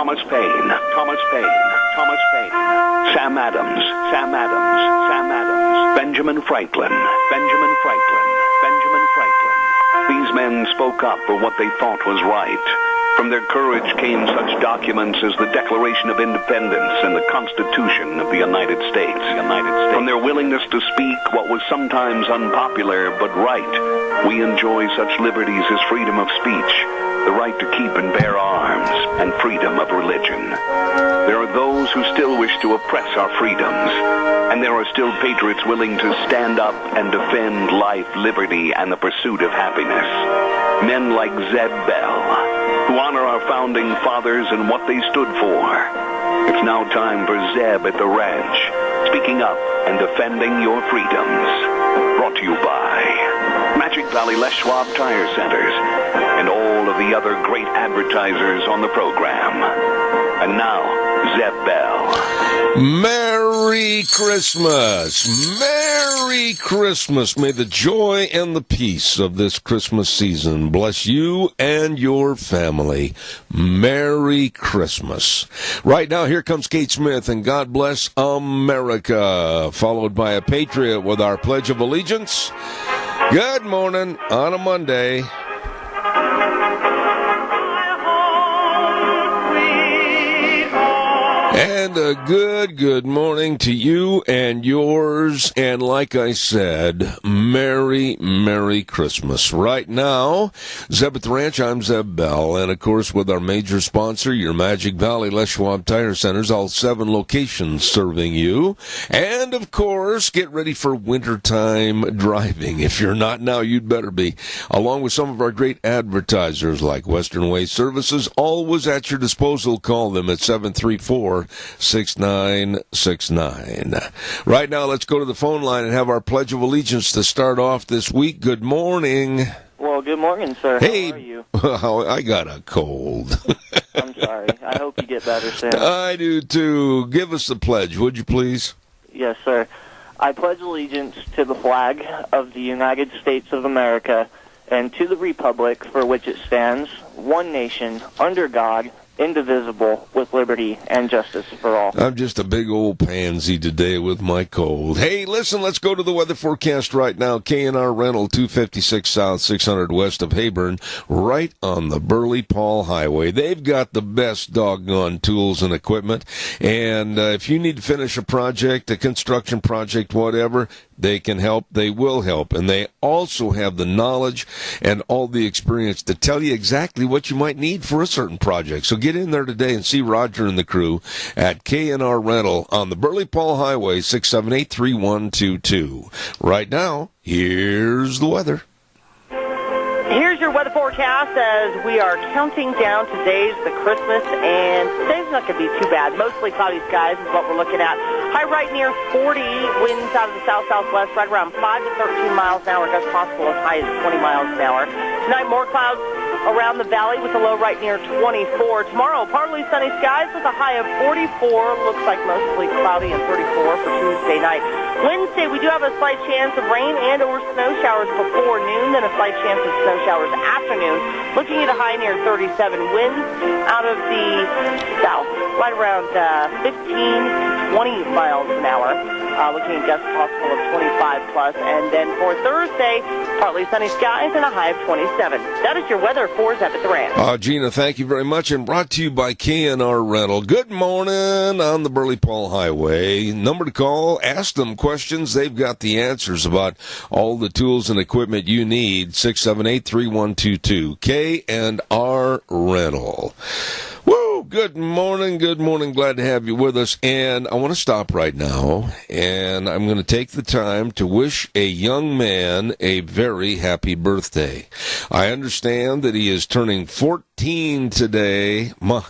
Thomas Paine, Thomas Paine, Thomas Paine, Sam Adams, Sam Adams, Sam Adams, Benjamin Franklin, Benjamin Franklin, Benjamin Franklin. These men spoke up for what they thought was right. From their courage came such documents as the Declaration of Independence and the Constitution of the United States. From their willingness to speak what was sometimes unpopular but right, we enjoy such liberties as freedom of speech, the right to keep and bear arms, and freedom of religion. There are those who still wish to oppress our freedoms, and there are still patriots willing to stand up and defend life, liberty, and the pursuit of happiness. Men like Zeb Bell, who honor our founding fathers and what they stood for. It's now time for Zeb at the ranch, speaking up and defending your freedoms. Brought to you by Magic Valley Les Schwab Tire Centers and all of the other great advertisers on the program. And now, Zeb Bell. Merry Christmas! Merry Christmas! May the joy and the peace of this Christmas season bless you and your family. Merry Christmas. Right now, here comes Kate Smith and God Bless America, followed by a Patriot with our Pledge of Allegiance. Good morning on a Monday. And a good morning to you and yours. And like I said, Merry Christmas. Right now, Zeb at the Ranch, I'm Zeb Bell. And of course, with our major sponsor, your Magic Valley Les Schwab Tire Centers, all 7 locations serving you. And of course, get ready for wintertime driving. If you're not now, you'd better be. Along with some of our great advertisers like Western Way Services, always at your disposal. Call them at 734-6969. Right now, let's go to the phone line and have our Pledge of Allegiance to start off this week. Good morning. Well, good morning, sir. Hey, how are you? I got a cold. I'm sorry. I hope you get better soon. I do, too. Give us the pledge, would you please? Yes, sir. I pledge allegiance to the flag of the United States of America and to the republic for which it stands, one nation, under God, indivisible, with liberty and justice for all. I'm just a big old pansy today with my cold. Hey, listen, let's go to the weather forecast right now. K&R Rental, 256 South, 600 west of Hayburn, right on the Burley-Paul Highway. They've got the best doggone tools and equipment, and if you need to finish a project, a construction project, whatever, they can help, they will help, and they also have the knowledge and all the experience to tell you exactly what you might need for a certain project. So get in there today and see Roger and the crew at K&R Rental on the Burley-Paul Highway, 678-3122. Right now, here's the weather. Here's your weather forecast as we are counting down today's the Christmas, and today's not going to be too bad. Mostly cloudy skies is what we're looking at. High right near 40, winds out of the south-southwest right around 5 to 13 miles an hour, gusts possible as high as 20 miles an hour. Tonight, more clouds around the valley with a low right near 24. Tomorrow, partly sunny skies with a high of 44. Looks like mostly cloudy and 34 for Tuesday night. Wednesday, we do have a slight chance of rain and or snow showers before noon, then a slight chance of snow showers afternoon. Looking at a high near 37. Winds out of the south, right around 15 to 20 miles an hour. Looking at gusts possible of 25 plus. And then for Thursday, partly sunny skies and a high of 27. That is your weather for Zeb at the Ranch. Gina, thank you very much. And brought to you by K&R Rental. Good morning on the Burley-Paul Highway. Number to call, ask them questions. They've got the answers about all the tools and equipment you need. 678-3122. K&R Rental. Woo! Good morning. Glad to have you with us. And I want to stop right now, and I'm going to take the time to wish a young man a very happy birthday. I understand that he is turning 14 today. My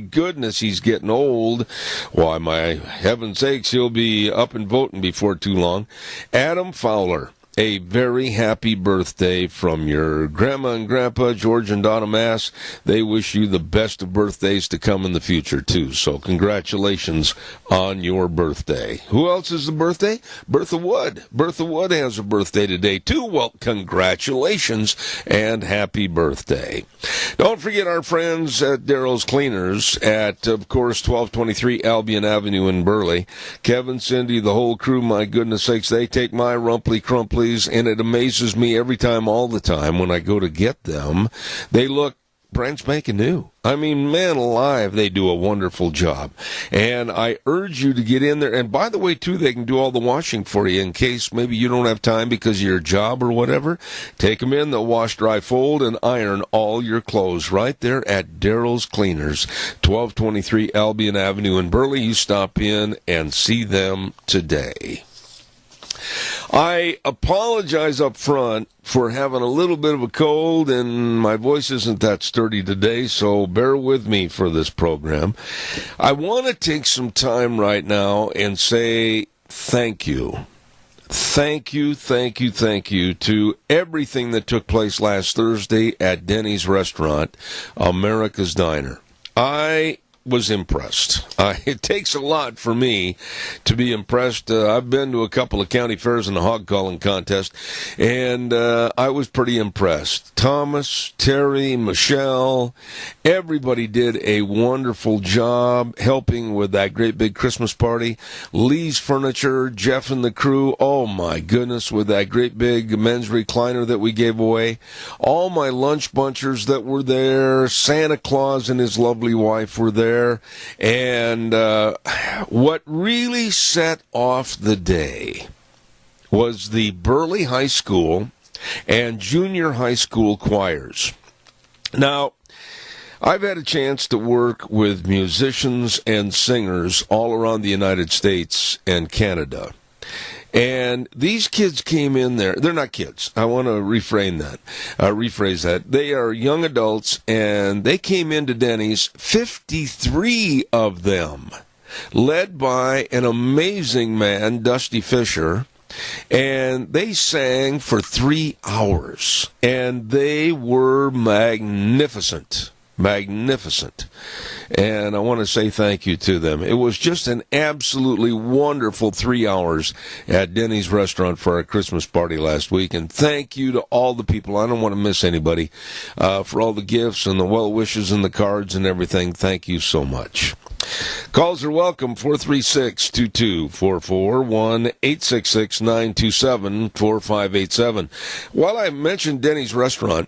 goodness, he's getting old. Why, my heaven's sakes, he'll be up and voting before too long. Adam Fowler. a very happy birthday from your grandma and grandpa, George and Donna Mass. They wish you the best of birthdays to come in the future, too. So congratulations on your birthday. Who else is the birthday? Bertha Wood. Bertha Wood has a birthday today, too. Well, congratulations and happy birthday. Don't forget our friends at Darrell's Cleaners at, of course, 1223 Albion Avenue in Burley. Kevin, Cindy, the whole crew, my goodness sakes, they take my rumply crumplies, and it amazes me every time, all the time, when I go to get them. They look brand spanking new. I mean, man alive, they do a wonderful job. And I urge you to get in there. And by the way, too, they can do all the washing for you in case maybe you don't have time because of your job or whatever. Take them in. They'll wash, dry, fold, and iron all your clothes right there at Darrell's Cleaners, 1223 Albion Avenue in Burley. You stop in and see them today. I apologize up front for having a little bit of a cold, and my voice isn't that sturdy today, so bear with me for this program. I want to take some time right now and say thank you. Thank you to everything that took place last Thursday at Denny's restaurant, America's Diner. I was impressed. It takes a lot for me to be impressed. I've been to a couple of county fairs and a hog calling contest, and I was pretty impressed. Thomas, Terry, Michelle, everybody did a wonderful job helping with that great big Christmas party. Lee's Furniture, Jeff and the crew, oh my goodness, with that great big men's recliner that we gave away. All my lunch bunchers that were there, Santa Claus and his lovely wife were there. And what really set off the day was the Burley High School and junior high school choirs. Now, I've had a chance to work with musicians and singers all around the United States and Canada. And these kids came in there. They're not kids. I want to rephrase that. They are young adults, and they came into Denny's, 53 of them, led by an amazing man, Dusty Fisher. And they sang for 3 hours, and they were magnificent. And I want to say thank you to them. It was just an absolutely wonderful 3 hours at Denny's restaurant for our Christmas party last week. And thank you to all the people. I don't want to miss anybody for all the gifts and the well wishes and the cards and everything. Thank you so much. Calls are welcome, 436-2244, 1-866-927-4587. While I mentioned Denny's restaurant,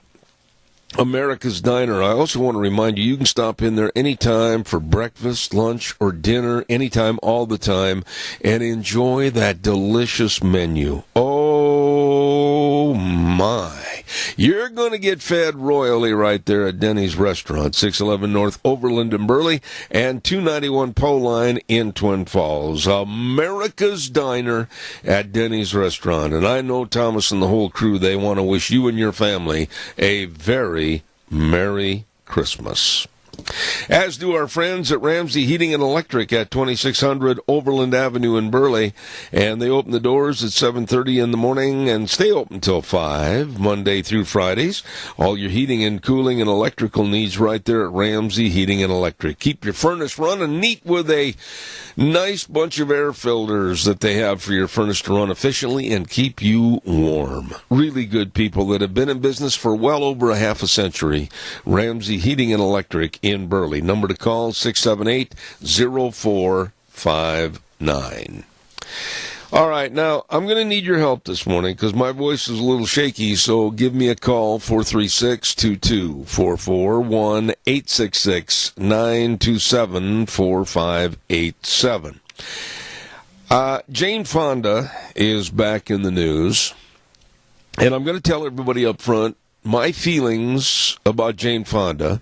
America's Diner, I also want to remind you, you can stop in there anytime for breakfast, lunch, or dinner, anytime, all the time, and enjoy that delicious menu. Oh, my. You're going to get fed royally right there at Denny's restaurant, 611 North Overland in Burley, and 291 Poline in Twin Falls. America's Diner at Denny's restaurant. And I know Thomas and the whole crew, they want to wish you and your family a very Merry Christmas. As do our friends at Ramsey Heating and Electric at 2600 Overland Avenue in Burley. And they open the doors at 7:30 in the morning and stay open till 5, Monday through Fridays. All your heating and cooling and electrical needs right there at Ramsey Heating and Electric. Keep your furnace running neat with a nice bunch of air filters that they have for your furnace to run efficiently and keep you warm. Really good people that have been in business for well over a half a century. Ramsey Heating and Electric in Burley. Number to call, 678-0459. All right, now, I'm going to need your help this morning because my voice is a little shaky, so give me a call, 436-2244, 1-866-927-4587. Jane Fonda is back in the news, and I'm going to tell everybody up front my feelings about Jane Fonda.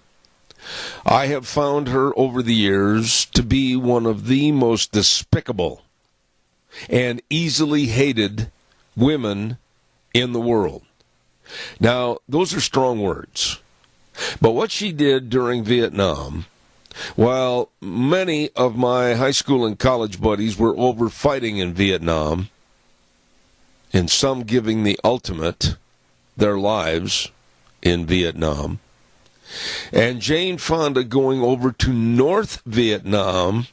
I have found her over the years to be one of the most despicable and easily hated women in the world. Now, those are strong words. But what she did during Vietnam, while many of my high school and college buddies were over fighting in Vietnam, and some giving the ultimate, their lives, in Vietnam. And Jane Fonda going over to North Vietnam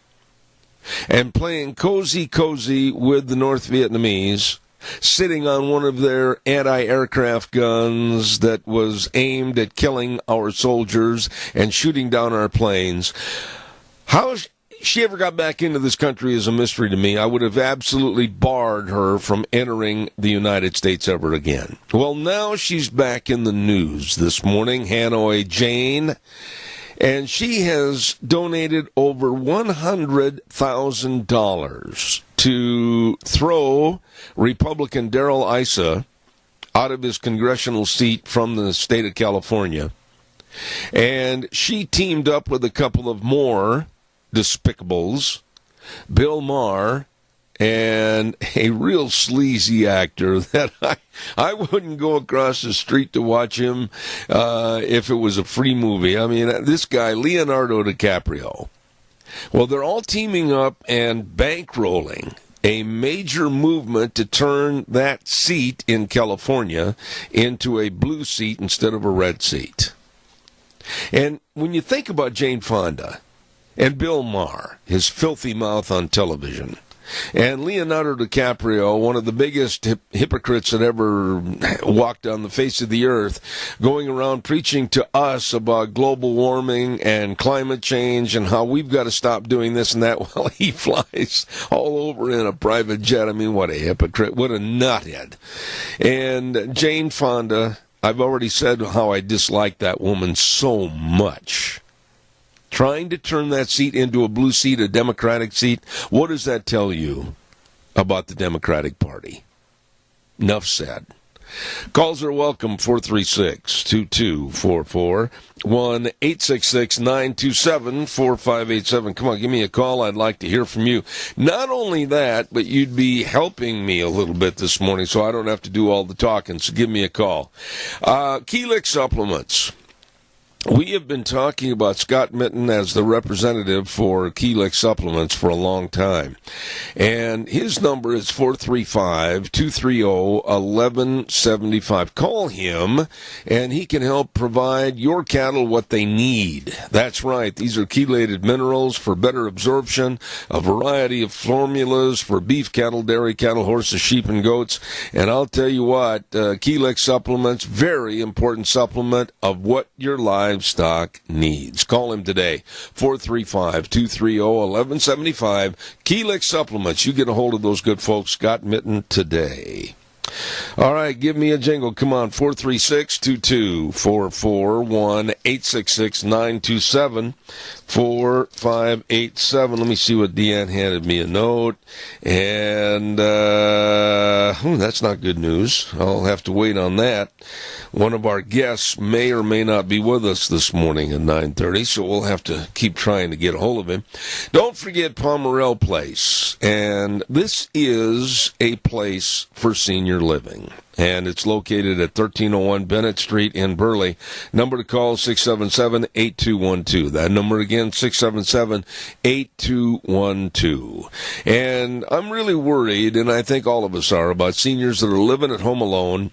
and playing cozy with the North Vietnamese, sitting on one of their anti-aircraft guns that was aimed at killing our soldiers and shooting down our planes. How she ever got back into this country is a mystery to me. I would have absolutely barred her from entering the United States ever again. Well, now she's back in the news this morning, Hanoi Jane, and she has donated over $100,000 to throw Republican Darrell Issa out of his congressional seat from the state of California. And she teamed up with a couple of more despicables, Bill Maher, and a real sleazy actor that I wouldn't go across the street to watch him if it was a free movie. I mean, this guy, Leonardo Dicaprio. Well, they're all teaming up and bankrolling a major movement to turn that seat in California into a blue seat instead of a red seat. And when you think about Jane Fonda, and Bill Maher, his filthy mouth on television, and Leonardo DiCaprio, one of the biggest hypocrites that ever walked on the face of the earth, going around preaching to us about global warming and climate change and how we've got to stop doing this and that while he flies all over in a private jet. I mean, what a hypocrite, what a nuthead. And Jane Fonda, I've already said how I dislike that woman so much. Trying to turn that seat into a blue seat, a Democratic seat, what does that tell you about the Democratic Party? Enough said. Calls are welcome, 436-2244, 1-866-927-4587. Come on, give me a call. I'd like to hear from you. Not only that, but you'd be helping me a little bit this morning so I don't have to do all the talking, so give me a call. Keelix Supplements. We have been talking about Scott Mitten as the representative for Keelix Supplements for a long time. And his number is 435-230-1175. Call him, and he can help provide your cattle what they need. That's right. These are chelated minerals for better absorption, a variety of formulas for beef cattle, dairy cattle, horses, sheep, and goats. And I'll tell you what, Keelix Supplements, very important supplement of what your livestock needs. Call him today, 435-230-1175. Keelix Supplements. You get a hold of those good folks. Scott Mitten today. All right, give me a jingle. Come on, 436-2244, 1-866-927-4587. Let me see what Deanne handed me a note. And that's not good news. I'll have to wait on that. One of our guests may or may not be with us this morning at 9:30, so we'll have to keep trying to get a hold of him. Don't forget Pomerelle Place. And this is a place for senior living. And it's located at 1301 Bennett Street in Burley. Number to call, 677-8212. That number again, 677-8212. And I'm really worried, and I think all of us are, about seniors that are living at home alone,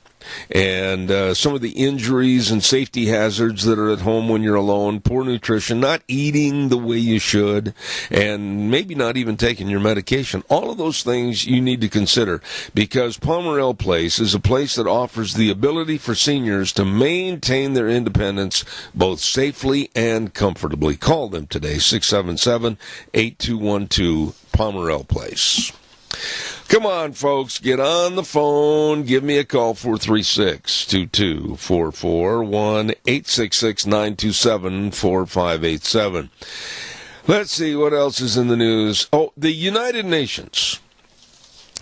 and some of the injuries and safety hazards that are at home when you're alone, poor nutrition, not eating the way you should, and maybe not even taking your medication. All of those things you need to consider, because Pomerelle Place is a place that offers the ability for seniors to maintain their independence both safely and comfortably. Call them today, 677-8212, Pomerelle Place. Come on, folks, get on the phone. Give me a call, 436-2244, 1-866-927-4587. Let's see what else is in the news. Oh, the United Nations.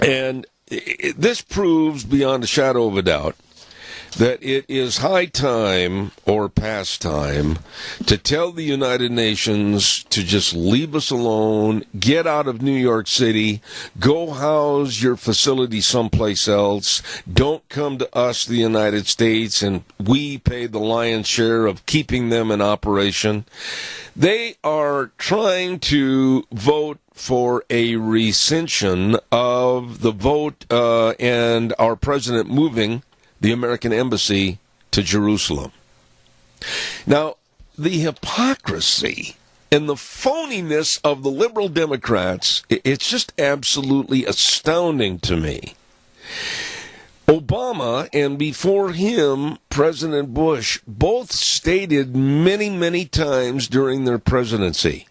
And this proves beyond a shadow of a doubt that it is high time or past time to tell the United Nations to just leave us alone, get out of New York City, go house your facility someplace else, don't come to us, the United States, and we pay the lion's share of keeping them in operation. They are trying to vote for a rescission of of the vote and our president moving the American embassy to Jerusalem. Now, the hypocrisy and the phoniness of the liberal Democrats, it's just absolutely astounding to me. Obama and before him, President Bush, both stated many, many times during their presidency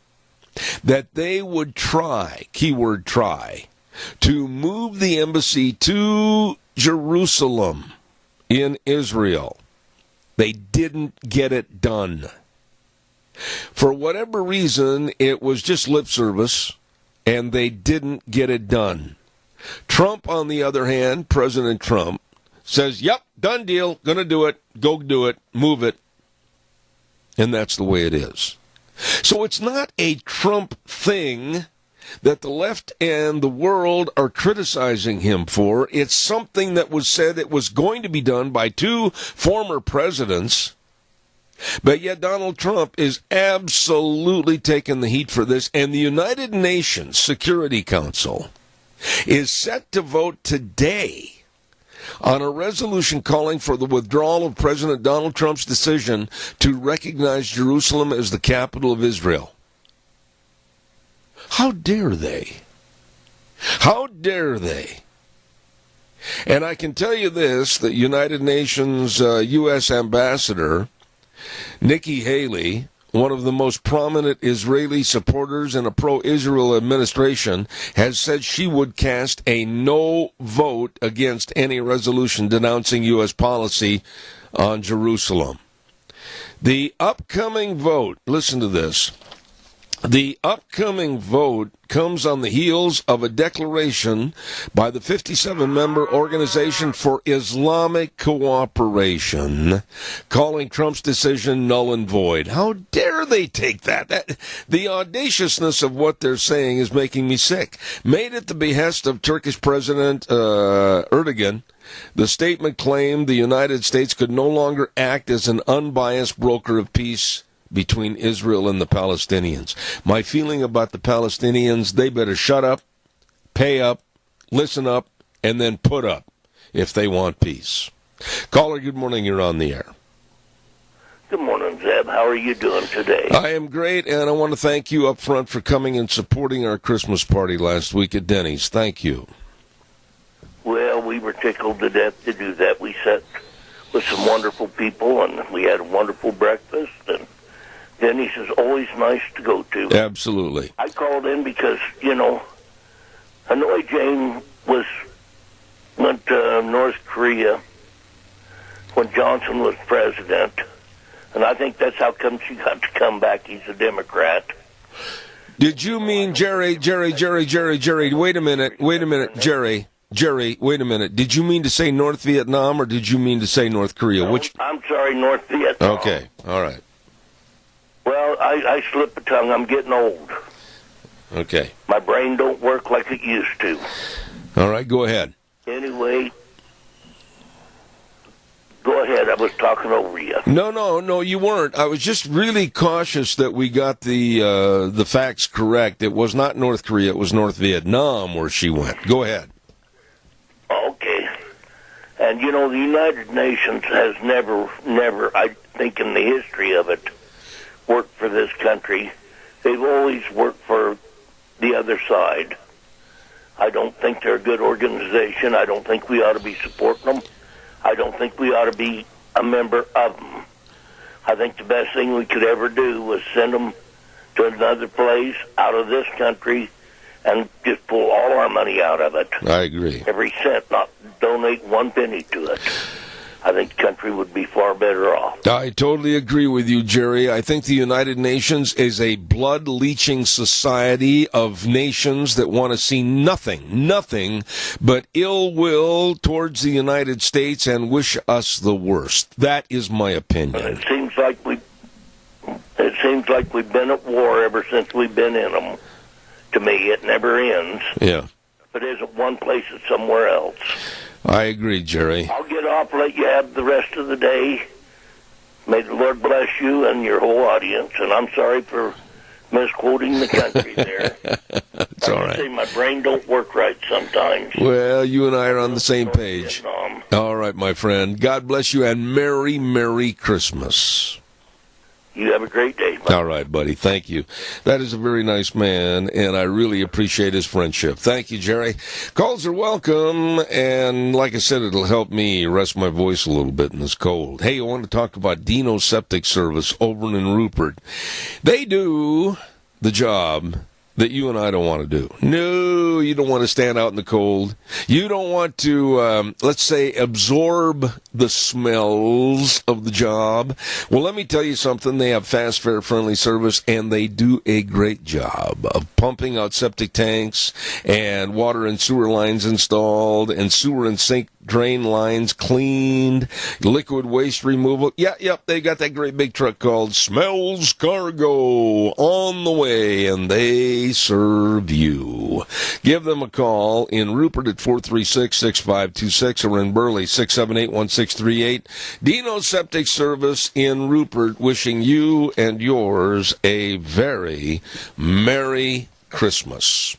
that they would try, keyword try, to move the embassy to Jerusalem in Israel. They didn't get it done. For whatever reason, it was just lip service, and they didn't get it done. Trump, on the other hand, President Trump, says, yep, done deal, gonna do it, go do it, move it. And that's the way it is. So it's not a Trump thing that the left and the world are criticizing him for. It's something that was said it was going to be done by two former presidents. But yet Donald Trump is absolutely taking the heat for this. And the United Nations Security Council is set to vote today on a resolution calling for the withdrawal of President Donald Trump's decision to recognize Jerusalem as the capital of Israel. How dare they? How dare they? And I can tell you this, the United Nations U.S. Ambassador, Nikki Haley, one of the most prominent Israeli supporters in a pro-Israel administration, has said she would cast a no vote against any resolution denouncing U.S. policy on Jerusalem. The upcoming vote, listen to this, the upcoming vote comes on the heels of a declaration by the 57-member Organization for Islamic Cooperation calling Trump's decision null and void. How dare they take that? The audaciousness of what they're saying is making me sick. Made at the behest of Turkish President Erdogan, the statement claimed the United States could no longer act as an unbiased broker of peace between Israel and the Palestinians. My feeling about the Palestinians, they better shut up, pay up, listen up, and then put up if they want peace. Caller, good morning. You're on the air. Good morning, Zeb. How are you doing today? I am great, and I want to thank you up front for coming and supporting our Christmas party last week at Denny's. Thank you. Well, we were tickled to death to do that. We sat with some wonderful people, and we had a wonderful breakfast, and Denny's is always nice to go to. Absolutely. I called in because, Hanoi Jane went to North Korea when Johnson was president, and I think that's how come she got to come back. He's a Democrat. Did you mean Jerry, wait a minute, Jerry, wait a minute. Did you mean to say North Vietnam or did you mean to say North Korea? No, I'm sorry, North Vietnam. Okay, all right. Well, I slip a tongue. I'm getting old. Okay. My brain don't work like it used to. All right, go ahead. Anyway, go ahead. I was talking over you. No, you weren't. I was just really cautious that we got the facts correct. It was not North Korea. It was North Vietnam where she went. Go ahead. Okay. And, the United Nations has never, I think in the history of it, worked for this country. They've always worked for the other side. I don't think they're a good organization. I don't think we ought to be supporting them. I don't think we ought to be a member of them. I think the best thing we could ever do was send them to another place out of this country and just pull all our money out of it. I agree. Every cent, not donate one penny to it. I think the country would be far better off. I totally agree with you, Jerry. I think the United Nations is a blood-leeching society of nations that want to see nothing but ill will towards the United States and wish us the worst. That is my opinion. It seems like we've been at war ever since we've been in them. To me, it never ends. Yeah. If it isn't one place, it's somewhere else. I agree, Jerry. I'll get off, let you have the rest of the day. May the Lord bless you and your whole audience. And I'm sorry for misquoting the country there. It's all right. I say my brain don't work right sometimes. Well, you and I are on the same page. Vietnam. All right, my friend. God bless you, and Merry, Merry Christmas. You have a great day. All right, buddy. Thank you. That is a very nice man, and I really appreciate his friendship. Thank you, Jerry. Calls are welcome, and like I said, it'll help me rest my voice a little bit in this cold. Hey, I want to talk about Dino Septic Service over in Rupert. They do the job that you and I don't want to do. No, you don't want to stand out in the cold. You don't want to, let's say, absorb the smells of the job. Well, let me tell you something. They have fast, fare-friendly service, and they do a great job of pumping out septic tanks and water and sewer lines installed and sewer and sink drain lines cleaned, liquid waste removal. Yep, they got that great big truck called Smells Cargo on the way, and they serve you. Give them a call in Rupert at 436-6526 or in Burley, 678-1638. Dino Septic Service in Rupert, wishing you and yours a very Merry Christmas.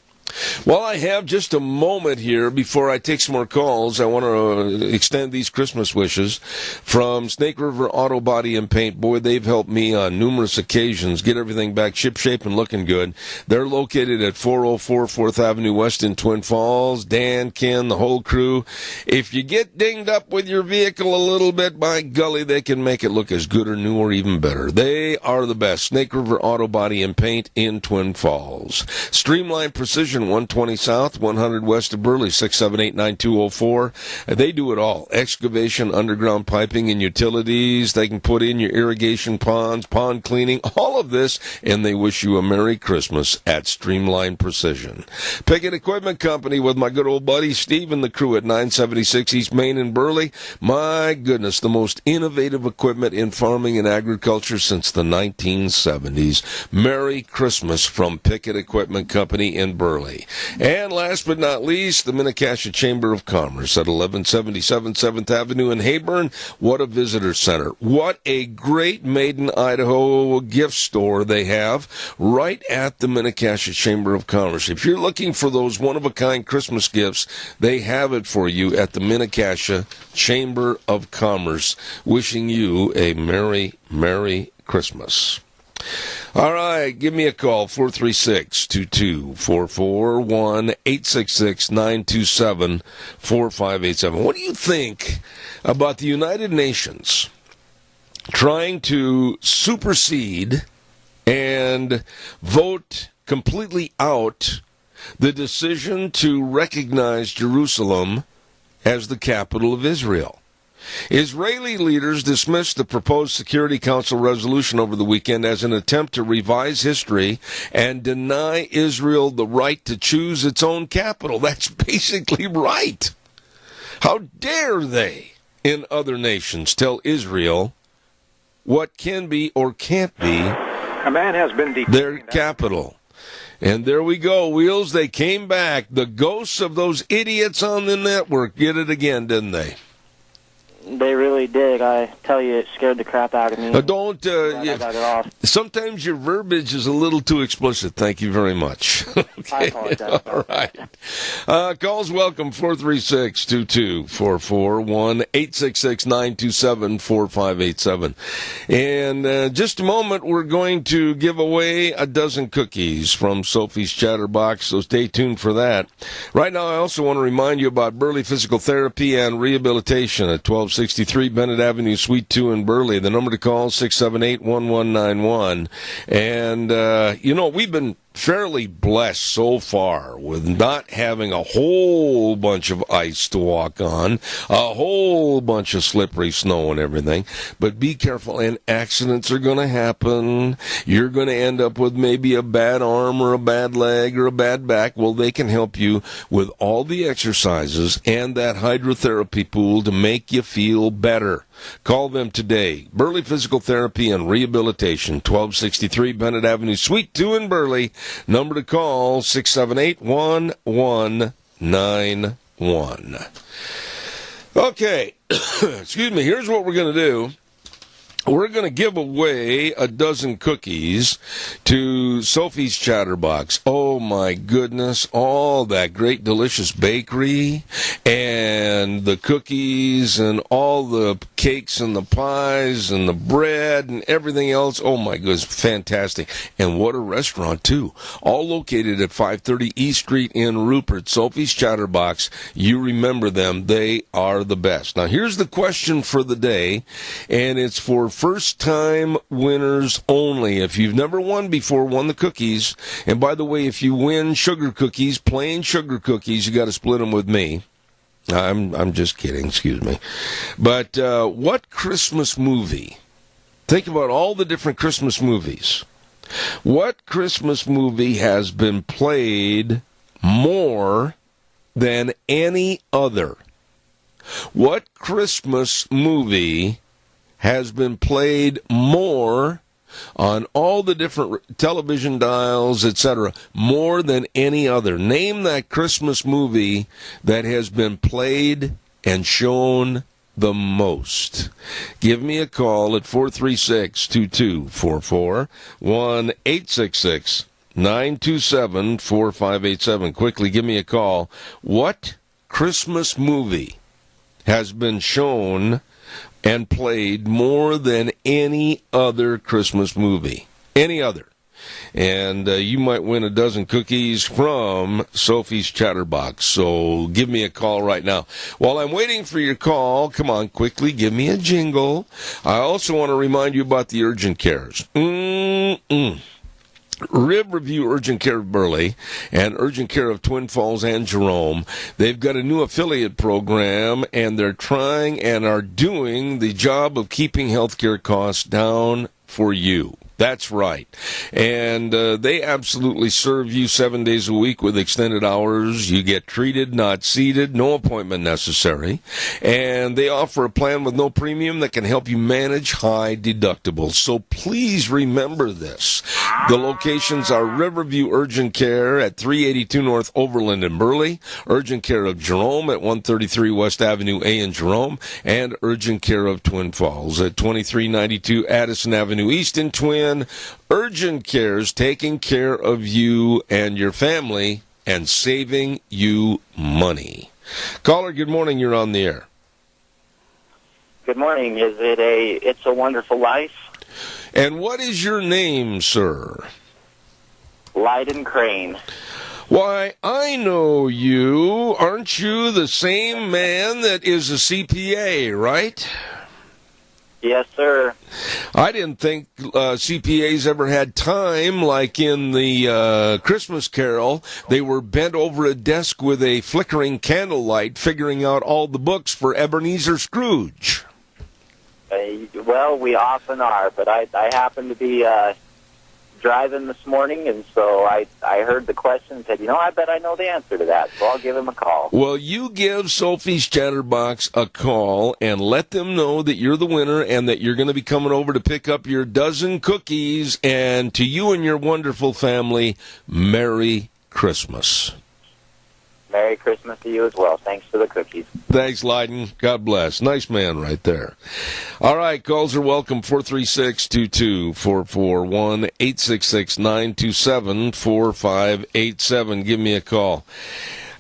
While I have just a moment here before I take some more calls, I want to extend these Christmas wishes from Snake River Auto Body and Paint. Boy, they've helped me on numerous occasions get everything back ship-shape and looking good. They're located at 404 4th Avenue West in Twin Falls. Dan, Ken, the whole crew. If you get dinged up with your vehicle a little bit, by golly, they can make it look as good or new or even better. They are the best. Snake River Auto Body and Paint in Twin Falls. Streamline Precision, 120 South, 100 West of Burley, 678-9204. They do it all. Excavation, underground piping, and utilities. They can put in your irrigation ponds, pond cleaning, all of this, and they wish you a Merry Christmas at Streamline Precision. Pickett Equipment Company with my good old buddy Steve and the crew at 976 East Main in Burley. My goodness, the most innovative equipment in farming and agriculture since the 1970s. Merry Christmas from Pickett Equipment Company in Burley. And last but not least, the Minnecasia Chamber of Commerce at 1177 7th Avenue in Hayburn. What a visitor center. What a great Made in Idaho gift store they have right at the Minnecasia Chamber of Commerce. If you're looking for those one-of-a-kind Christmas gifts, they have it for you at the Minnecasia Chamber of Commerce. Wishing you a Merry, Merry Christmas. All right, give me a call, 436-2244, 1-866-927-4587. What do you think about the United Nations trying to supersede and vote completely out the decision to recognize Jerusalem as the capital of Israel? Israeli leaders dismissed the proposed Security Council resolution over the weekend as an attempt to revise history and deny Israel the right to choose its own capital. That's basically right. How dare they, in other nations, tell Israel what can be or can't be a man has been their capital? And there we go, Wheels. They came back. The ghosts of those idiots on the network did it again, didn't they? They really did. I tell you, it scared the crap out of me. I got it off. Sometimes your verbiage is a little too explicit. Thank you very much. Okay. I apologize. All right. Calls welcome, 436-2244, 1-866-927-4587. And just a moment, we're going to give away a dozen cookies from Sophie's Chatterbox, so stay tuned for that. Right now, I also want to remind you about Burley Physical Therapy and Rehabilitation at 1263 Bennett Avenue, Suite 2 in Burley. The number to call, 678-1191. And, we've been fairly blessed so far with not having a whole bunch of ice to walk on, a whole bunch of slippery snow and everything. But be careful, and accidents are going to happen. You're going to end up with maybe a bad arm or a bad leg or a bad back. Well, they can help you with all the exercises and that hydrotherapy pool to make you feel better. Call them today. Burley Physical Therapy and Rehabilitation, 1263 Bennett Avenue, Suite 2 in Burley. Number to call, 678-1191. Okay, excuse me, here's what we're going to do. we're going to give away a dozen cookies to Sophie's Chatterbox. Oh, my goodness. All that great, delicious bakery and the cookies and all the cakes and the pies and the bread and everything else. Oh, my goodness. Fantastic. And what a restaurant, too. All located at 530 East Street in Rupert. Sophie's Chatterbox. You remember them. They are the best. Now, here's the question for the day, and it's for first-time winners only. If you've never won before, won the cookies. And by the way, if you win sugar cookies, plain sugar cookies, you got to split them with me. I'm just kidding, excuse me. But what Christmas movie? Think about all the different Christmas movies. What Christmas movie has been played more than any other? What Christmas movie has been played more on all the different television dials, etc., more than any other? Name that Christmas movie that has been played and shown the most. Give me a call at 436-2244, 1-866-927-4587. Quickly, give me a call. What Christmas movie has been shown and played more than any other Christmas movie? Any other. And you might win a dozen cookies from Sophie's Chatterbox. So give me a call right now. While I'm waiting for your call, come on, quickly, give me a jingle. I also want to remind you about the urgent cares. Rib Review Urgent Care of Burley and Urgent Care of Twin Falls and Jerome. They've got a new affiliate program, and they're trying and are doing the job of keeping healthcare costs down for you. That's right. And they absolutely serve you 7 days a week with extended hours. You get treated, not seated, no appointment necessary. And they offer a plan with no premium that can help you manage high deductibles. So please remember this. The locations are Riverview Urgent Care at 382 North Overland in Burley, Urgent Care of Jerome at 133 West Avenue A in Jerome, and Urgent Care of Twin Falls at 2392 Addison Avenue East in Twin. Urgent Care's taking care of you and your family and saving you money. Caller, good morning. You're on the air. Good morning. Is it It's a Wonderful Life? And what is your name, sir? Lyden Crane. Why, I know you. Aren't you the same man that is a CPA, right? Yes, sir. I didn't think CPAs ever had time, like in the Christmas Carol. They were bent over a desk with a flickering candlelight, figuring out all the books for Ebenezer Scrooge. Well, we often are, but I happen to be driving this morning, and so I heard the question and said, I bet I know the answer to that, so I'll give him a call. Well, you give Sophie's Chatterbox a call and let them know that you're the winner and that you're going to be coming over to pick up your dozen cookies. And to you and your wonderful family, Merry Christmas. Merry Christmas to you as well. Thanks for the cookies. Thanks, Lyden. God bless. Nice man right there. All right, calls are welcome. 436-2244, 1-866-927-4587. Give me a call.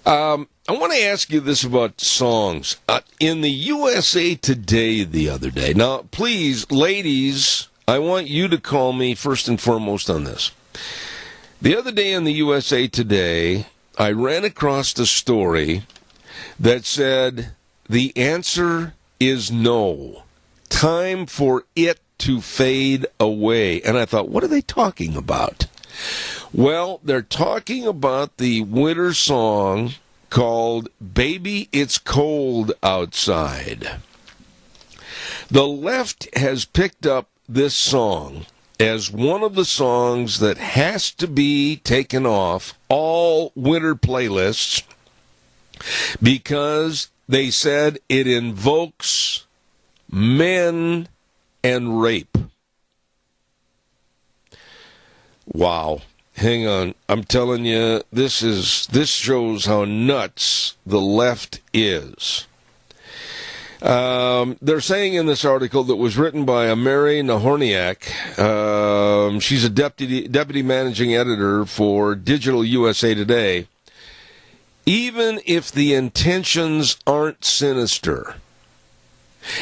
I want to ask you this about songs. In the USA Today the other day, now, please, ladies, I want you to call me first and foremost on this. The other day in the USA Today, I ran across a story that said the answer is no. Time for it to fade away. And I thought, what are they talking about? Well, they're talking about the winter song called Baby It's Cold Outside. The left has picked up this song as one of the songs that has to be taken off all winter playlists because they said it invokes men and rape. Wow. Hang on. I'm telling you, this shows how nuts the left is. They're saying in this article that was written by a Mary Nahorniak. She's a deputy managing editor for Digital USA Today. Even if the intentions aren't sinister,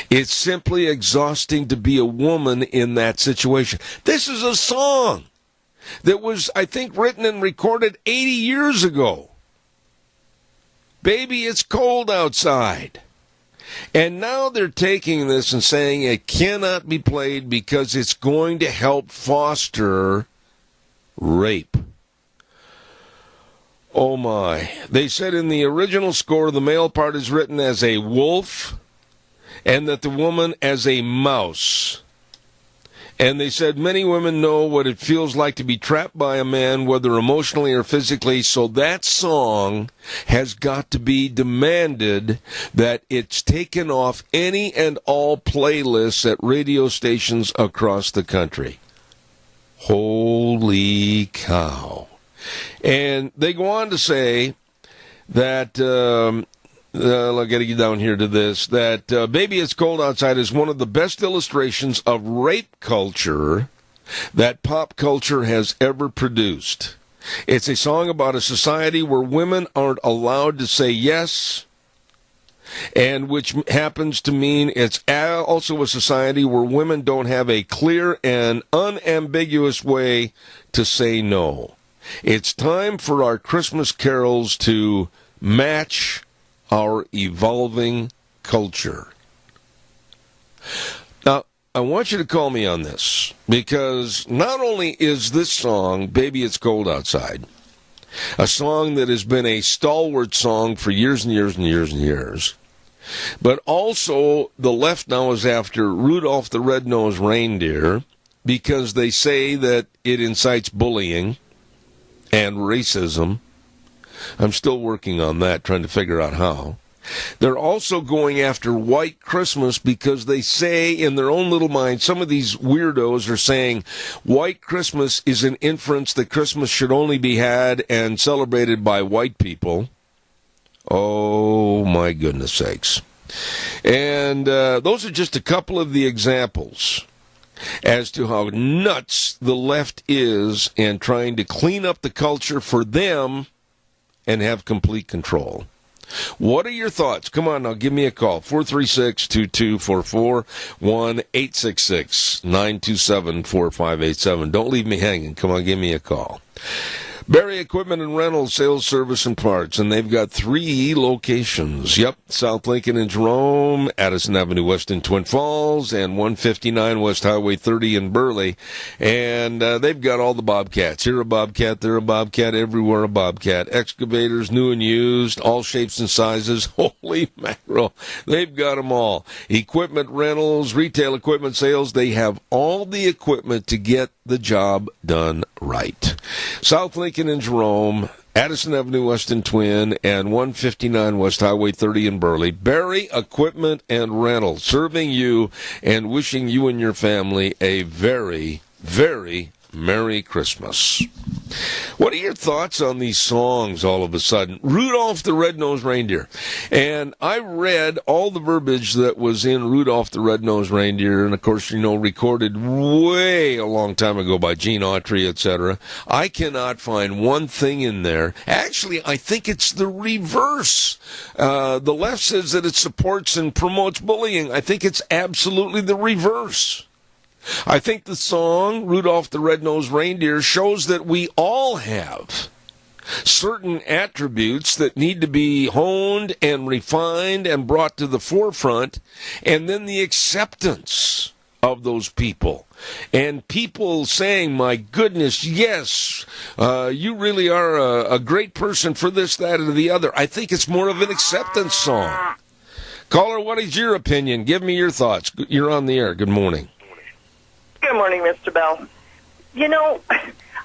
it's simply exhausting to be a woman in that situation. This is a song that was, I think, written and recorded 80 years ago. Baby, it's cold outside. And now they're taking this and saying it cannot be played because it's going to help foster rape. Oh my. They said in the original score the male part is written as a wolf and that the woman as a mouse. And they said many women know what it feels like to be trapped by a man, whether emotionally or physically. So that song has got to be demanded that it's taken off any and all playlists at radio stations across the country. Holy cow. And they go on to say that... I'll get you down here to this, that Baby It's Cold Outside is one of the best illustrations of rape culture that pop culture has ever produced. It's a song about a society where women aren't allowed to say yes, and which happens to mean it's also a society where women don't have a clear and unambiguous way to say no. It's time for our Christmas carols to match our evolving culture. Now, I want you to call me on this, because not only is this song, Baby It's Cold Outside, a song that has been a stalwart song for years and years and years and years, but also the left now is after Rudolph the Red-Nosed Reindeer because they say that it incites bullying and racism. I'm still working on that, trying to figure out how. They're also going after White Christmas because they say in their own little mind, some of these weirdos are saying White Christmas is an inference that Christmas should only be had and celebrated by white people. Oh, my goodness sakes. And those are just a couple of the examples as to how nuts the left is in trying to clean up the culture for them and have complete control. What are your thoughts? Come on now, give me a call. 436-2244, 1-866-927-4587. Don't leave me hanging. Come on, give me a call. Barry Equipment and Rental, Sales, Service, and Parts, and they've got 3 locations. Yep, South Lincoln and Jerome, Addison Avenue West in Twin Falls, and 159 West Highway 30 in Burley. And they've got all the Bobcats. Here a Bobcat, there a Bobcat, everywhere a Bobcat. Excavators, new and used, all shapes and sizes. Holy mackerel, they've got them all. Equipment rentals, retail equipment sales, they have all the equipment to get the job done right. South Lincoln and Jerome, Addison Avenue West in Twin, and 159 West Highway 30 in Burley. Barry Equipment and Rental, serving you and wishing you and your family a very, very Merry Christmas. What are your thoughts on these songs all of a sudden? Rudolph the Red-Nosed Reindeer. And I read all the verbiage that was in Rudolph the Red-Nosed Reindeer, and of course, recorded way a long time ago by Gene Autry, etc. I cannot find one thing in there. Actually, I think it's the reverse. The left says that it supports and promotes bullying. I think it's absolutely the reverse. I think the song, Rudolph the Red-Nosed Reindeer, shows that we all have certain attributes that need to be honed and refined and brought to the forefront, and then the acceptance of those people. And people saying, my goodness, yes, you really are a great person for this, that, or the other. I think it's more of an acceptance song. Caller, what is your opinion? Give me your thoughts. You're on the air. Good morning. Good morning, Mr. Bell. You know,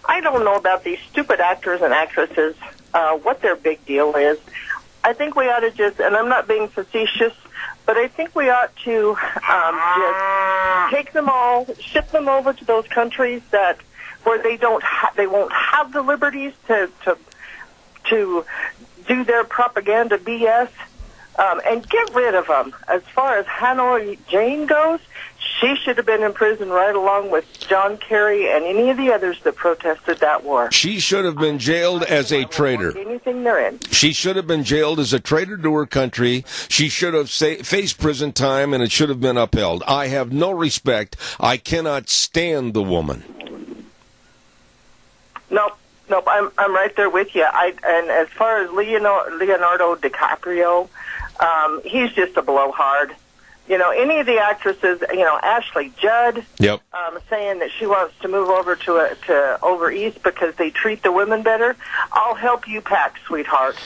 I don't know about these stupid actors and actresses, what their big deal is. I think we ought to just, and I'm not being facetious, but I think we ought to just take them all, ship them over to those countries that where they won't have the liberties to do their propaganda BS. and get rid of them. As far as Hanoi Jane goes, she should have been in prison right along with John Kerry and any of the others that protested that war. She should have been jailed as a traitor. Anything they're in. She should have been jailed as a traitor to her country. She should have faced prison time, and it should have been upheld. I have no respect. I cannot stand the woman. Nope, I'm right there with you. And as far as Leonardo Dicaprio, he's just a blowhard. You know, any of the actresses, Ashley Judd, yep, saying that she wants to move over to over east because they treat the women better. I'll help you pack, sweetheart.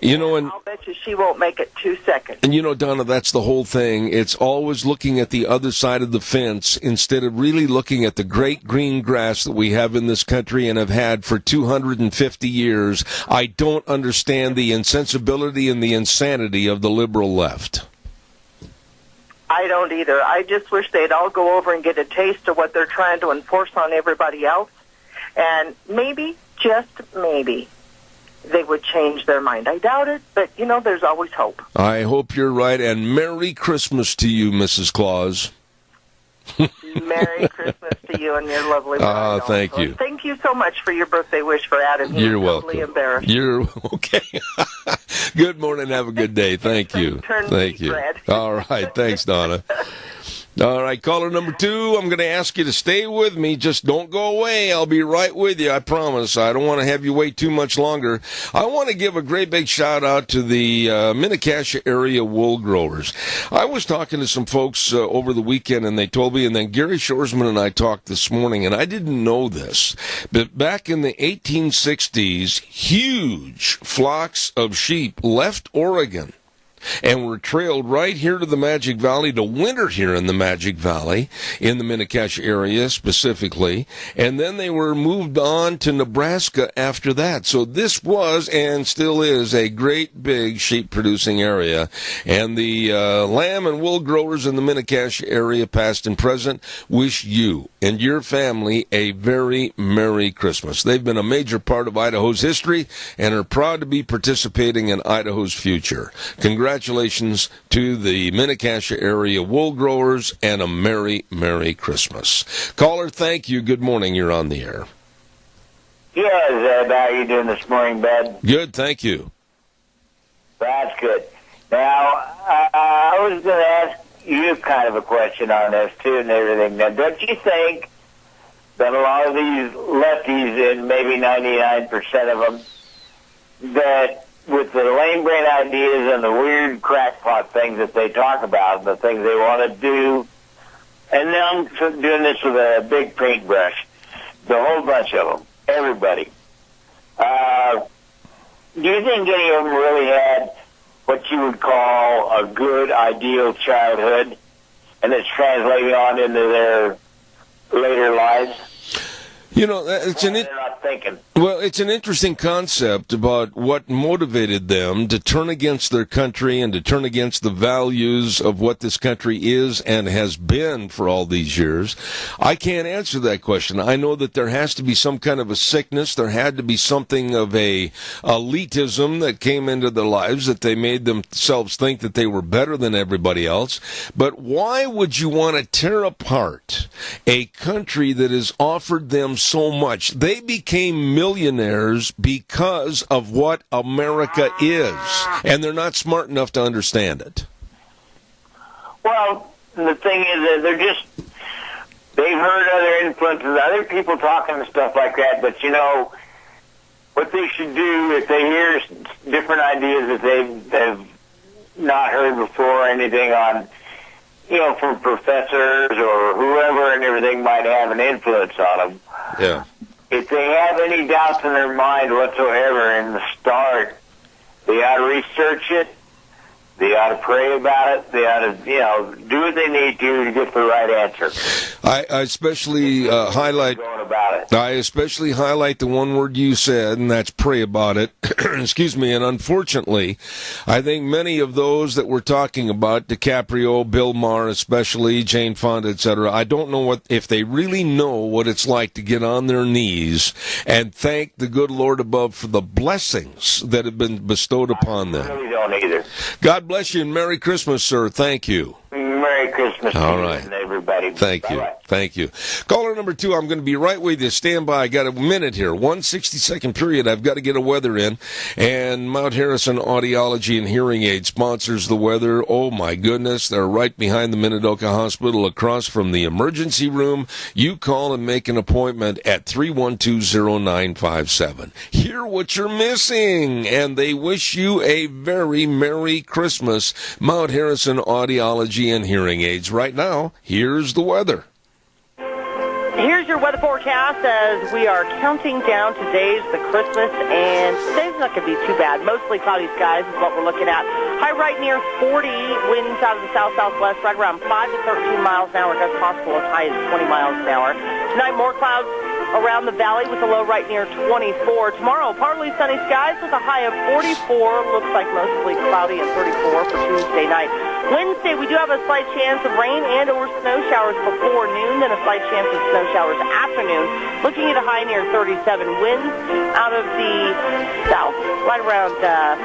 And I'll bet you she won't make it 2 seconds. And Donna, that's the whole thing. It's always looking at the other side of the fence instead of really looking at the great green grass that we have in this country and have had for 250 years. I don't understand the insensibility and the insanity of the liberal left. I don't either. I just wish they'd all go over and get a taste of what they're trying to enforce on everybody else. And maybe, just maybe, they would change their mind. I doubt it, but, there's always hope. I hope you're right, and Merry Christmas to you, Mrs. Claus. Merry Christmas to you and your lovely bride. Thank you. Thank you so much for your birthday wish for Adam. You're welcome. Totally embarrassed. You're okay. Good morning. Have a good day. Thank you. Thank you. All right. Thanks, Donna. All right, caller number 2, I'm going to ask you to stay with me. Just don't go away. I'll be right with you, I promise. I don't want to have you wait too much longer. I want to give a great big shout-out to the Mini-Cassia area wool growers. I was talking to some folks over the weekend, and they told me, and then Gary Shoresman and I talked this morning, and I didn't know this, but back in the 1860s, huge flocks of sheep left Oregon and were trailed right here to the Magic Valley to winter here in the Magic Valley, in the Mini-Cassia area specifically, and then they were moved on to Nebraska after that. So this was and still is a great big sheep-producing area, and the lamb and wool growers in the Mini-Cassia area, past and present, wish you and your family a very Merry Christmas. They've been a major part of Idaho's history and are proud to be participating in Idaho's future. Congratulations to the Mini-Cassia area wool growers, and a Merry, Merry Christmas. Caller, thank you. Good morning. You're on the air. Yeah, Zeb, how are you doing this morning, bud? Good, thank you. That's good. Now, I was going to ask you kind of a question on this, too, and everything. Now, don't you think that a lot of these lefties, and maybe 99% of them, that with the lame brain ideas and the weird crackpot things that they talk about, the things they want to do, and then I'm doing this with a big paintbrush, the whole bunch of them, everybody. Do you think any of them really had what you would call a good, ideal childhood, and it's translating on into their later lives? It's an interesting concept about what motivated them to turn against their country and to turn against the values of what this country is and has been for all these years. I can't answer that question. I know that there has to be some kind of a sickness. There had to be something of a elitism that came into their lives, that they made themselves think that they were better than everybody else. But why would you want to tear apart a country that has offered them so much? They became millionaires because of what America is, and they're not smart enough to understand it. Well, the thing is that they've heard other influences, other people talking and stuff like that, but what they should do if they hear different ideas that they've not heard before, or anything on, from professors or whoever and everything might have an influence on them. Yeah. If they have any doubts in their mind whatsoever in the start, they ought to research it. They ought to pray about it. They ought to, do what they need to get the right answer. I especially highlight the one word you said, and that's pray about it. Excuse me. And unfortunately, I think many of those that we're talking about, Dicaprio, Bill Maher especially, Jane Fonda, etc., I don't know if they really know what it's like to get on their knees and thank the good Lord above for the blessings that have been bestowed upon them. I really don't don't either. God bless you and Merry Christmas, sir. Thank you. Merry Christmas to All you right. and everybody. Thank you. Bye-bye. Thank you. Caller number 2, I'm going to be right with you. Stand by. I got a minute here. 1 60-second period. I've got to get a weather in. And Mount Harrison Audiology and Hearing Aid sponsors the weather. Oh, my goodness. They're right behind the Minidoka Hospital across from the emergency room. You call and make an appointment at 312-0957. Hear what you're missing. And they wish you a very Merry Christmas. Mount Harrison Audiology and Hearing Aids. Right now, here's the weather. Here's your weather forecast as we are counting down to days the Christmas, and today's not going to be too bad. Mostly cloudy skies is what we're looking at. High right near 40, winds out of the south-southwest, right around 5 to 13 miles an hour. That's possible as high as 20 miles an hour. Tonight, more clouds around the valley with a low right near 24. Tomorrow, partly sunny skies with a high of 44. Looks like mostly cloudy at 34 for Tuesday night. Wednesday, we do have a slight chance of rain and or snow showers before noon, then a slight chance of snow showers afternoon. Looking at a high near 37. Winds out of the south, right around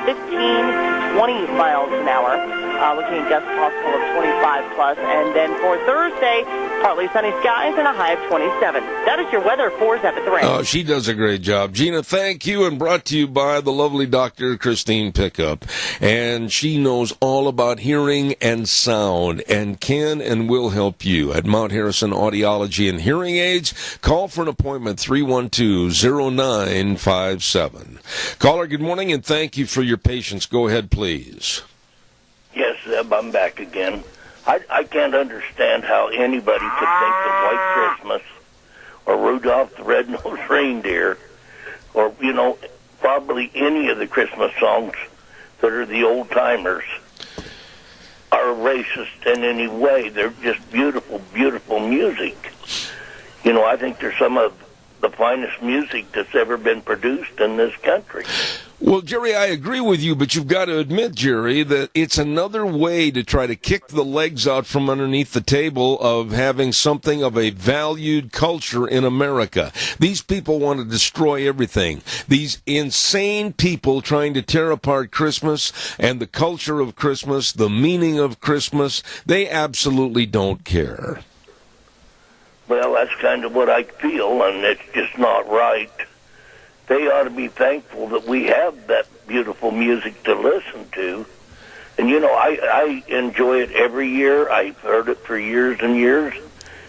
15, 20 miles an hour. Looking at gusts possible of 25 plus. And then for Thursday, partly sunny skies and a high of 27. That is your weather for Zep at the Range. Oh, she does a great job. Gina, thank you, and brought to you by the lovely Dr. Christine Pickup. And she knows all about hearing and sound and can and will help you at Mount Harrison Audiology and Hearing Aids. Call for an appointment, 312-0957. Caller, good morning, and thank you for your patience. Go ahead, please. Yes, Zeb, I'm back again. I can't understand how anybody could think that White Christmas or Rudolph the Red-Nosed Reindeer or, probably any of the Christmas songs that are the old-timers are racist in any way. They're just beautiful, beautiful music. I think they're some of the finest music that's ever been produced in this country. Well, Jerry, I agree with you, but you've got to admit, Jerry, that it's another way to try to kick the legs out from underneath the table of having something of a valued culture in America. These people want to destroy everything. These insane people trying to tear apart Christmas and the culture of Christmas, the meaning of Christmas, they absolutely don't care. Well, that's kind of what I feel, and it's just not right. They ought to be thankful that we have that beautiful music to listen to. And, I enjoy it every year. I've heard it for years and years.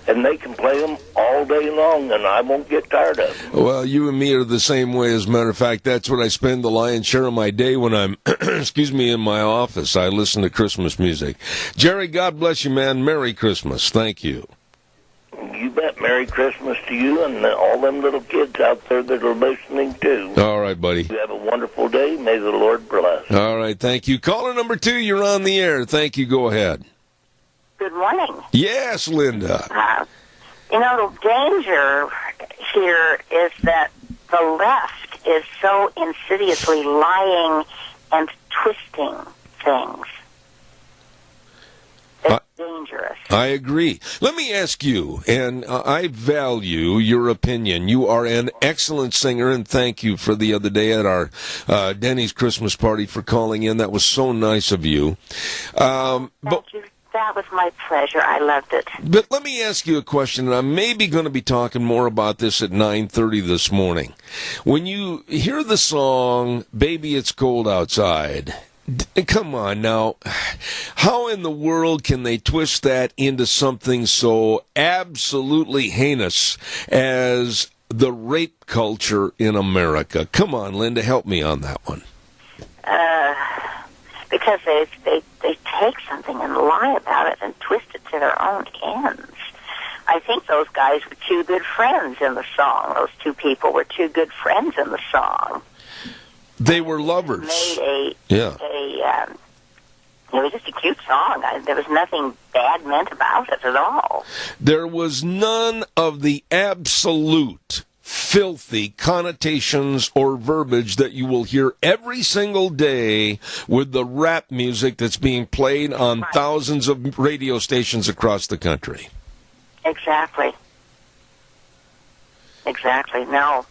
And they can play them all day long, and I won't get tired of them. Well, you and me are the same way. As a matter of fact, that's what I spend the lion's share of my day when I'm, in my office. I listen to Christmas music. Jerry, God bless you, man. Merry Christmas. Thank you. You bet. Merry Christmas to you and all them little kids out there that are listening, too. All right, buddy. You have a wonderful day. May the Lord bless. All right, thank you. Caller number 2, you're on the air. Thank you. Go ahead. Good morning. Yes, Linda. The danger here is that the left is so insidiously lying and twisting things. It's dangerous. I agree. Let me ask you, and I value your opinion. You are an excellent singer, and thank you for the other day at our Denny's Christmas party for calling in. That was so nice of you. Thank you. That was my pleasure. I loved it. But let me ask you a question, and I'm maybe going to be talking more about this at 9:30 this morning. When you hear the song, Baby It's Cold Outside, come on now, how in the world can they twist that into something so absolutely heinous as the rape culture in America? Come on, Linda, help me on that one. Because they take something and lie about it and twist it to their own ends. I think those guys were two good friends in the song. Those two people were two good friends in the song. They were lovers. It was just a cute song. There was nothing bad meant about it at all. There was none of the absolute filthy connotations or verbiage that you will hear every single day with the rap music that's being played on thousands of radio stations across the country. Exactly. No.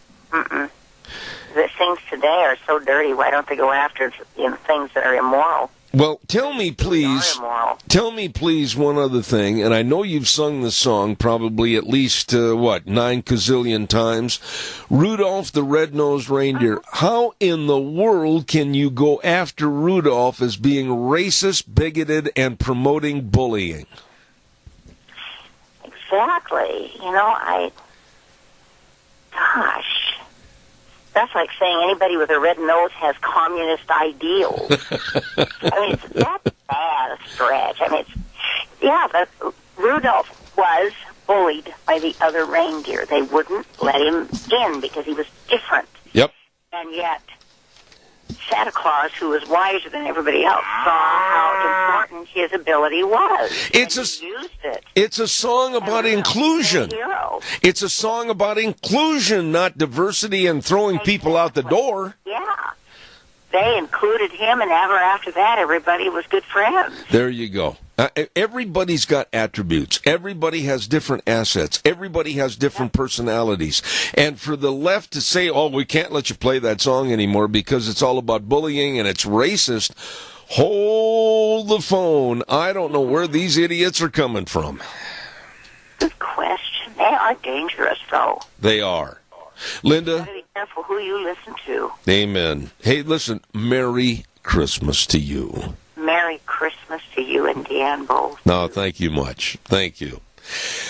that sings today are so dirty. Why don't they go after things that are immoral? Well, tell me please one other thing, and I know you've sung this song probably at least, 9 gazillion times. Rudolph the Red-Nosed Reindeer. How in the world can you go after Rudolph as being racist, bigoted, and promoting bullying? Exactly. Gosh. That's like saying anybody with a red nose has communist ideals. That's bad a stretch. But Rudolph was bullied by the other reindeer. They wouldn't let him in because he was different. Yep. And yet, Santa Claus, who was wiser than everybody else, saw how important his ability was. He used it. It's a song about inclusion. It's a song about inclusion, not diversity and throwing people out the door. Yeah. They included him, and ever after that, everybody was good friends. There you go. Everybody's got attributes. Everybody has different assets. Everybody has different personalities. And for the left to say, we can't let you play that song anymore because it's all about bullying and it's racist, hold the phone. I don't know where these idiots are coming from. Good question. They are dangerous, though. They are. Linda? You gotta be careful who you listen to. Amen. Hey, listen, Merry Christmas to you. Merry Christmas to you and Deanne both. No, thank you much. Thank you.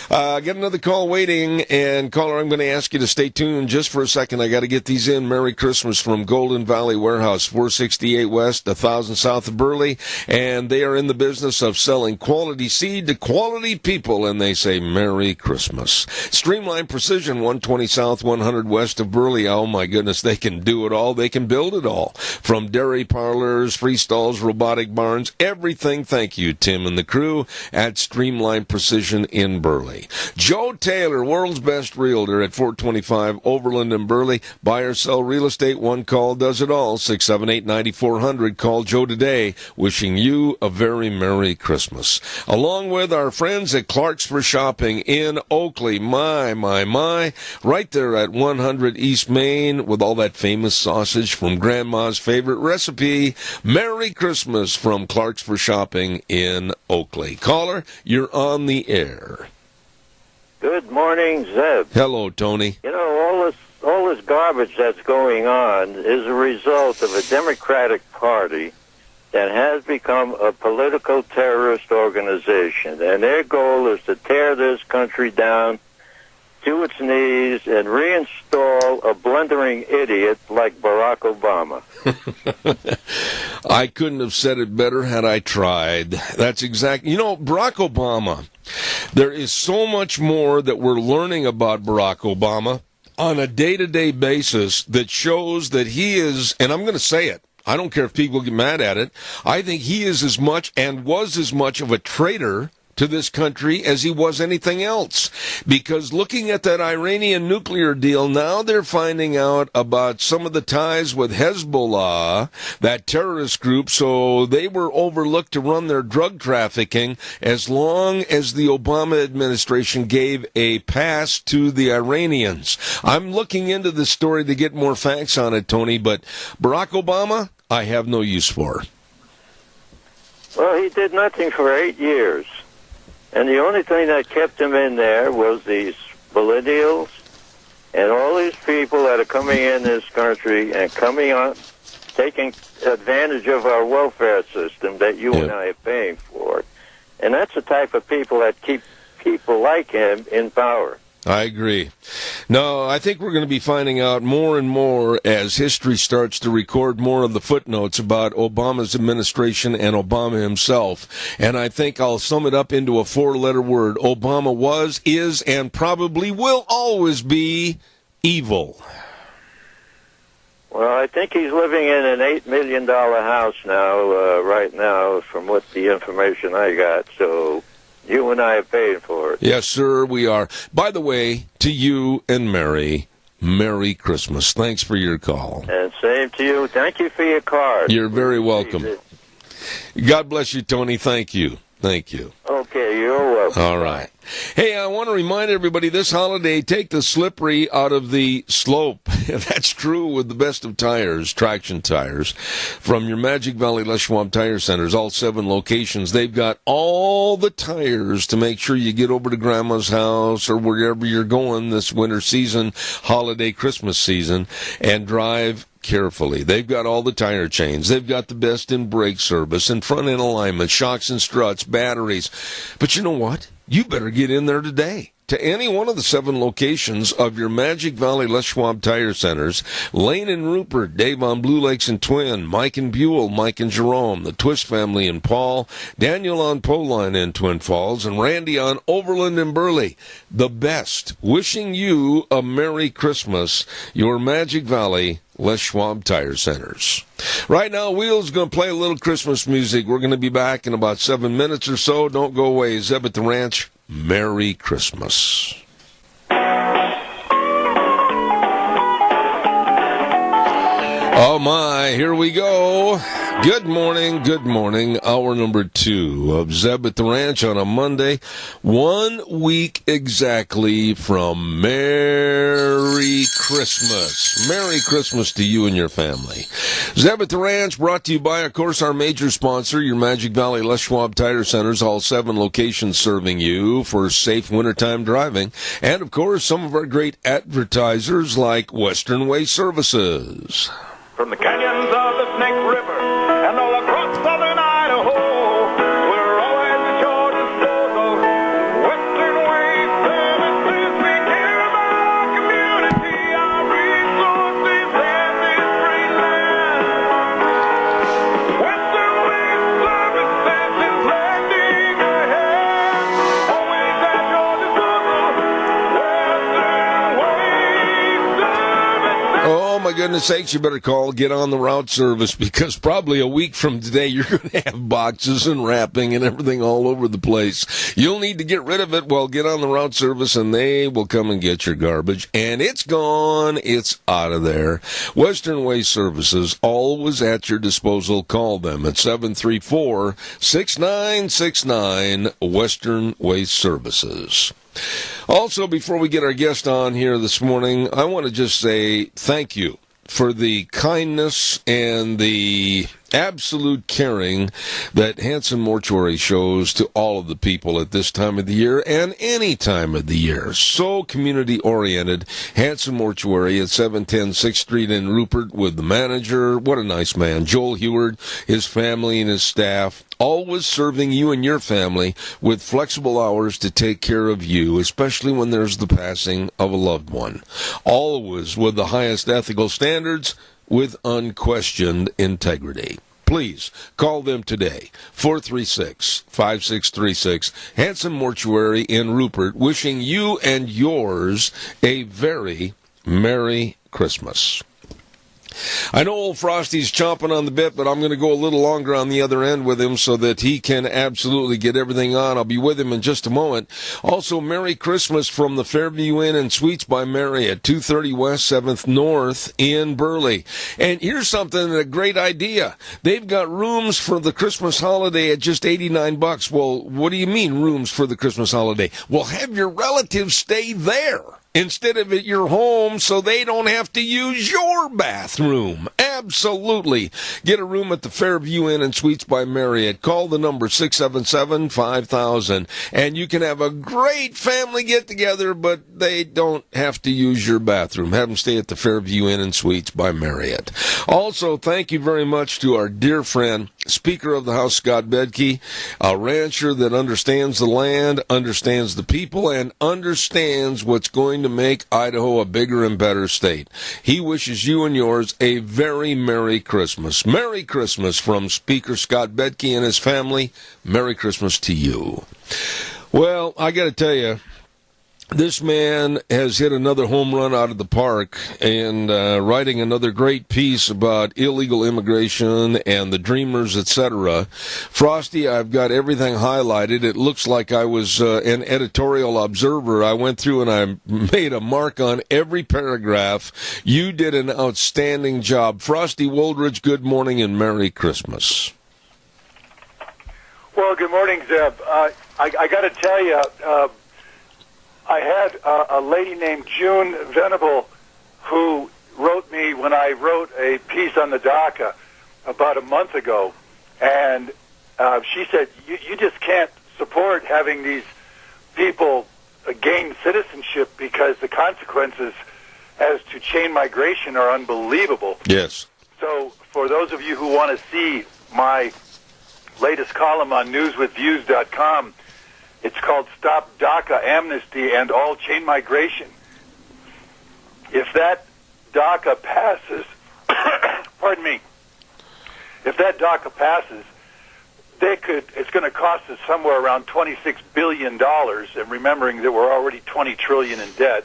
Got another call waiting, and caller, I'm going to ask you to stay tuned just for a second. I got to get these in. Merry Christmas from Golden Valley Warehouse, 468 West, 1000 south of Burley, and they are in the business of selling quality seed to quality people, and they say Merry Christmas. Streamline Precision, 120 south, 100 west of Burley. Oh my goodness, they can do it all. They can build it all. From dairy parlors, free stalls, robotic barns, everything. Thank you, Tim and the crew at Streamline Precision in Burley. Joe Taylor, world's best realtor at 425 Overland in Burley. Buy or sell real estate, one call does it all. 678-9400. Call Joe today. Wishing you a very Merry Christmas. Along with our friends at Clark's for Shopping in Oakley. My. Right there at 100 East Main with all that famous sausage from Grandma's favorite recipe. Merry Christmas from Clark's for Shopping in Oakley. Caller, you're on the air. Good morning, Zeb. Hello, Tony. All this garbage that's going on is a result of a Democratic Party that has become a political terrorist organization, and their goal is to tear this country down to its knees and reinstall a blundering idiot like Barack Obama. I couldn't have said it better had I tried. That's exactly... Barack Obama, there is so much more that we're learning about Barack Obama on a day-to-day basis that shows that he is, and I'm going to say it, I don't care if people get mad at it, I think he is as much and was as much of a traitor to this country as he was anything else. Because looking at that Iranian nuclear deal, now they're finding out about some of the ties with Hezbollah, that terrorist group, so they were overlooked to run their drug trafficking as long as the Obama administration gave a pass to the Iranians. I'm looking into this story to get more facts on it, Tony, but Barack Obama, I have no use for. Well, he did nothing for 8 years. And the only thing that kept him in there was these millennials and all these people that are coming in this country and coming on, taking advantage of our welfare system that you and I are paying for. And that's the type of people that keep people like him in power. I agree. No, I think we're going to be finding out more and more as history starts to record more of the footnotes about Obama's administration and Obama himself. And I think I'll sum it up into a 4-letter word. Obama was, is, and probably will always be evil. Well, I think he's living in an $8 million house now, right now, from what the information I got. So you and I are paying for it. Yes, sir, we are. By the way, to you and Mary, Merry Christmas. Thanks for your call. And same to you. Thank you for your card. You're very welcome. God bless you, Tony. Thank you. Thank you. Okay, you're welcome. All right. Hey, I want to remind everybody this holiday, take the slippery out of the slope. That's true with the best of tires, traction tires, from your Magic Valley Les Schwab Tire Centers, all 7 locations. They've got all the tires to make sure you get over to Grandma's house or wherever you're going this winter season, holiday, Christmas season, and drive carefully. They've got all the tire chains. They've got the best in brake service and front end alignment, shocks and struts, batteries. But you know what? You better get in there today to any one of the 7 locations of your Magic Valley Les Schwab Tire Centers. Lane and Rupert, Dave on Blue Lakes and Twin, Mike and Buell, Mike and Jerome, the Twist family and Paul, Daniel on Poline in Twin Falls, and Randy on Overland and Burley. The best. Wishing you a Merry Christmas, your Magic Valley Les Schwab Tire Centers. Right now, Wheel's going to play a little Christmas music. We're going to be back in about 7 minutes or so. Don't go away. Zeb at the Ranch, Merry Christmas. Oh, my, here we go. Good morning, good morning. Hour number 2 of Zeb at the Ranch on a Monday. 1 week exactly from Merry Christmas. Merry Christmas to you and your family. Zeb at the Ranch brought to you by, of course, our major sponsor, your Magic Valley Les Schwab Tire Centers, all 7 locations serving you for safe wintertime driving. And, of course, some of our great advertisers like Western Way Services. From the canyons of the Snake River and all across southern Idaho, we're always at your disposal. Western Way Services, we care about our community, our resources, and this great land. Western Way Services is landing ahead, always at your disposal. Western Way Services. Oh, my goodness sakes, you better get on the route service, because probably a week from today you're going to have boxes and wrapping and everything all over the place. You'll need to get rid of it. Well, get on the route service and they will come and get your garbage. And it's gone. It's out of there. Western Way Services, always at your disposal. Call them at 734-6969 Western Way Services. Also, before we get our guest on here this morning, I want to just say thank you for the kindness and the absolute caring that Hanson Mortuary shows to all of the people at this time of the year and any time of the year. So community-oriented. Hanson Mortuary at 710 6th Street in Rupert with the manager. What a nice man. Joel Heward, his family and his staff, always serving you and your family with flexible hours to take care of you, especially when there's the passing of a loved one. Always with the highest ethical standards, with unquestioned integrity. Please call them today, 436-5636, Hanson Mortuary in Rupert, wishing you and yours a very Merry Christmas. I know old Frosty's chomping on the bit, but I'm going to go a little longer on the other end with him so that he can absolutely get everything on. I'll be with him in just a moment. Also, Merry Christmas from the Fairview Inn and Suites by Marriott, 230 West 7th North in Burley. And here's something, a great idea. They've got rooms for the Christmas holiday at just $89. Well, what do you mean rooms for the Christmas holiday? Well, have your relatives stay there instead of at your home so they don't have to use your bathroom. Absolutely. Get a room at the Fairview Inn and Suites by Marriott. Call the number 677-5000, and you can have a great family get-together, but they don't have to use your bathroom. Have them stay at the Fairview Inn and Suites by Marriott. Also, thank you very much to our dear friend, Speaker of the House, Scott Bedke, a rancher that understands the land, understands the people, and understands what's going to make Idaho a bigger and better state. He wishes you and yours a very Merry Christmas. Merry Christmas from Speaker Scott Bedke and his family. Merry Christmas to you. Well, I got to tell you, this man has hit another home run out of the park and writing another great piece about illegal immigration and the dreamers, etc. Frosty, I've got everything highlighted. It looks like I was an editorial observer. I went through and I made a mark on every paragraph. You did an outstanding job. Frosty Woldridge, good morning and Merry Christmas. Well, good morning, Zeb. I got to tell you, I had a lady named June Venable who wrote me when I wrote a piece on the DACA about a month ago, and she said, you just can't support having these people gain citizenship because the consequences as to chain migration are unbelievable. Yes. So for those of you who want to see my latest column on newswithviews.com, it's called Stop DACA Amnesty and All Chain Migration. If that DACA passes, pardon me, if that DACA passes, it's going to cost us somewhere around $26 billion, and remembering that we're already $20 trillion in debt.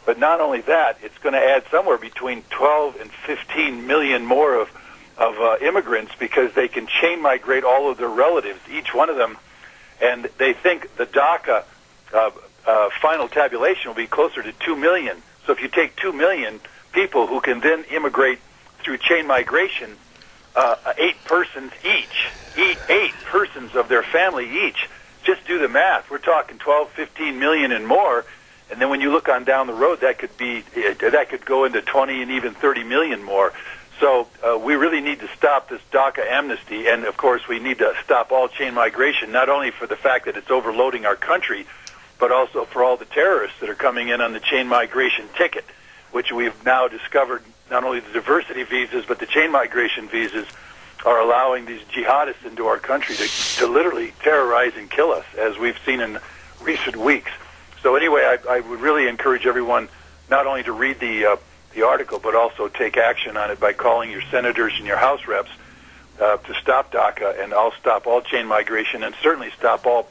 But not only that, it's going to add somewhere between 12 and 15 million more of immigrants because they can chain migrate all of their relatives, each one of them, and they think the DACA final tabulation will be closer to 2 million. So if you take 2 million people who can then immigrate through chain migration, 8 persons each, 8 persons of their family each, just do the math. We're talking 12, 15 million and more. And then when you look on down the road, that could go into 20 and even 30 million more. So we really need to stop this DACA amnesty, and of course we need to stop all chain migration, not only for the fact that it's overloading our country, but also for all the terrorists that are coming in on the chain migration ticket, which we've now discovered not only the diversity visas, but the chain migration visas are allowing these jihadists into our country to literally terrorize and kill us, as we've seen in recent weeks. So anyway, I would really encourage everyone not only to read the article, but also take action on it by calling your senators and your House reps to stop DACA, and I'll stop all chain migration and certainly stop all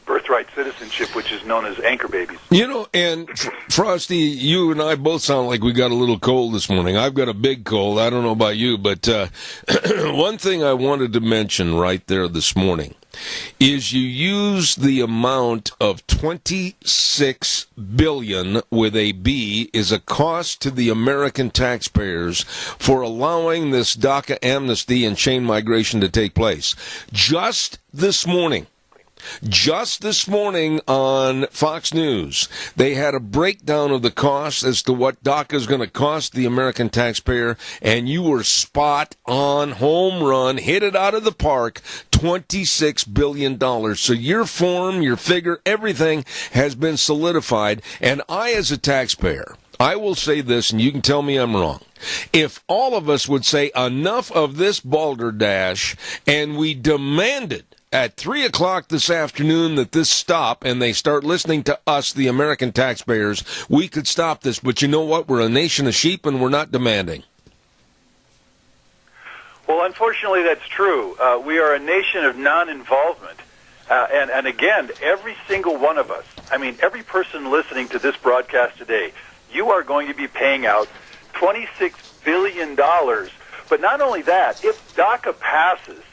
birthright citizenship, which is known as anchor babies. You know, and Frosty, you and I both sound like we got a little cold this morning. I've got a big cold. I don't know about you, but one thing I wanted to mention right there this morning is you use the amount of $26 billion with a B is a cost to the American taxpayers for allowing this DACA amnesty and chain migration to take place. Just this morning on Fox News, they had a breakdown of the cost as to what DACA is going to cost the American taxpayer, and you were spot on, home run, hit it out of the park, $26 billion. So your form, your figure, everything has been solidified, and I, as a taxpayer, I will say this, and you can tell me I'm wrong. If all of us would say enough of this balderdash, and we demanded at 3 o'clock this afternoon that this stop, and they start listening to us, the American taxpayers, we could stop this. But you know what? We're a nation of sheep, and we're not demanding. Well, unfortunately, that's true. We are a nation of non-involvement. And again, every single one of us, I mean, every person listening to this broadcast today, you are going to be paying out $26 billion. But not only that, if DACA passes,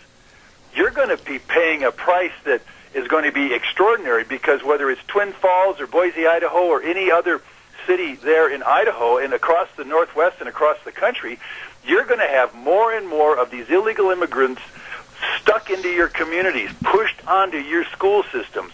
you're going to be paying a price that is going to be extraordinary, because whether it's Twin Falls or Boise, Idaho, or any other city there in Idaho and across the Northwest and across the country, you're going to have more and more of these illegal immigrants stuck into your communities, pushed onto your school systems.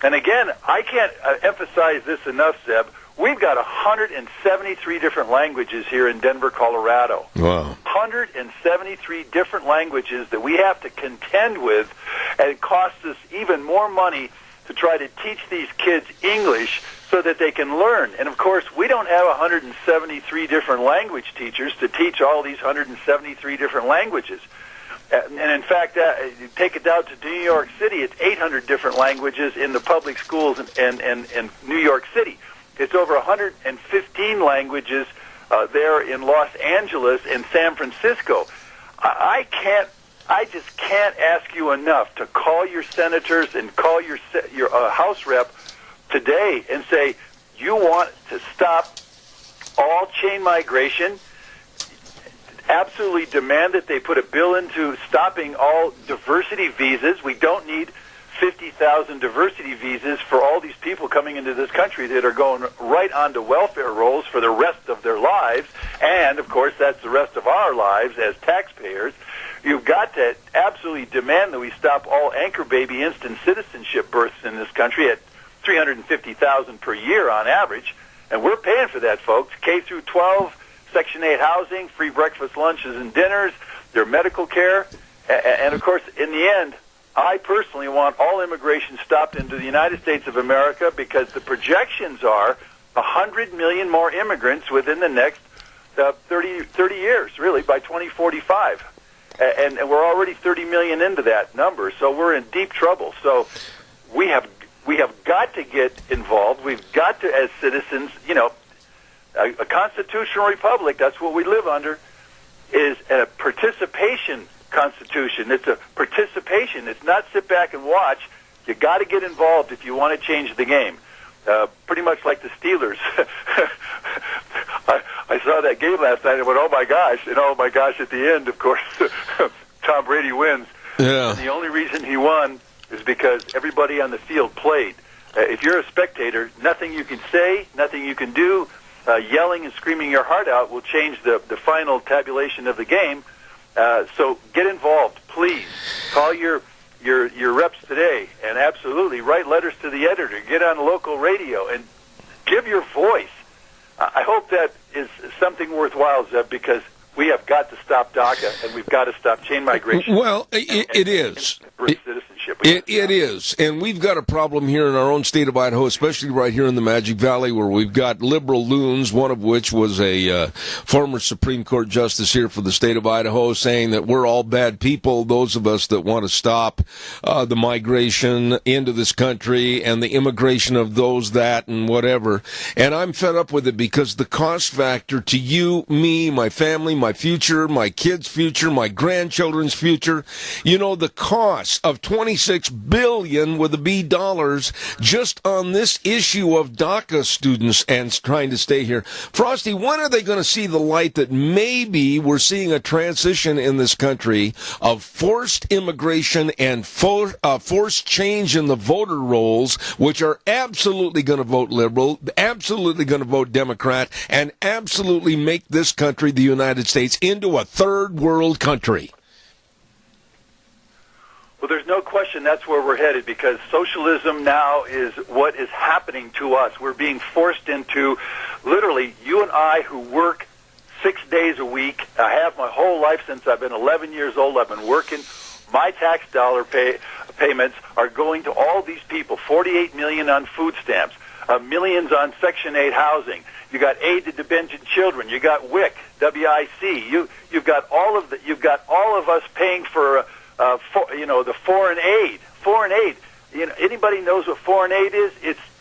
And again, I can't emphasize this enough, Zeb. We've got 173 different languages here in Denver, Colorado. Wow. 173 different languages that we have to contend with, and it costs us even more money to try to teach these kids English so that they can learn. And, of course, we don't have 173 different language teachers to teach all these 173 different languages. And, in fact, take it down to New York City, it's 800 different languages in the public schools in New York City. It's over 115 languages there in Los Angeles and San Francisco. I just can't ask you enough to call your senators and call your House rep today and say, you want to stop all chain migration, absolutely demand that they put a bill into stopping all diversity visas. We don't need 50,000 diversity visas for all these people coming into this country that are going right onto welfare rolls for the rest of their lives. And, of course, that's the rest of our lives as taxpayers. You've got to absolutely demand that we stop all anchor baby instant citizenship births in this country at $350,000 per year on average, and we're paying for that, folks. K through 12, Section 8 housing, free breakfast, lunches, and dinners, their medical care, and of course, in the end, I personally want all immigration stopped into the United States of America because the projections are 100 million more immigrants within the next 30 years, really, by 2045. And we're already 30 million into that number, so we're in deep trouble. So we have got to get involved. We've got to, as citizens, a constitutional republic, that's what we live under, is a participation constitution. It's a participation. It's not sit back and watch. You got to get involved if you want to change the game. Pretty much like the Steelers. I saw that game last night and went, oh my gosh, and oh my gosh at the end, of course, Tom Brady wins. Yeah. And the only reason he won is because everybody on the field played. If you're a spectator, nothing you can say, nothing you can do, yelling and screaming your heart out will change the final tabulation of the game. So get involved, please. Call your reps today, and absolutely write letters to the editor. Get on local radio and give your voice. I hope that is something worthwhile, Zeb, because we have got to stop DACA, and we've got to stop chain migration. Well, it is. Citizenship. It is, and we've got a problem here in our own state of Idaho, especially right here in the Magic Valley, where we've got liberal loons, one of which was a former Supreme Court justice here for the state of Idaho, saying that we're all bad people, those of us that want to stop the migration into this country and the immigration of those, that, and whatever. And I'm fed up with it because the cost factor to you, me, my family, my future, my kids' future, my grandchildren's future, the cost of $26 billion with a B dollars just on this issue of DACA students and trying to stay here. Frosty, when are they going to see the light that maybe we're seeing a transition in this country of forced immigration and forced change in the voter rolls, which are absolutely going to vote liberal, absolutely going to vote Democrat, and absolutely make this country, the United States, into a third world country? Well, there's no question that's where we're headed, because socialism now is what is happening to us. We're being forced into, literally, you and I who work 6 days a week. I have my whole life since I've been 11 years old. I've been working. My tax dollar payments are going to all these people, 48 million on food stamps, millions on Section 8 housing. You got aid to dependent children. You got WIC, WIC. You've got all of us paying for the foreign aid. Foreign aid. Anybody knows what foreign aid is?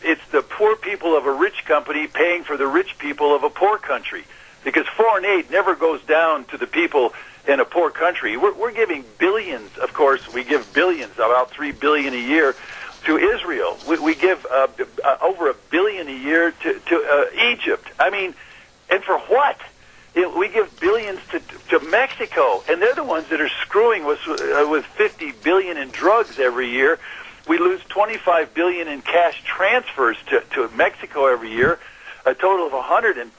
It's the poor people of a rich company paying for the rich people of a poor country. Because foreign aid never goes down to the people in a poor country. We're giving billions. Of course, we give billions, about $3 billion a year, to Israel. We give over $1 billion a year to Egypt. I mean, and for what? We give billions to Mexico, and they're the ones that are screwing us with $50 billion in drugs every year. We lose $25 billion in cash transfers to Mexico every year, a total of $120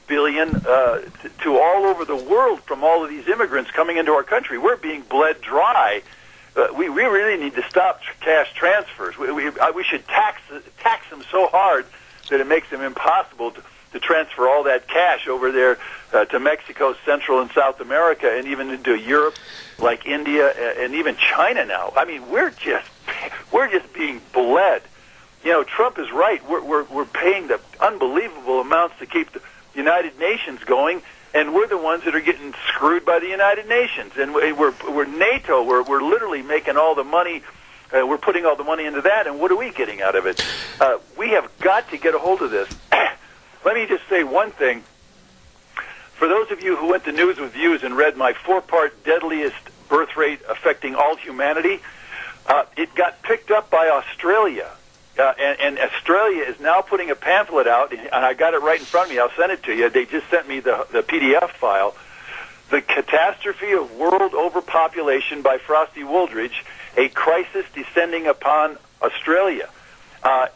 billion to all over the world from all of these immigrants coming into our country. We're being bled dry. We really need to stop cash transfers. We should tax them so hard that it makes them impossible to transfer all that cash over there to Mexico, Central and South America, and even into Europe, like India and even China now. I mean, we're just being bled. Trump is right. We're paying the unbelievable amounts to keep the United Nations going, and we're the ones that are getting screwed by the United Nations. And we're NATO. We're literally making all the money. We're putting all the money into that, and what are we getting out of it? We have got to get a hold of this. Let me just say one thing. For those of you who went to News with Views and read my 4-part deadliest birth rate affecting all humanity, it got picked up by Australia. And Australia is now putting a pamphlet out, and I got it right in front of me. I'll send it to you. They just sent me the PDF file. The Catastrophe of World Overpopulation by Frosty Wooldridge, a crisis descending upon Australia.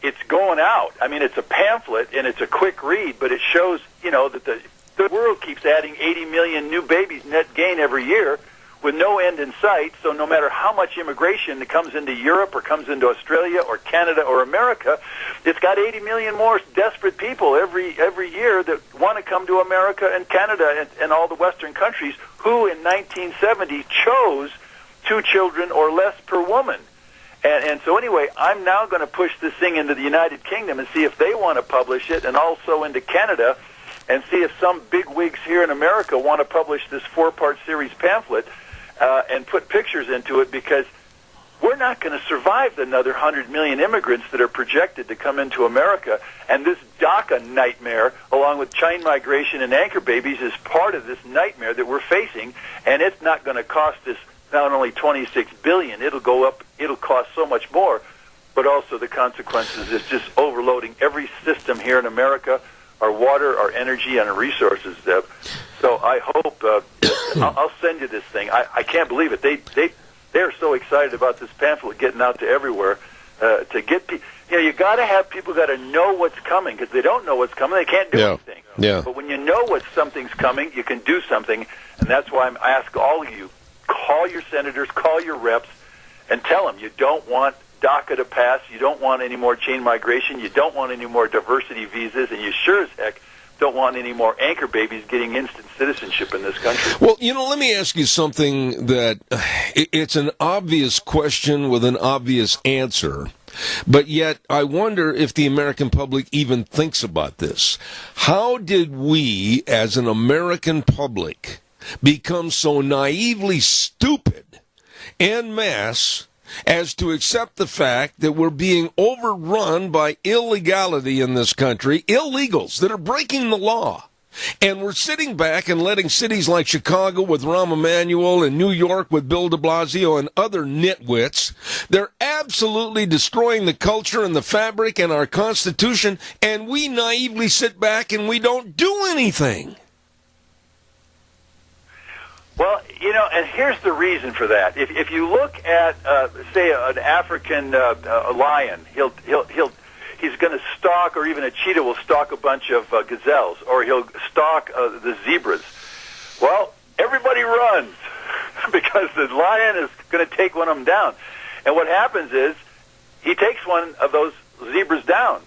It's going out. I mean, it's a pamphlet, and it's a quick read, but it shows, that the world keeps adding 80 million new babies net gain every year. with no end in sight. So no matter how much immigration that comes into Europe or comes into Australia or Canada or America, it's got 80 million more desperate people every year that want to come to America and Canada and all the Western countries who in 1970 chose 2 children or less per woman. And so anyway, I'm now going to push this thing into the United Kingdom and see if they want to publish it, and also into Canada, and see if some big wigs here in America want to publish this 4-part series pamphlet and put pictures into it, because we're not going to survive another 100 million immigrants that are projected to come into America. And this DACA nightmare, along with chain migration and anchor babies, is part of this nightmare that we're facing, and it's not going to cost us not only $26 billion, it'll go up, it'll cost so much more, but also the consequences is just overloading every system here in America, our water, our energy, and our resources, Deb. So I hope, I'll send you this thing. I can't believe it. They're so excited about this pamphlet getting out to everywhere, to get people. You know, you got to have people got to know what's coming, because they don't know what's coming, they can't do anything. Yeah. But when you know something's coming, you can do something, and that's why I ask all of you, call your senators, call your reps, and tell them you don't want DACA to pass, you don't want any more chain migration, you don't want any more diversity visas, and you sure as heck don't want any more anchor babies getting instant citizenship in this country. Well, you know, let me ask you something that it's an obvious question with an obvious answer, but yet I wonder if the American public even thinks about this. How did we, as an American public, become so naively stupid en masse as to accept the fact that we're being overrun by illegality in this country, illegals that are breaking the law? And we're sitting back and letting cities like Chicago with Rahm Emanuel and New York with Bill de Blasio and other nitwits, they're absolutely destroying the culture and the fabric and our Constitution, and we naively sit back and we don't do anything. Well, you know, and here's the reason for that. If you look at, say, an African lion, he's going to stalk, or even a cheetah will stalk a bunch of gazelles, or he'll stalk the zebras. Well, everybody runs because the lion is going to take one of them down. And what happens is he takes one of those zebras down,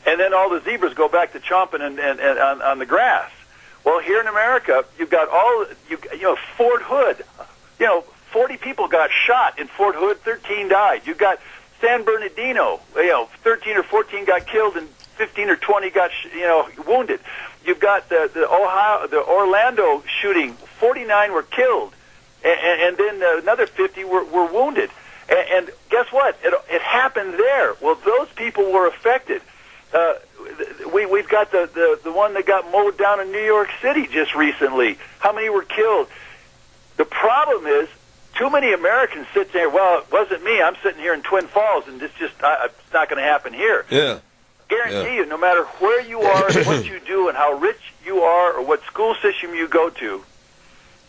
and then all the zebras go back to chomping and on the grass. Well, here in America, you've got Fort Hood. 40 people got shot in Fort Hood, 13 died. You've got San Bernardino, 13 or 14 got killed and 15 or 20 got, wounded. You've got the Orlando shooting, 49 were killed, and then another 50 were wounded. And guess what? It happened there. Well, those people were affected. We've got the one that got mowed down in New York City just recently. How many were killed? The problem is, too many Americans sit there, well, it wasn't me, I'm sitting here in Twin Falls, and it's not going to happen here. Yeah. Guarantee you, no matter where you are and what you do and how rich you are or what school system you go to,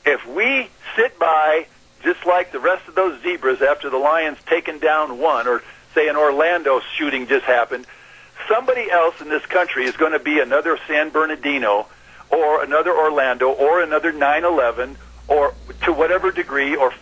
if we sit by, just like the rest of those zebras after the lion's taken down one, or say an Orlando shooting just happened, somebody else in this country is going to be another San Bernardino or another Orlando or another 9/11 or to whatever degree, or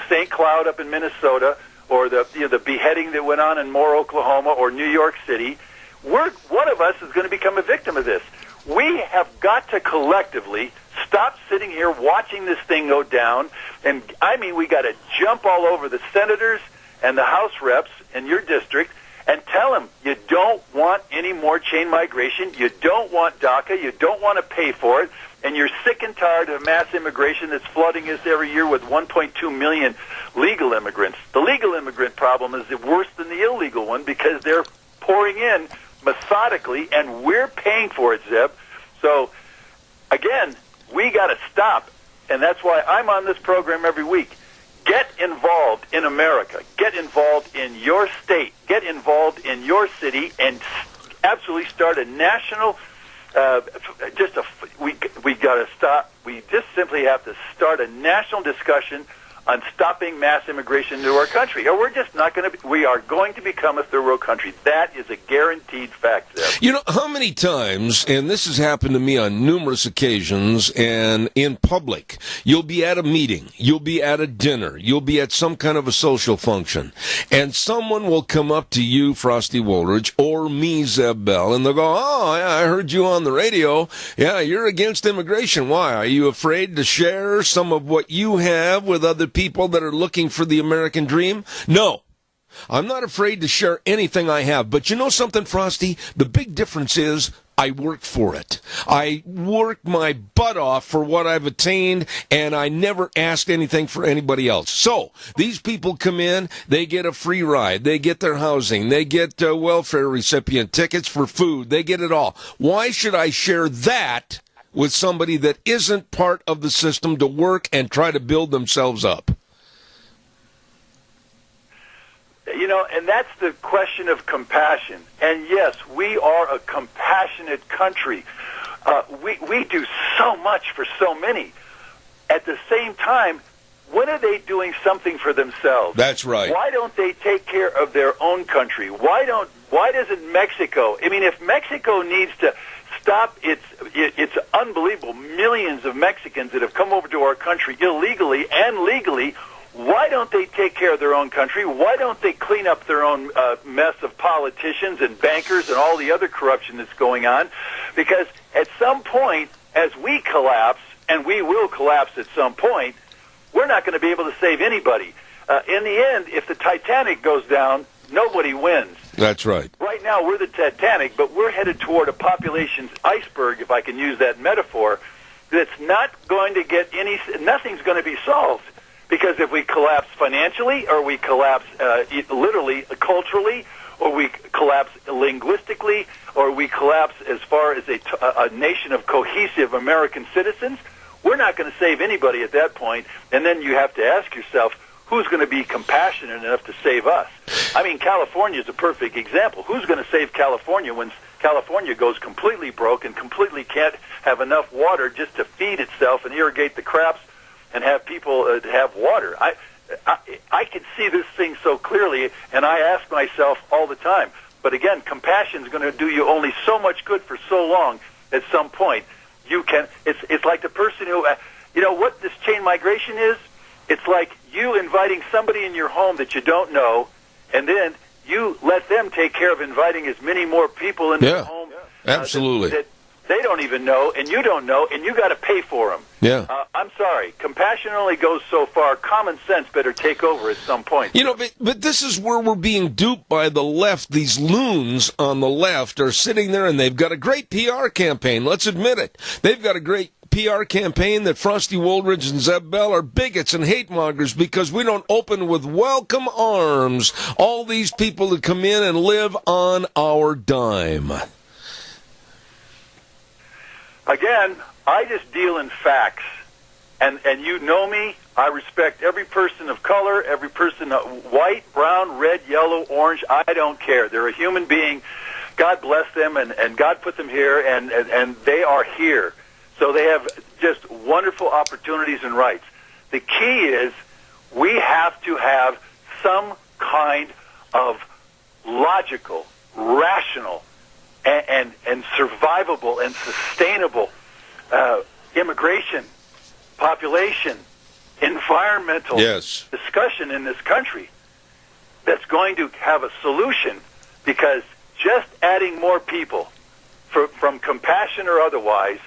St. Cloud up in Minnesota, or the beheading that went on in Moore, Oklahoma, or New York City. One of us is going to become a victim of this. We have got to collectively stop sitting here watching this thing go down, and I mean we got to jump all over the senators and the House reps in your district and tell them you don't want any more chain migration, you don't want DACA, you don't want to pay for it, and you're sick and tired of mass immigration that's flooding us every year with 1.2 million legal immigrants. The legal immigrant problem is worse than the illegal one because they're pouring in methodically, and we're paying for it, Zeb. So, again, we got to stop, and that's why I'm on this program every week. Get involved in America. Get involved in your state. Get involved in your city, and absolutely start a national. We got to stop. We just simply have to start a national discussion on stopping mass immigration into our country, or we're just not going to. We are going to become a third world country. That is a guaranteed fact, Zeb. You know, how many times, and this has happened to me on numerous occasions, and in public, you'll be at a meeting, you'll be at a dinner, you'll be at some kind of a social function, and someone will come up to you, Frosty Woolridge, or me, Zeb Bell, and they'll go, oh, yeah, I heard you on the radio. Yeah, you're against immigration. Why? Are you afraid to share some of what you have with other people that are looking for the American dream? No. I'm not afraid to share anything I have. But you know something, Frosty? The big difference is I work for it. I work my butt off for what I've attained, and I never asked anything for anybody else. So these people come in, they get a free ride, they get their housing, they get welfare recipient tickets for food, they get it all. Why should I share that with somebody that isn't part of the system to work and try to build themselves up? You know, and that's the question of compassion. And yes, we are a compassionate country. We do so much for so many. At the same time, when are they doing something for themselves? That's right. Why don't they take care of their own country? Why doesn't Mexico? I mean, if Mexico needs to stop it's unbelievable millions of Mexicans that have come over to our country illegally and legally, why don't they take care of their own country? Why don't they clean up their own mess of politicians and bankers and all the other corruption that's going on? Because at some point, as we collapse, and we will collapse at some point, we're not going to be able to save anybody. In the end, if the Titanic goes down, nobody wins. That's right. Right now, we're the Titanic, but we're headed toward a population iceberg, if I can use that metaphor, that's not going to get nothing's going to be solved. Because if we collapse financially, or we collapse literally, culturally, or we collapse linguistically, or we collapse as far as a nation of cohesive American citizens, we're not going to save anybody at that point. And then you have to ask yourself, who's going to be compassionate enough to save us? I mean, California is a perfect example. Who's going to save California when California goes completely broke and completely can't have enough water just to feed itself and irrigate the crops and have people have water? I can see this thing so clearly, and I ask myself all the time. But again, compassion is going to do you only so much good for so long. At some point, you can. It's like the person who, you know, what this chain migration is. It's like you inviting somebody in your home that you don't know, and then you let them take care of inviting as many more people into your home. Absolutely. That they don't even know, and you don't know, and you got to pay for them. Yeah. I'm sorry. Compassion only goes so far. Common sense better take over at some point. You know, but this is where we're being duped by the left. These loons on the left are sitting there, and they've got a great PR campaign. Let's admit it. They've got a great PR campaign that Frosty Woolridge and Zeb Bell are bigots and hate mongers because we don't open with welcome arms all these people that come in and live on our dime. Again, I just deal in facts, and you know me. I respect every person of color, every person white, brown, red, yellow, orange. I don't care. They're a human being. God bless them, and God put them here, and they are here. So they have just wonderful opportunities and rights. The key is we have to have some kind of logical, rational, and survivable and sustainable immigration, population, environmental discussion in this country that's going to have a solution, because just adding more people from compassion or otherwise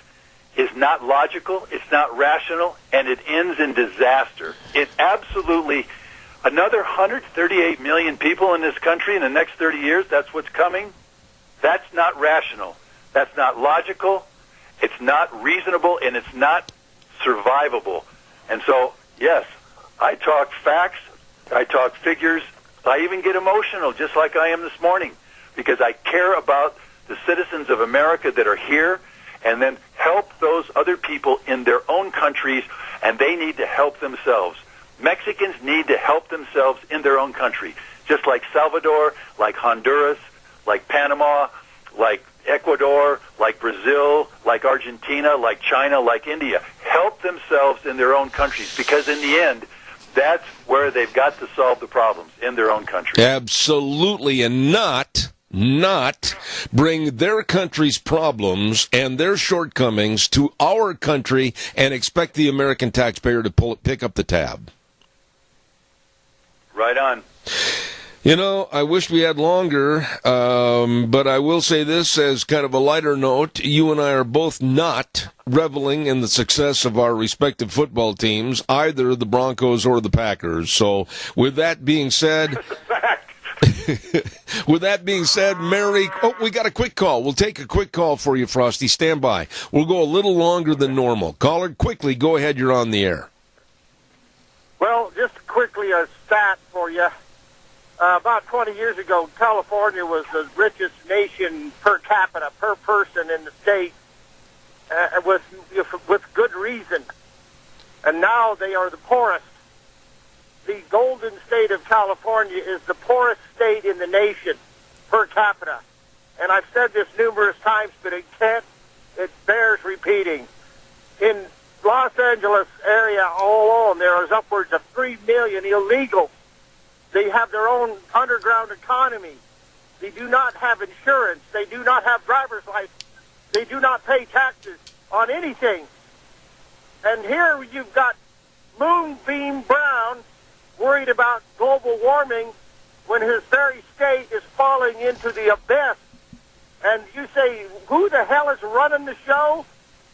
is not logical, it's not rational, and it ends in disaster. It absolutely, another 138 million people in this country in the next 30 years, that's what's coming. That's not rational. That's not logical. It's not reasonable, and it's not survivable. And so, yes, I talk facts. I talk figures. I even get emotional, just like I am this morning, because I care about the citizens of America that are here, and then help those other people in their own countries, and they need to help themselves. Mexicans need to help themselves in their own country, just like Salvador, like Honduras, like Panama, like Ecuador, like Brazil, like Argentina, like China, like India. Help themselves in their own countries, because in the end, That's where they've got to solve the problems, in their own country. Absolutely, and not bring their country's problems and their shortcomings to our country and expect the American taxpayer to pick up the tab. Right on. You know, I wish we had longer, but I will say this as kind of a lighter note. You and I are both not reveling in the success of our respective football teams, either the Broncos or the Packers. So with that being said... With that being said, we got a quick call. We'll take a quick call for you, Frosty. Stand by. We'll go a little longer than normal. Caller, quickly, go ahead. You're on the air. Well, just quickly a stat for you. About 20 years ago, California was the richest nation per capita, per person in the state, with good reason. And now they are the poorest. The golden state of California is the poorest state in the nation per capita. And I've said this numerous times, but it bears repeating. In Los Angeles area all alone, there is upwards of 3 million illegals. They have their own underground economy. They do not have insurance. They do not have driver's license. They do not pay taxes on anything. And here you've got Moonbeam Brown worried about global warming when his very state is falling into the abyss. And you say, who the hell is running the show?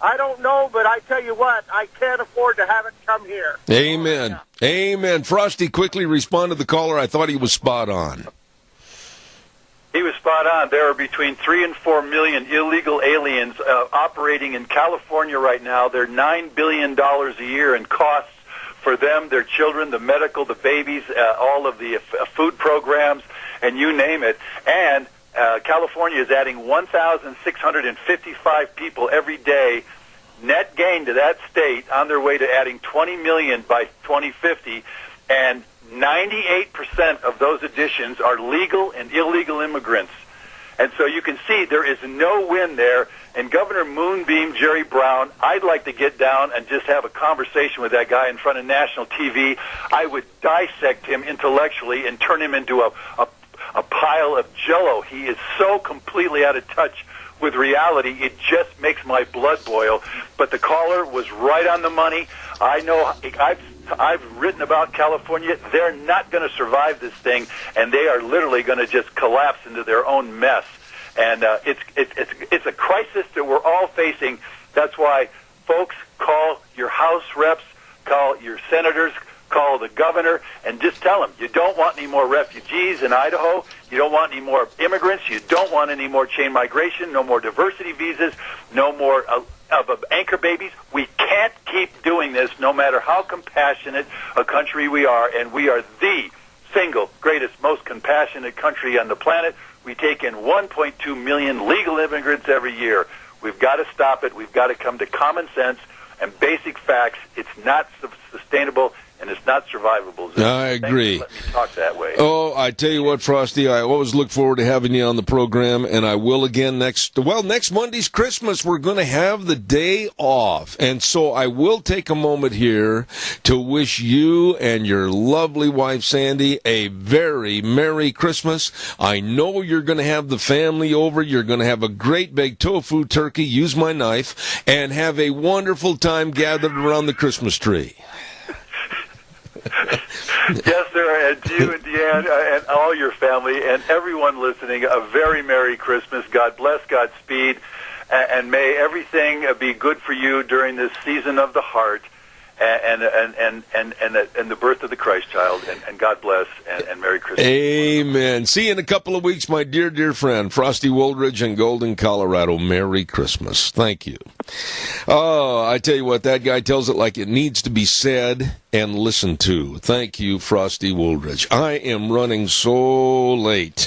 I don't know, but I tell you what, I can't afford to have it come here. Amen. Amen. Frosty, quickly respond to the caller. I thought he was spot on. He was spot on. There are between 3 and 4 million illegal aliens operating in California right now. They're $9 billion a year in costs for them, their children, the medical, the babies, all of the food programs, and you name it. And California is adding 1,655 people every day, net gain to that state, on their way to adding 20 million by 2050. And 98% of those additions are legal and illegal immigrants. And so you can see there is no win there. And Governor Moonbeam Jerry Brown, I'd like to get down and just have a conversation with that guy in front of national TV. I would dissect him intellectually and turn him into a pile of Jell-O. He is so completely out of touch with reality, it just makes my blood boil. But the caller was right on the money. I know I've written about California. They're not going to survive this thing, and they are literally going to just collapse into their own mess. And it's a crisis that we're all facing. That's why, folks, call your House reps, call your senators, call the governor, and just tell them you don't want any more refugees in Idaho. You don't want any more immigrants. You don't want any more chain migration, no more diversity visas, no more of anchor babies. We can't keep doing this no matter how compassionate a country we are, and we are the single greatest, most compassionate country on the planet. We take in 1.2 million legal immigrants every year. We've got to stop it. We've got to come to common sense and basic facts. It's not sustainable, and it's not survivable. I agree. Let me talk that way. Oh, I tell you what, Frosty, I always look forward to having you on the program, and I will again next Monday's Christmas. We're going to have the day off, and so I will take a moment here to wish you and your lovely wife, Sandy, a very Merry Christmas. I know you're going to have the family over. You're going to have a great big tofu turkey, use my knife, and have a wonderful time gathered around the Christmas tree. Yes, sir, and to you and Deanne and all your family and everyone listening, a very Merry Christmas. God bless, Godspeed, and may everything be good for you during this season of the heart and the birth of the Christ child. And God bless and Merry Christmas. Amen. See you in a couple of weeks, my dear, dear friend, Frosty Woldridge in Golden, Colorado. Merry Christmas. Thank you. Oh, I tell you what, that guy tells it like it needs to be said and listened to. Thank you, Frosty Woldridge. I am running so late.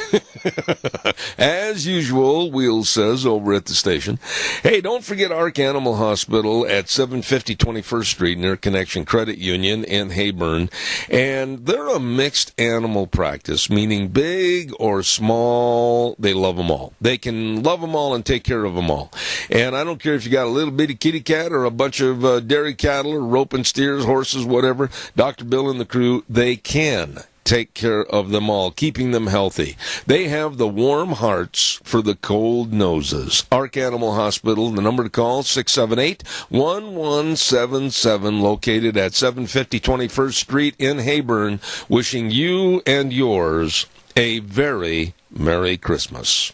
As usual, Wheels says over at the station. Hey, don't forget Ark Animal Hospital at 750 21st Street near Connection Credit Union in Hayburn. And they're a mixed animal practice, meaning big or small, they love them all. They can love them all and take care of them all. And I don't care if you got a little bitty kitty cat or a bunch of dairy cattle or roping steers, horses, whatever, Dr. Bill and the crew, they can take care of them all, keeping them healthy. They have the warm hearts for the cold noses. Ark Animal Hospital, the number to call, 678-1177, located at 750 21st Street in Hayburn, wishing you and yours a very Merry Christmas.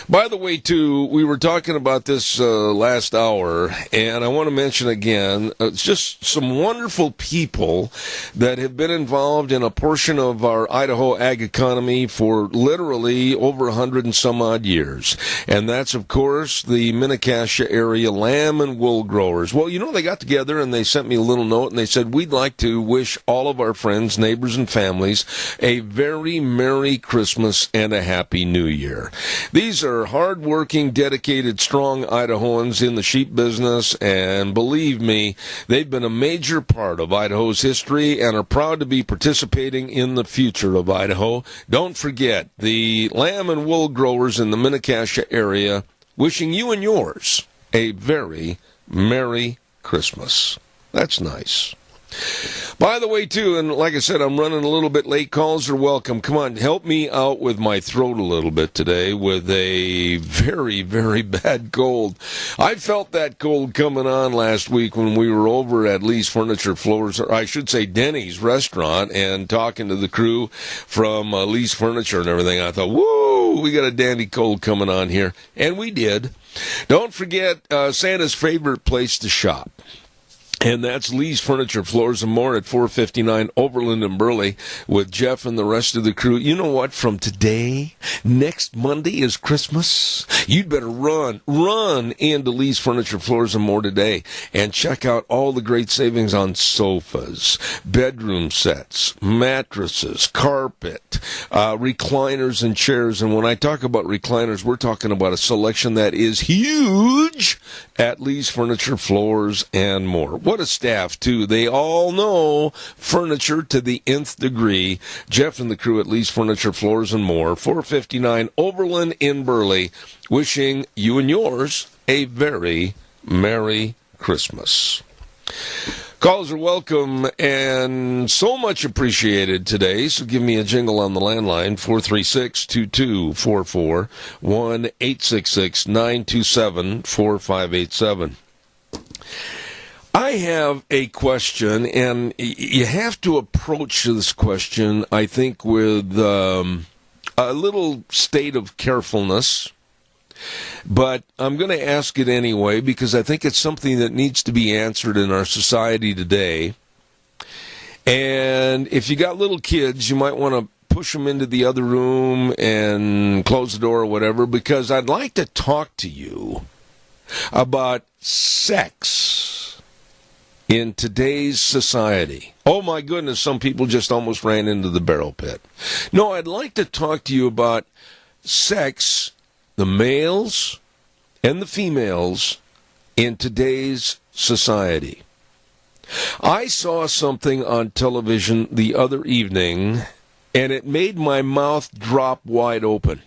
By the way, too, we were talking about this last hour, and I want to mention again, it's just some wonderful people that have been involved in a portion of our Idaho ag economy for literally over 100 and some odd years. And that's, of course, the Mini-Cassia area lamb and wool growers. Well, you know, they got together and they sent me a little note, and they said, we'd like to wish all of our friends, neighbors, and families a very Merry Christmas and a Happy New Year. These are hard-working, dedicated, strong Idahoans in the sheep business, and believe me, they've been a major part of Idaho's history and are proud to be participating in the future of Idaho. Don't forget, the lamb and wool growers in the Mini-Cassia area, wishing you and yours a very Merry Christmas. That's nice. By the way, too, and like I said, I'm running a little bit late. Calls are welcome. Come on, help me out with my throat a little bit today with a very, very bad cold. I felt that cold coming on last week when we were over at Lee's Furniture Floors, or I should say Denny's restaurant, and talking to the crew from Lee's Furniture and everything. I thought, woo, we got a dandy cold coming on here. And we did. Don't forget Santa's favorite place to shop. And that's Lee's Furniture, Floors and More at 459 Overland and Burley with Jeff and the rest of the crew. You know what? From today, next Monday is Christmas. You'd better run into Lee's Furniture, Floors and More today and check out all the great savings on sofas, bedroom sets, mattresses, carpet, recliners and chairs. And when I talk about recliners, we're talking about a selection that is huge at Lee's Furniture, Floors and More. What a staff, too. They all know furniture to the nth degree. Jeff and the crew at Lee's Furniture, Floors and More, 459 Overland in Burley, wishing you and yours a very Merry Christmas. Calls are welcome and so much appreciated today, so give me a jingle on the landline, 436-2244, 1-866-927-4587. I have a question, and you have to approach this question, I think, with a little state of carefulness. But I'm going to ask it anyway because I think it's something that needs to be answered in our society today. And if you got little kids, you might want to push them into the other room and close the door or whatever, because I'd like to talk to you about sex in today's society. Oh my goodness, some people just almost ran into the barrel pit. No, I'd like to talk to you about sex, the males and the females in today's society. I saw something on television the other evening, and it made my mouth drop wide open.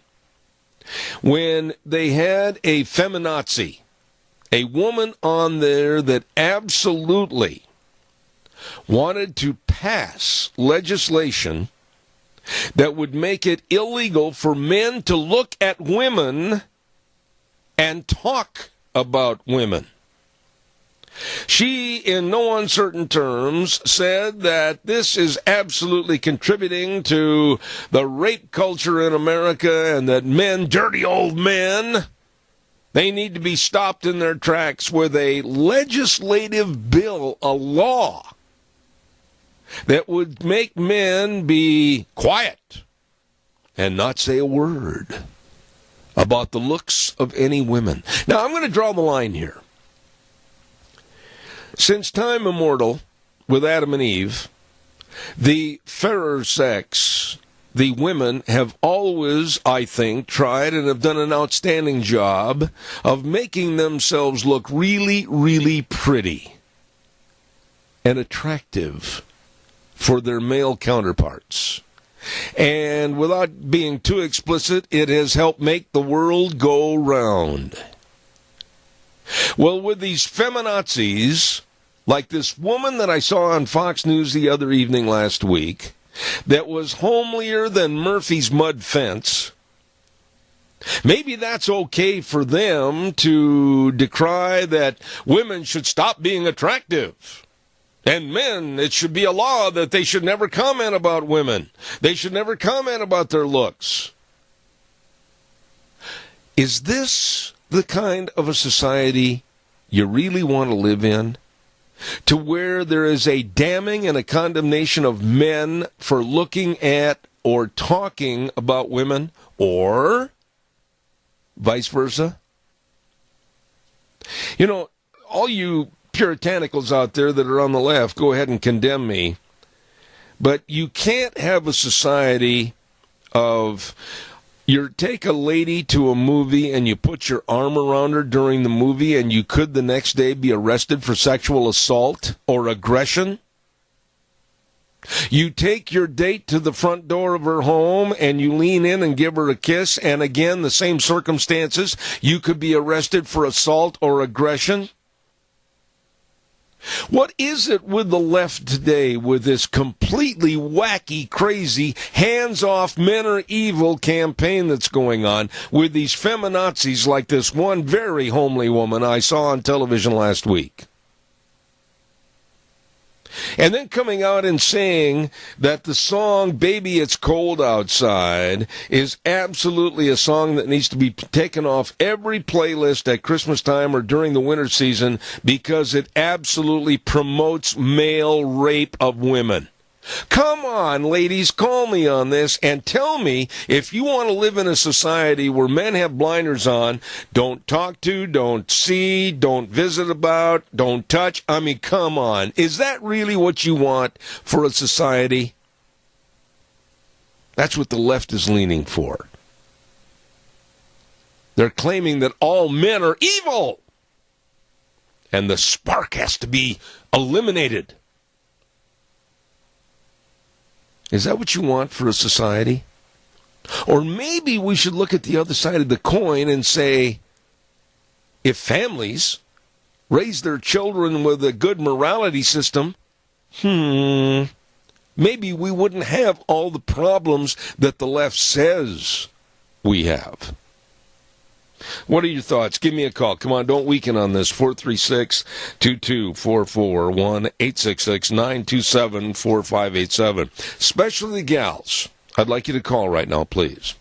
When they had a feminazi, a woman on there that absolutely wanted to pass legislation that would make it illegal for men to look at women and talk about women. She, in no uncertain terms, said that this is absolutely contributing to the rape culture in America and that men, dirty old men, they need to be stopped in their tracks with a legislative bill, a law, that would make men be quiet and not say a word about the looks of any women. Now, I'm going to draw the line here. Since time immemorial, with Adam and Eve, the fairer sex the women have always, I think, tried and have done an outstanding job of making themselves look really, really pretty and attractive for their male counterparts. And without being too explicit, it has helped make the world go round. Well, with these feminazis, like this woman that I saw on Fox News the other evening last week, that was homelier than Murphy's mud fence, maybe that's okay for them to decry that women should stop being attractive. And men, it should be a law that they should never comment about women. They should never comment about their looks. Is this the kind of a society you really want to live in? To where there is a damning and a condemnation of men for looking at or talking about women, or vice versa? You know, all you puritanicals out there that are on the left, go ahead and condemn me. But you can't have a society of you take a lady to a movie and you put your arm around her during the movie and you could the next day be arrested for sexual assault or aggression. You take your date to the front door of her home and you lean in and give her a kiss, and again, the same circumstances, you could be arrested for assault or aggression. What is it with the left today with this completely wacky, crazy, hands-off, men are evil campaign that's going on with these feminazis like this one very homely woman I saw on television last week? And then coming out and saying that the song Baby It's Cold Outside is absolutely a song that needs to be taken off every playlist at Christmas time or during the winter season because it absolutely promotes male rape of women. Come on, ladies, call me on this and tell me if you want to live in a society where men have blinders on, don't talk to, don't see, don't visit about, don't touch. I mean, come on. Is that really what you want for a society? That's what the left is leaning for. They're claiming that all men are evil and the spark has to be eliminated. Is that what you want for a society? Or maybe we should look at the other side of the coin and say, if families raise their children with a good morality system, maybe we wouldn't have all the problems that the left says we have. What are your thoughts? Give me a call. Come on, don't weaken on this. 436-2244, 1-866-927-4587. Especially the gals. I'd like you to call right now, please.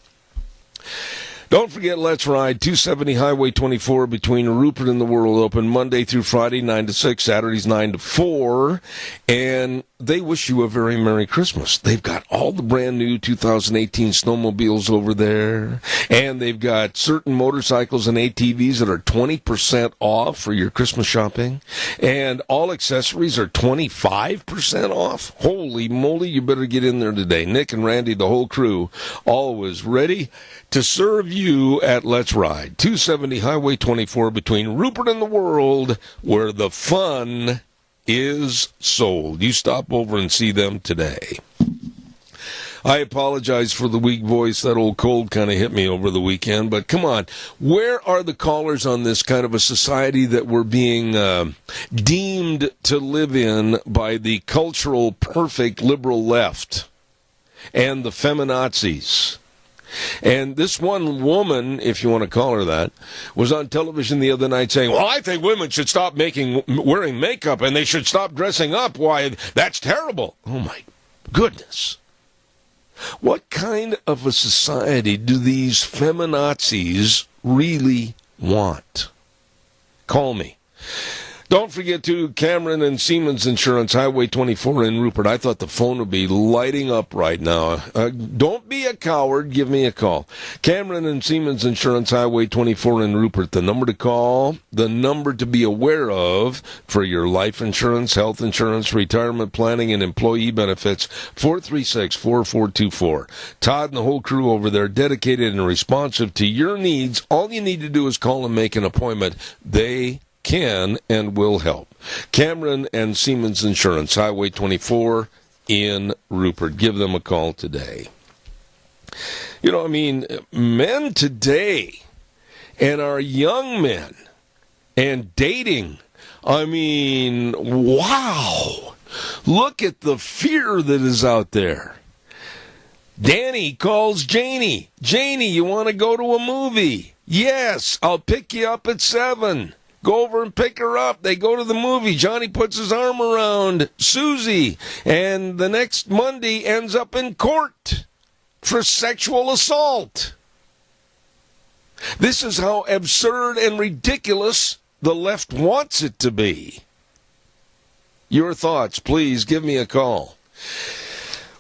Don't forget, Let's Ride, 270 Highway 24 between Rupert and the World, open Monday through Friday, 9 to 6, Saturdays, 9 to 4. And they wish you a very Merry Christmas. They've got all the brand new 2018 snowmobiles over there. And they've got certain motorcycles and ATVs that are 20% off for your Christmas shopping. And all accessories are 25% off. Holy moly, you better get in there today. Nick and Randy, the whole crew, always ready to serve you at Let's Ride, 270 Highway 24 between Rupert and the World, where the fun is sold. You stop over and see them today. I apologize for the weak voice. That old cold kind of hit me over the weekend. But come on, where are the callers on this kind of a society that we're being deemed to live in by the cultural perfect liberal left and the feminazis? And this one woman, if you want to call her that, was on television the other night saying, well, I think women should stop wearing makeup and they should stop dressing up. Why, that's terrible. Oh, my goodness. What kind of a society do these feminazis really want? Call me. Don't forget to Cameron and Siemens Insurance, Highway 24 in Rupert. I thought the phone would be lighting up right now. Don't be a coward. Give me a call. Cameron and Siemens Insurance, Highway 24 in Rupert. The number to call, the number to be aware of for your life insurance, health insurance, retirement planning, and employee benefits, 436-4424. Todd and the whole crew over there, dedicated and responsive to your needs. All you need to do is call and make an appointment. They can and will help. Cameron and Siemens Insurance, Highway 24 in Rupert. Give them a call today. You know, I mean, men today and our young men and dating, I mean, wow. Look at the fear that is out there. Danny calls Janie. Janie, you want to go to a movie? Yes, I'll pick you up at 7. Go over and pick her up. They go to the movie. Johnny puts his arm around Susie, and the next Monday ends up in court for sexual assault. This is how absurd and ridiculous the left wants it to be. Your thoughts, please give me a call.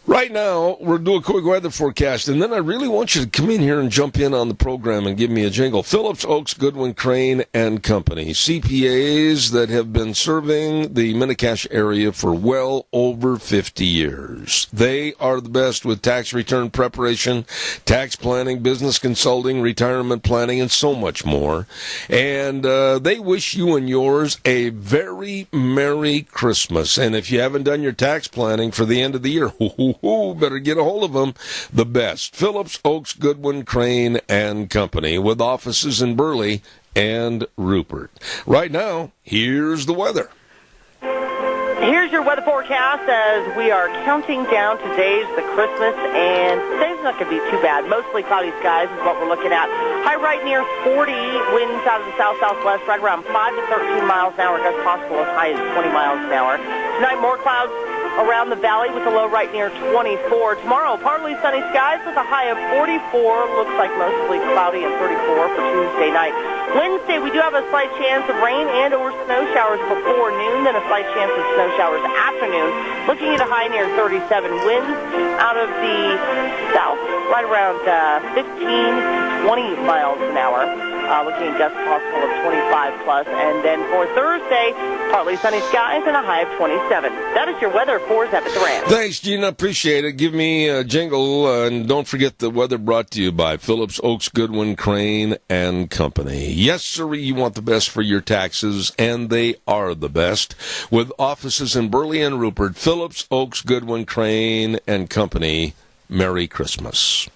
Right now, we're doing a quick weather forecast, and then I really want you to come in here and jump in on the program and give me a jingle. Phillips, Oaks, Goodwin, Crane, and Company. CPAs that have been serving the Mini-Cash area for well over 50 years. They are the best with tax return preparation, tax planning, business consulting, retirement planning, and so much more. And they wish you and yours a very Merry Christmas. And if you haven't done your tax planning for the end of the year, better get a hold of them. The best. Phillips, Oaks, Goodwin, Crane, and Company, with offices in Burley and Rupert. Right now, here's the weather. Here's your weather forecast as we are counting down to days the Christmas, and today's not going to be too bad. Mostly cloudy skies is what we're looking at. High right near 40, winds out of the south-southwest, right around 5 to 13 miles an hour. Gusts possible as high as 20 miles an hour. Tonight, more clouds around the valley with a low right near 24. Tomorrow, partly sunny skies with a high of 44. Looks like mostly cloudy and 34 for Tuesday night. Wednesday, we do have a slight chance of rain and or snow showers before noon, then a slight chance of snow showers afternoon. Looking at a high near 37. Winds out of the south, right around 15 to 20 miles an hour. Looking at gusts possible of 25 plus. And then for Thursday, partly sunny skies and a high of 27. That is your weather for Zebit Duran. Thanks, Gina. Appreciate it. Give me a jingle. And don't forget the weather brought to you by Phillips, Oaks, Goodwin, Crane, and Company. Yes, sir, you want the best for your taxes, and they are the best. With offices in Burley and Rupert, Phillips, Oaks, Goodwin, Crane, and Company. Merry Christmas.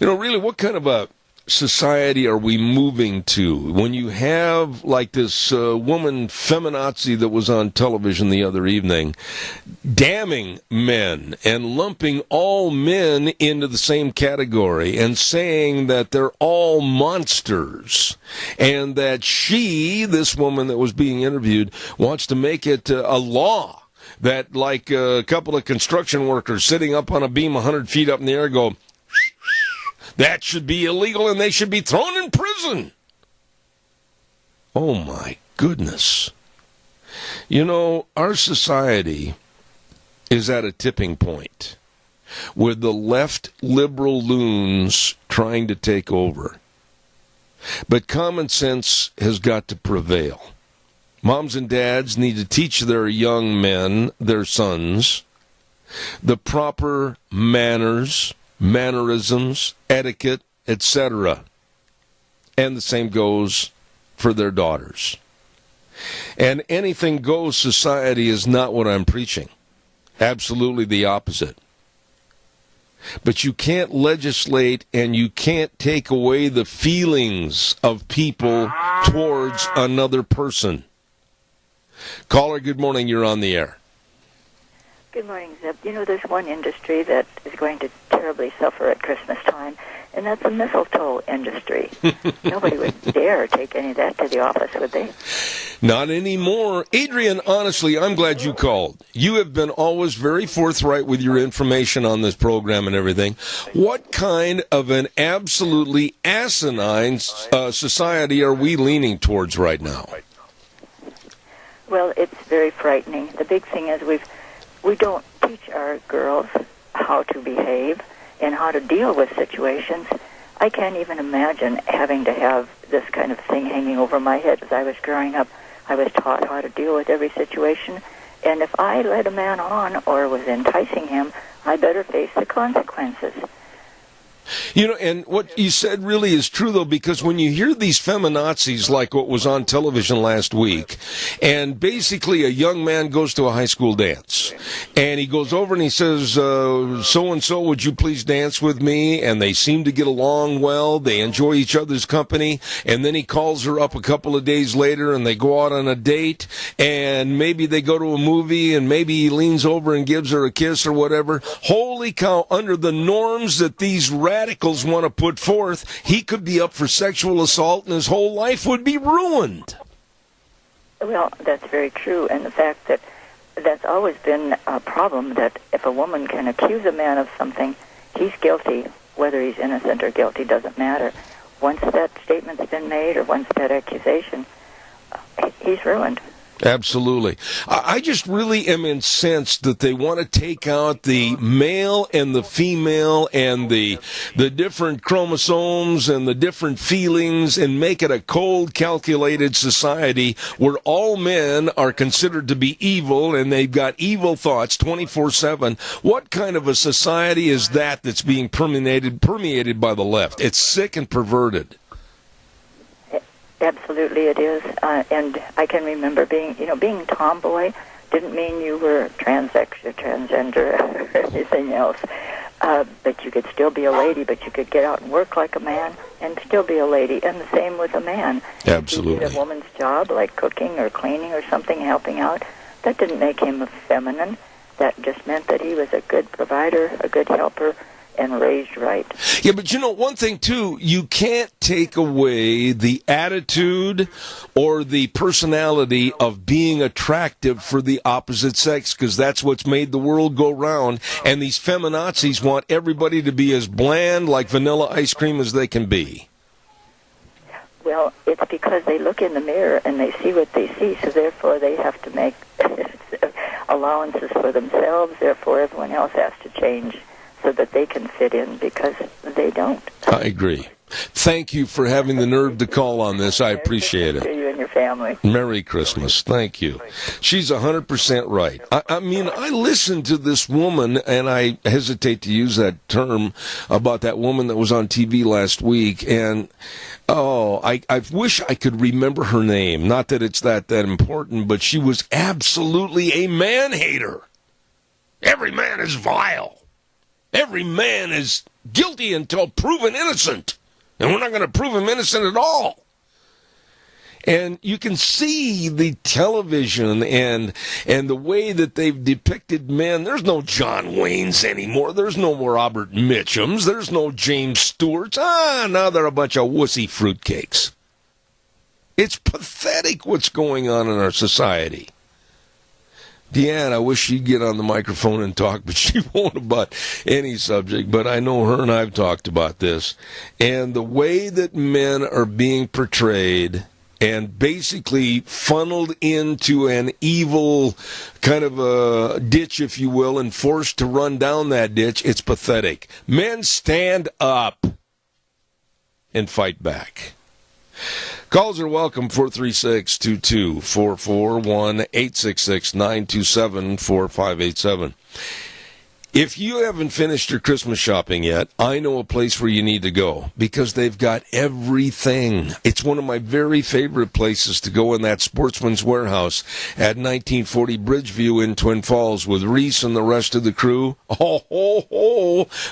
You know, really, what kind of a society are we moving to when you have like this woman feminazi that was on television the other evening damning men and lumping all men into the same category and saying that they're all monsters, and that she, this woman that was being interviewed, wants to make it a law that like a couple of construction workers sitting up on a beam 100 feet up in the air go, that should be illegal and they should be thrown in prison. Oh, my goodness. You know, our society is at a tipping point with the left liberal loons trying to take over. But common sense has got to prevail. Moms and dads need to teach their young men, their sons, the proper manners, mannerisms, etiquette, etc. And the same goes for their daughters. And anything goes society is not what I'm preaching. Absolutely the opposite. But you can't legislate and you can't take away the feelings of people towards another person. Caller, good morning. You're on the air. Good morning, Zeb. You know, there's one industry that is going to terribly suffer at Christmas time, and that's the mistletoe industry. Nobody would dare take any of that to the office, would they? Not anymore. Adrian, honestly, I'm glad you called. You have been always very forthright with your information on this program and everything. What kind of an absolutely asinine society are we leaning towards right now? Well, it's very frightening. The big thing is we don't teach our girls how to behave and how to deal with situations. I can't even imagine having to have this kind of thing hanging over my head. As I was growing up, I was taught how to deal with every situation, and if I led a man on or was enticing him, I better face the consequences. You know, and what you said really is true, though, because when you hear these feminazis like what was on television last week, and basically a young man goes to a high school dance, and he goes over and he says, so-and-so, would you please dance with me? And they seem to get along well, they enjoy each other's company, and then he calls her up a couple of days later, and they go out on a date, and maybe they go to a movie, and maybe he leans over and gives her a kiss or whatever. Holy cow, under the norms that these radicals want to put forth, he could be up for sexual assault and his whole life would be ruined. Well, that's very true, and the fact that that's always been a problem, that if a woman can accuse a man of something, he's guilty. Whether he's innocent or guilty doesn't matter. Once that statement's been made or once that accusation, he's ruined. Absolutely. I just really am incensed that they want to take out the male and the female and the different chromosomes and the different feelings and make it a cold, calculated society where all men are considered to be evil and they've got evil thoughts 24/7. What kind of a society is that that's being permeated by the left? It's sick and perverted. Absolutely, it is, and I can remember being tomboy didn't mean you were transgender, or anything else. But you could still be a lady, but you could get out and work like a man and still be a lady, and the same with a man. Absolutely. If he did a woman's job, like cooking or cleaning or something, helping out, that didn't make him a feminine. That just meant that he was a good provider, a good helper, and raised right. Yeah, but you know, one thing, too, you can't take away the attitude or the personality of being attractive for the opposite sex, because that's what's made the world go round, and these feminazis want everybody to be as bland like vanilla ice cream as they can be. Well, it's because they look in the mirror and they see what they see, so therefore they have to make allowances for themselves, therefore everyone else has to change so that they can fit in, because they don't. I agree. Thank you for having the nerve to call on this. I appreciate it. To you and your family. Merry Christmas. Thank you. She's 100% right. I mean, I listened to this woman, and I hesitate to use that term about that woman that was on TV last week, and I wish I could remember her name. Not that it's that important, but she was absolutely a man-hater. Every man is vile. Every man is guilty until proven innocent. And we're not going to prove him innocent at all. And you can see the television and the way that they've depicted men. There's no John Waynes anymore. There's no Robert Mitchums. There's no James Stewarts. Now they're a bunch of wussy fruitcakes. It's pathetic what's going on in our society. Deanne, I wish she'd get on the microphone and talk, but she won't about any subject. But I know her and I've talked about this. And the way that men are being portrayed and basically funneled into an evil kind of a ditch, if you will, and forced to run down that ditch, it's pathetic. Men, stand up and fight back. Calls are welcome, 436-2244, 1-866-927-4587. If you haven't finished your Christmas shopping yet, I know a place where you need to go because they've got everything. It's one of my very favorite places to go, in that Sportsman's Warehouse at 1940 Bridgeview in Twin Falls with Reese and the rest of the crew.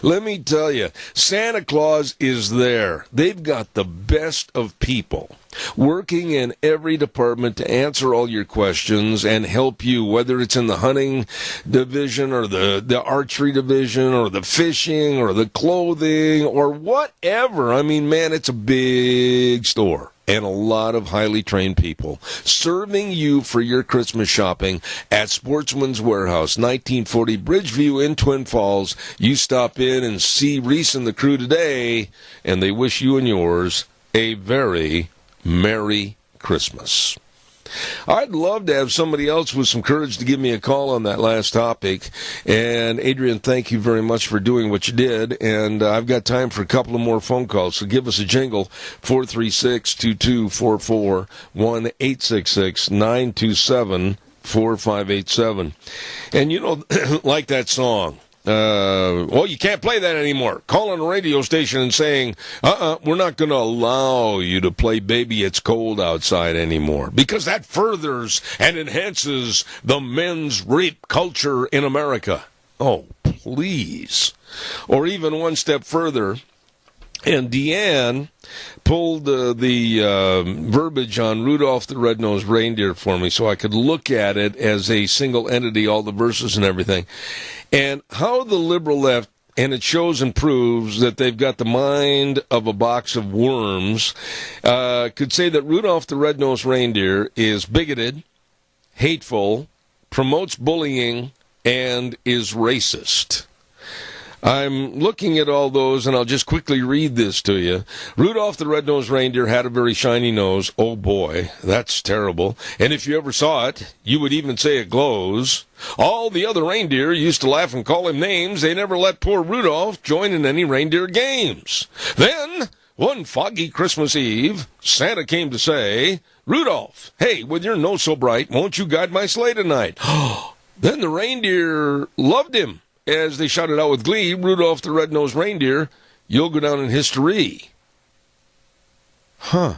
Let me tell you, Santa Claus is there. They've got the best of people working in every department to answer all your questions and help you, whether it's in the hunting division or the archery division or the fishing or the clothing or whatever. I mean, man, it's a big store and a lot of highly trained people serving you for your Christmas shopping at Sportsman's Warehouse, 1940 Bridgeview in Twin Falls. You stop in and see Reese and the crew today, and they wish you and yours a very Merry Christmas. I'd love to have somebody else with some courage to give me a call on that last topic. And, Adrian, thank you very much for doing what you did. And I've got time for a couple of more phone calls. So give us a jingle, 436-2244, 1-866-927-4587. And, you know, like that song. Well, you can't play that anymore. Calling a radio station and saying, we're not going to allow you to play Baby It's Cold Outside anymore, because that furthers and enhances the men's rape culture in America. Oh, please. Or even one step further, and Deanne pulled the verbiage on Rudolph the Red-Nosed Reindeer for me so I could look at it as a single entity, all the verses and everything. And how the liberal left, and it shows and proves that they've got the mind of a box of worms, could say that Rudolph the Red-Nosed Reindeer is bigoted, hateful, promotes bullying, and is racist. I'm looking at all those, and I'll just quickly read this to you. Rudolph the Red-Nosed Reindeer had a very shiny nose. Oh, boy, that's terrible. And if you ever saw it, you would even say it glows. All the other reindeer used to laugh and call him names. They never let poor Rudolph join in any reindeer games. Then, one foggy Christmas Eve, Santa came to say, Rudolph, hey, with your nose so bright, won't you guide my sleigh tonight? Then the reindeer loved him. As they shouted out with glee, Rudolph the Red-Nosed Reindeer, you'll go down in history. Huh.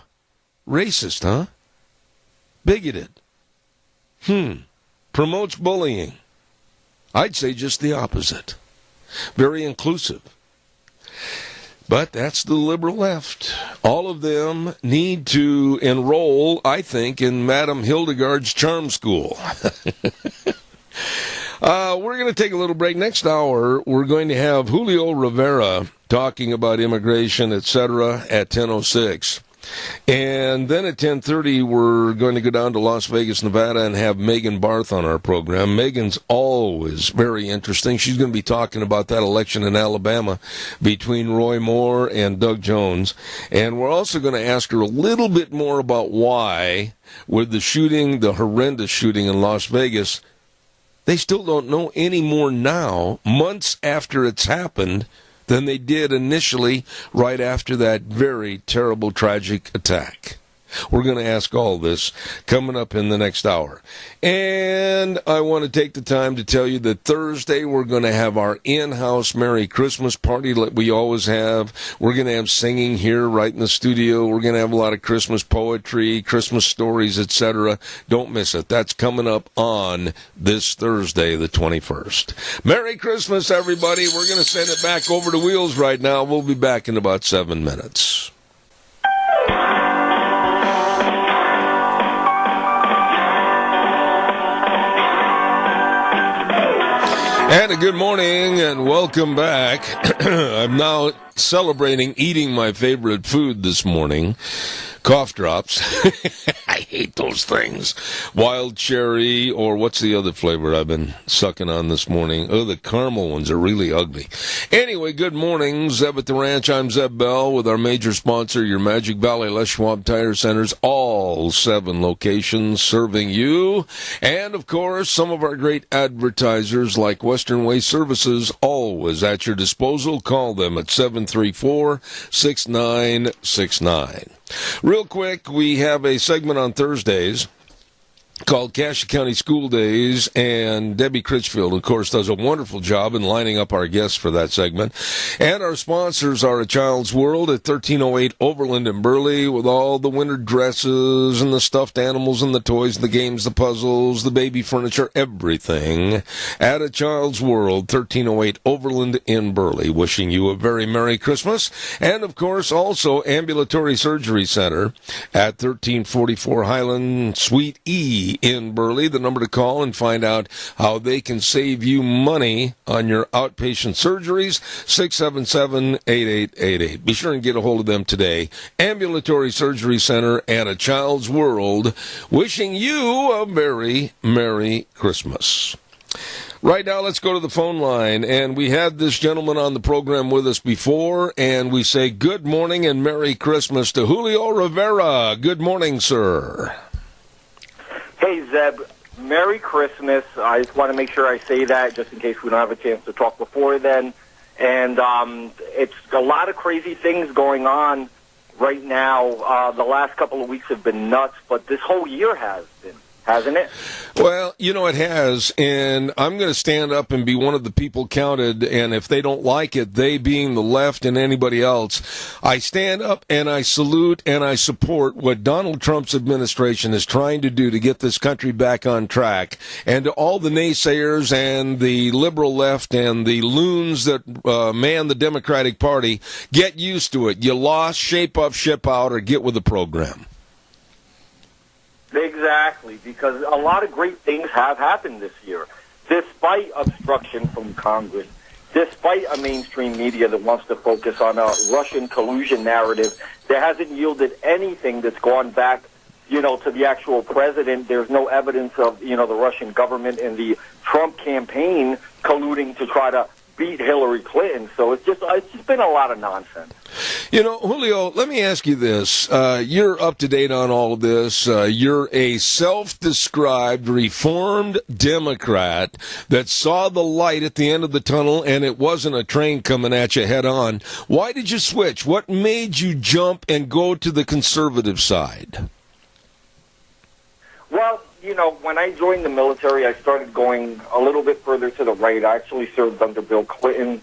Racist, huh? Bigoted. Promotes bullying. I'd say just the opposite. Very inclusive. But that's the liberal left. All of them need to enroll, I think, in Madame Hildegard's charm school. We're going to take a little break. Next hour, we're going to have Julio Rivera talking about immigration, etc., at 10:06. And then at 10:30, we're going to go down to Las Vegas, Nevada, and have Megan Barth on our program. Megan's always very interesting. She's going to be talking about that election in Alabama between Roy Moore and Doug Jones. And we're also going to ask her a little bit more about why, with the shooting, the horrendous shooting in Las Vegas, they still don't know any more now, months after it's happened, than they did initially right after that very terrible, tragic attack. We're going to ask all this coming up in the next hour. And I want to take the time to tell you that Thursday we're going to have our in-house Merry Christmas party that we always have. We're going to have singing here right in the studio. We're going to have a lot of Christmas poetry, Christmas stories, etc. Don't miss it. That's coming up on this Thursday, the 21st. Merry Christmas, everybody. We're going to send it back over to Wheels right now. We'll be back in about 7 minutes. And a good morning and welcome back. I'm now celebrating eating my favorite food this morning. Cough drops. I hate those things. Wild cherry, or what's the other flavor I've been sucking on this morning? Oh, the caramel ones are really ugly. Anyway, good morning. Zeb at the Ranch. I'm Zeb Bell with our major sponsor, your Magic Valley Les Schwab Tire Centers. All 7 locations serving you. And, of course, some of our great advertisers like Western Waste Services, always at your disposal. Call them at 734-6969. Real quick, we have a segment on Thursdays called Cassia County School Days, and Debbie Critchfield, of course, does a wonderful job in lining up our guests for that segment. And our sponsors are A Child's World at 1308 Overland in Burley, with all the winter dresses and the stuffed animals and the toys, the games, the puzzles, the baby furniture, everything at A Child's World, 1308 Overland in Burley. Wishing you a very Merry Christmas. And, of course, also Ambulatory Surgery Center at 1344 Highland Suite E in Burley. The number to call and find out how they can save you money on your outpatient surgeries, 677-8888. Be sure and get a hold of them today. Ambulatory Surgery Center and A Child's World, wishing you a very Merry Christmas. Right now, let's go to the phone line, and we had this gentleman on the program with us before, and we say good morning and Merry Christmas to Julio Rivera. Good morning, sir. Hey, Zeb, Merry Christmas. I just want to make sure I say that just in case we don't have a chance to talk before then. And it's a lot of crazy things going on right now. The last couple of weeks have been nuts, but this whole year has been, hasn't it? Well, it has, and I'm going to stand up and be one of the people counted, and if they don't like it, they being the left and anybody else, I stand up and I salute and I support what Donald Trump's administration is trying to do to get this country back on track. And to all the naysayers and the liberal left and the loons that man the Democratic Party, get used to it. You lost, shape up, ship out, or get with the program. Exactly, because a lot of great things have happened this year, despite obstruction from Congress, despite a mainstream media that wants to focus on a Russian collusion narrative that hasn't yielded anything that's gone back, to the actual president. There's no evidence of, the Russian government and the Trump campaign colluding to try to beat Hillary Clinton. So it's just been a lot of nonsense. Julio, let me ask you this. You're up to date on all of this. You're a self-described reformed Democrat that saw the light at the end of the tunnel, and it wasn't a train coming at you head on. Why did you switch? What made you jump and go to the conservative side? Well, when I joined the military, I started going a little bit further to the right. I actually served under Bill Clinton,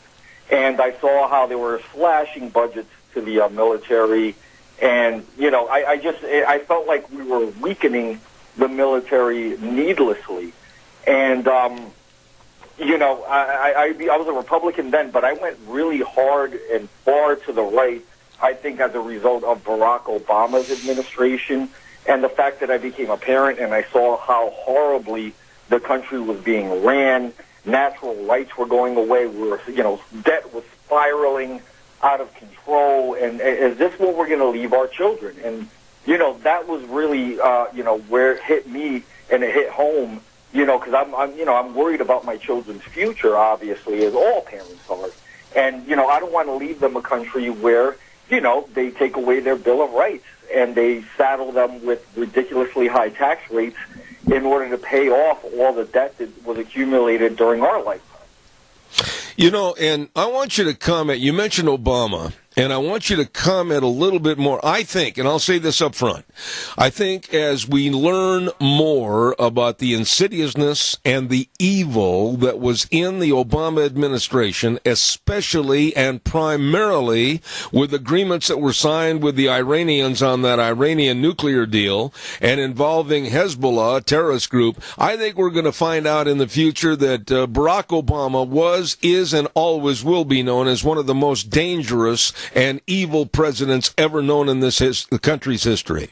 and I saw how they were slashing budgets to the military. And, I felt like we were weakening the military needlessly. And, I was a Republican then, but I went really hard and far to the right, I think, as a result of Barack Obama's administration. And the fact that I became a parent and I saw how horribly the country was being ran, natural rights were going away, debt was spiraling out of control, and is this what we're going to leave our children? And, that was really, where it hit me and it hit home, because I'm worried about my children's future, obviously, as all parents are. And, I don't want to leave them a country where, they take away their Bill of Rights and they saddle them with ridiculously high tax rates in order to pay off all the debt that was accumulated during our lifetime. And I want you to comment. You mentioned Obama, and I want you to comment a little bit more. I think, and I'll say this up front, I think as we learn more about the insidiousness and the evil that was in the Obama administration, especially and primarily with agreements that were signed with the Iranians on that Iranian nuclear deal and involving Hezbollah, a terrorist group, I think we're going to find out in the future that Barack Obama was, is, and always will be known as one of the most dangerous and evil presidents ever known in the country's history.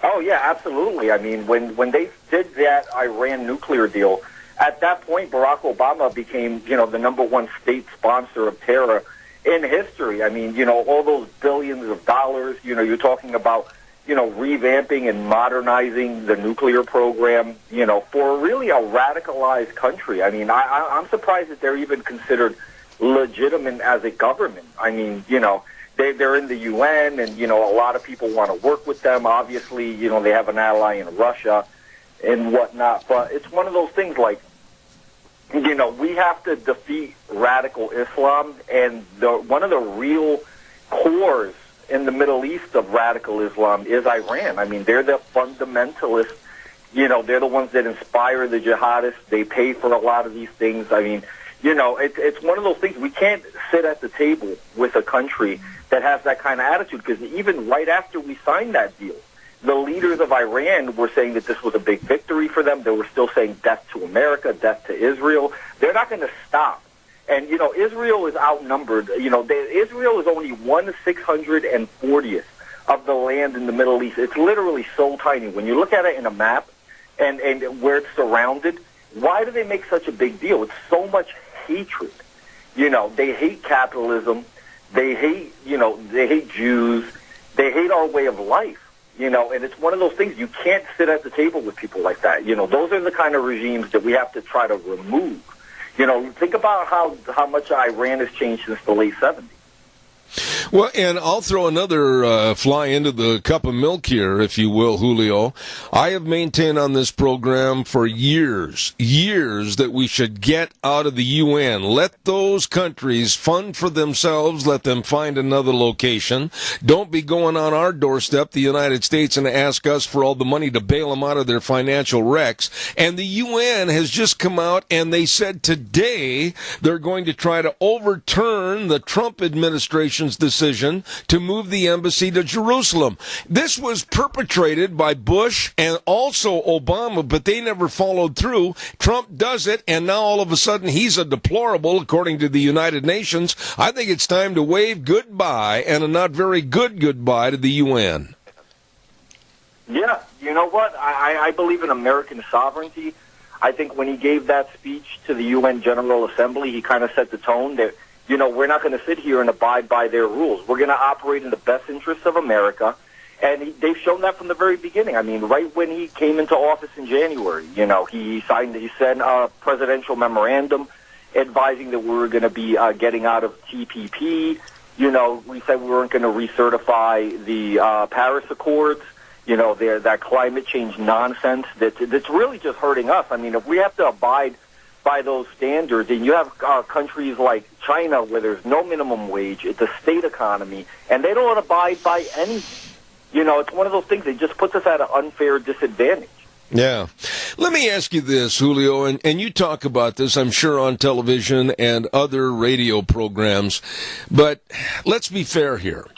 Oh, yeah, absolutely. I mean, when they did that Iran nuclear deal, at that point, Barack Obama became, the number one state sponsor of terror in history. I mean, all those billions of dollars, you're talking about, revamping and modernizing the nuclear program, for really a radicalized country. I mean, I'm surprised that they're even considered legitimate as a government. I mean, they're in the UN, and, a lot of people want to work with them. Obviously, they have an ally in Russia and whatnot. But it's one of those things like, we have to defeat radical Islam, and one of the real cores in the Middle East of radical Islam is Iran. I mean, they're the fundamentalists. They're the ones that inspire the jihadists. They pay for a lot of these things. I mean, it's one of those things. We can't sit at the table with a country that has that kind of attitude, because even right after we signed that deal, the leaders of Iran were saying that this was a big victory for them. They were still saying death to America, death to Israel. They're not going to stop. And, Israel is outnumbered. Israel is only 1/640th of the land in the Middle East. It's literally so tiny. When you look at it in a map and where it's surrounded, why do they make such a big deal? It's so much hatred. They hate capitalism. They hate, they hate Jews. They hate our way of life, and it's one of those things. You can't sit at the table with people like that. Those are the kind of regimes that we have to try to remove. Think about how much Iran has changed since the late 70s. Well, and I'll throw another fly into the cup of milk here, if you will, Julio. I have maintained on this program for years that we should get out of the UN. Let those countries fund for themselves. Let them find another location. Don't be going on our doorstep, the United States, and ask us for all the money to bail them out of their financial wrecks. And the UN has just come out and they said today they're going to try to overturn the Trump administration's decision to move the embassy to Jerusalem. This was perpetrated by Bush and also Obama, but they never followed through. Trump does it, and now all of a sudden he's a deplorable, according to the United Nations. I think it's time to wave goodbye, and a not very good goodbye, to the UN. Yeah, you know what? I believe in American sovereignty. I think when he gave that speech to the UN General Assembly, he kind of set the tone that, you know, we're not going to sit here and abide by their rules. We're going to operate in the best interests of America. And they've shown that from the very beginning. I mean, right when he came into office in January, you know, he sent a presidential memorandum advising that we were going to be getting out of TPP. You know, we said we weren't going to recertify the Paris Accords. You know, that climate change nonsense that's really just hurting us. I mean, if we have to abide by those standards, and you have countries like China where there's no minimum wage, it's a state economy, and they don't abide by anything. You know, it's one of those things that just puts us at an unfair disadvantage. Yeah. Let me ask you this, Julio, and you talk about this, I'm sure, on television and other radio programs, but let's be fair here.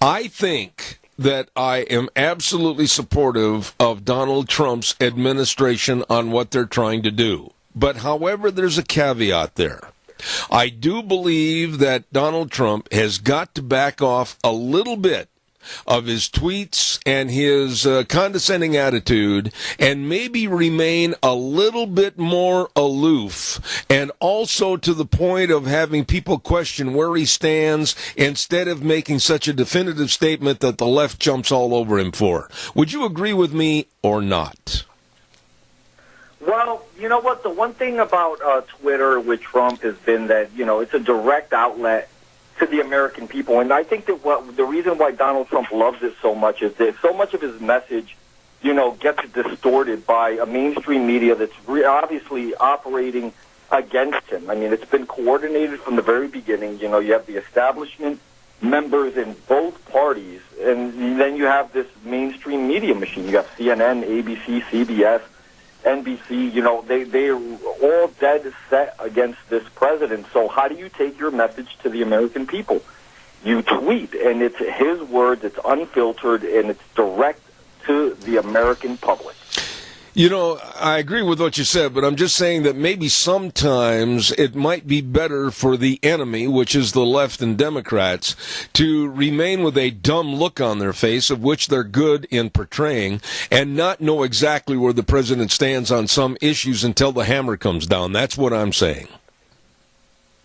I think that I am absolutely supportive of Donald Trump's administration on what they're trying to do. But however, there's a caveat there. I do believe that Donald Trump has got to back off a little bit of his tweets and his condescending attitude, and maybe remain a little bit more aloof, and also to the point of having people question where he stands instead of making such a definitive statement that the left jumps all over him for. Would you agree with me or not? Well, you know what? The one thing about Twitter with Trump has been that, you know, it's a direct outlet to the American people. And I think that the reason why Donald Trump loves it so much is that so much of his message, you know, gets distorted by a mainstream media that's obviously operating against him. I mean, it's been coordinated from the very beginning. You know, you have the establishment members in both parties, and then you have this mainstream media machine. You have CNN, ABC, CBS, NBC, you know, they're all dead set against this president. So how do you take your message to the American people? You tweet, and it's his words, it's unfiltered, and it's direct to the American public. You know, I agree with what you said, but I'm just saying that maybe sometimes it might be better for the enemy, which is the left and Democrats, to remain with a dumb look on their face, of which they're good in portraying, and not know exactly where the president stands on some issues until the hammer comes down. That's what I'm saying.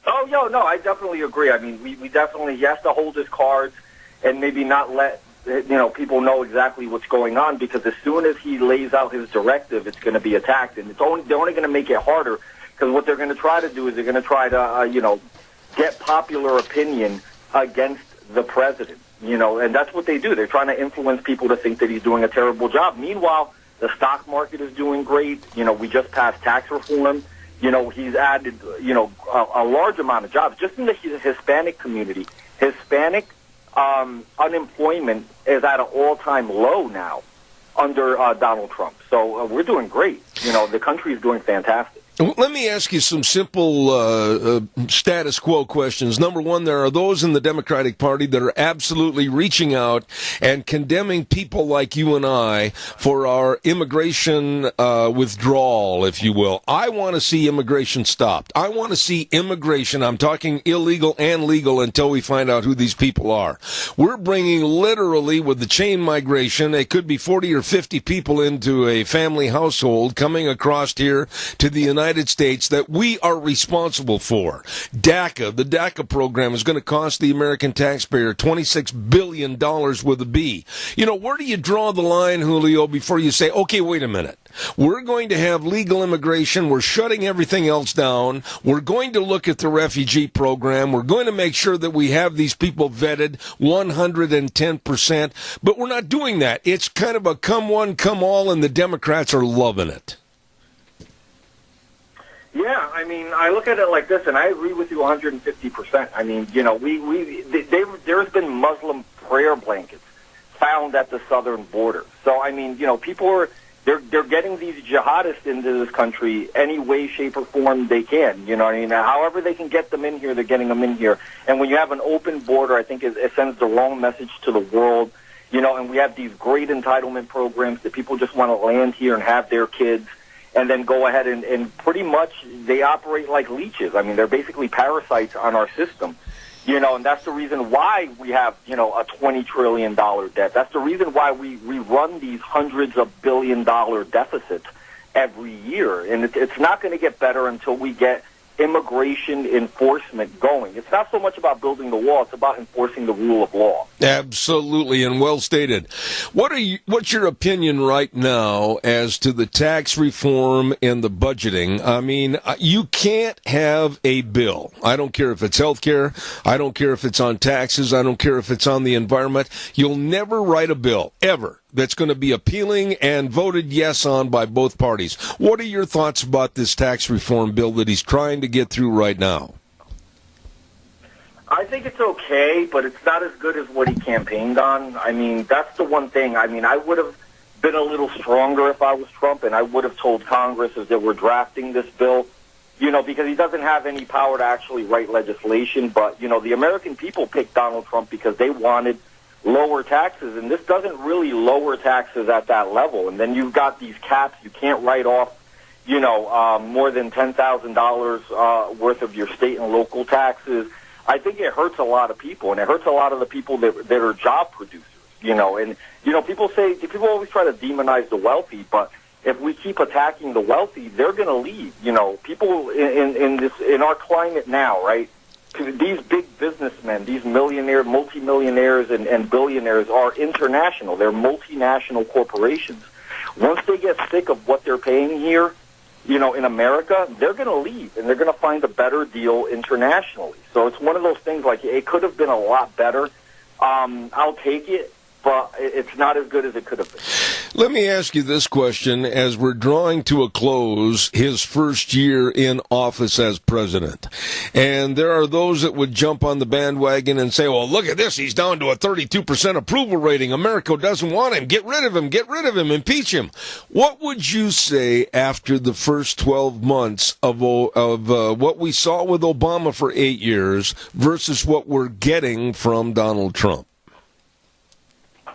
Oh, no, I definitely agree. I mean, we definitely, he has to hold his cards and maybe not let, you know, people know exactly what's going on, because as soon as he lays out his directive, it's going to be attacked, and they're only going to make it harder, because what they're going to try to do is they're going to try to, you know, get popular opinion against the president, you know, and that's what they do. They're trying to influence people to think that he's doing a terrible job. Meanwhile, the stock market is doing great. You know, we just passed tax reform. You know, he's added, you know, a large amount of jobs just in the Hispanic community. Hispanic unemployment is at an all-time low now under Donald Trump. So we're doing great. You know, the country is doing fantastic. Let me ask you some simple status quo questions. Number one, there are those in the Democratic Party that are absolutely reaching out and condemning people like you and I for our immigration withdrawal, if you will. I want to see immigration stopped. I want to see immigration, I'm talking illegal and legal, until we find out who these people are. We're bringing literally, with the chain migration, it could be 40 or 50 people into a family household coming across here to the United United States that we are responsible for. DACA, the DACA program, is going to cost the American taxpayer $26 billion with a B. You know, where do you draw the line, Julio, before you say, okay, wait a minute. We're going to have legal immigration. We're shutting everything else down. We're going to look at the refugee program. We're going to make sure that we have these people vetted 110%. But we're not doing that. It's kind of a come one, come all, and the Democrats are loving it. Yeah, I mean, I look at it like this, and I agree with you 150%. I mean, you know, there's been Muslim prayer blankets found at the southern border. So, I mean, you know, people are... They're getting these jihadists into this country any way, shape, or form they can. You know what I mean? However they can get them in here, they're getting them in here. And when you have an open border, I think it sends the wrong message to the world. You know, and we have these great entitlement programs that people just want to land here and have their kids and then go ahead and pretty much they operate like leeches. I mean, they're basically parasites on our system. You know, and that's the reason why we have, you know, a $20 trillion debt. That's the reason why we run these hundreds of billion-dollar deficits every year. And it's not going to get better until we get immigration enforcement going. It's not so much about building the wall. It's about enforcing the rule of law. Absolutely, and well stated. What's your opinion right now as to the tax reform and the budgeting? I mean, you can't have a bill. I don't care if it's health care. I don't care if it's on taxes. I don't care if it's on the environment. You'll never write a bill, ever, that's going to be appealing and voted yes on by both parties. What are your thoughts about this tax reform bill that he's trying to get through right now? I think it's okay, but it's not as good as what he campaigned on. I mean, that's the one thing. I mean, I would have been a little stronger if I was Trump, and I would have told Congress as they were drafting this bill, you know, because he doesn't have any power to actually write legislation. But, you know, the American people picked Donald Trump because they wanted lower taxes, and this doesn't really lower taxes at that level. And then you've got these caps. You can't write off, you know, more than $10,000 worth of your state and local taxes. I think it hurts a lot of people, and it hurts a lot of the people that are job producers, you know. And, you know, people always try to demonize the wealthy, but if we keep attacking the wealthy, they're going to leave. You know, people in our climate now, right? These big businessmen, these millionaires, multimillionaires, and billionaires are international. They're multinational corporations. Once they get sick of what they're paying here, you know, in America, they're going to leave, and they're going to find a better deal internationally. So it's one of those things, like, it could have been a lot better. I'll take it, but it's not as good as it could have been. Let me ask you this question as we're drawing to a close his first year in office as president. And there are those that would jump on the bandwagon and say, well, look at this. He's down to a 32% approval rating. America doesn't want him. Get rid of him, impeach him. What would you say after the first 12 months of what we saw with Obama for 8 years versus what we're getting from Donald Trump?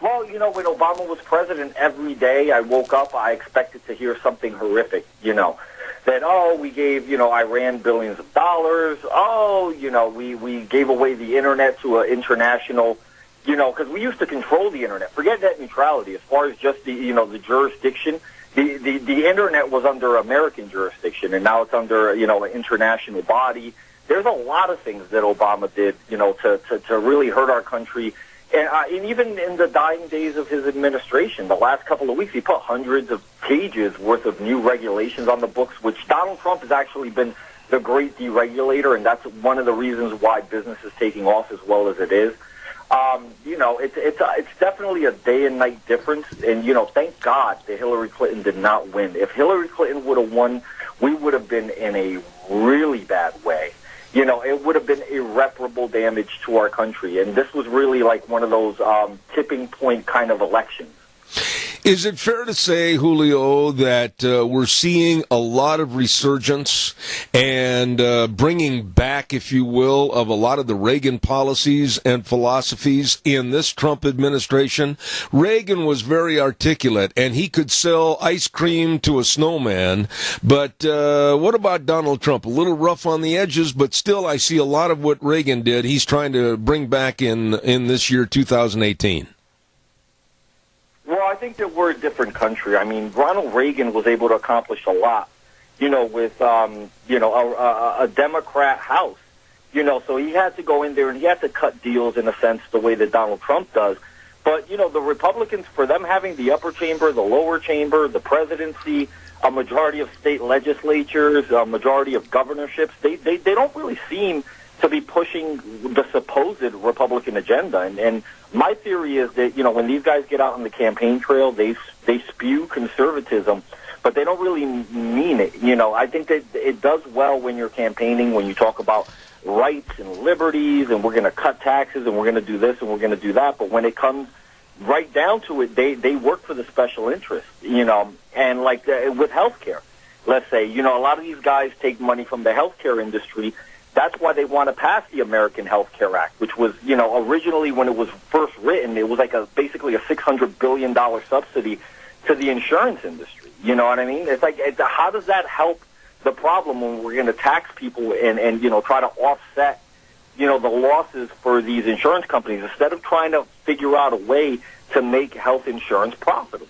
Well, you know, when Obama was president, every day I woke up, I expected to hear something horrific, you know, that, oh, we gave, you know, Iran billions of dollars. Oh, you know, we gave away the Internet to an international, you know, because we used to control the Internet. Forget net neutrality. As far as just the, you know, the jurisdiction, the Internet was under American jurisdiction, and now it's under, you know, an international body. There's a lot of things that Obama did, you know, to really hurt our country. And even in the dying days of his administration, the last couple of weeks, he put hundreds of pages worth of new regulations on the books, which Donald Trump has actually been the great deregulator, and that's one of the reasons why business is taking off as well as it is. You know, it's definitely a day and night difference, and, you know, thank God that Hillary Clinton did not win. If Hillary Clinton would have won, we would have been in a really bad way. You know, it would have been irreparable damage to our country. And this was really like one of those tipping point kind of elections. Is it fair to say, Julio, that we're seeing a lot of resurgence and bringing back, if you will, of a lot of the Reagan policies and philosophies in this Trump administration? Reagan was very articulate, and he could sell ice cream to a snowman. But what about Donald Trump? A little rough on the edges, but still I see a lot of what Reagan did. He's trying to bring back in this year, 2018. Well, I think that we're a different country. I mean, Ronald Reagan was able to accomplish a lot. with a Democrat House. So he had to go in there and he had to cut deals in a sense the way that Donald Trump does. But, the Republicans, for them having the upper chamber, the lower chamber, the presidency, a majority of state legislatures, a majority of governorships, they don't really seem to be pushing the supposed Republican agenda. And my theory is that, when these guys get out on the campaign trail, they spew conservatism, but they don't really mean it. I think that it does well when you're campaigning, when you talk about rights and liberties, and we're going to cut taxes, and we're going to do this, and we're going to do that. But when it comes right down to it, they work for the special interest, and like with healthcare, let's say, a lot of these guys take money from the healthcare industry. That's why they want to pass the American Health Care Act, which was, originally when it was first written, it was like basically a $600 billion subsidy to the insurance industry. You know what I mean? It's like, how does that help the problem when we're going to tax people and try to offset, the losses for these insurance companies instead of trying to figure out a way to make health insurance profitable?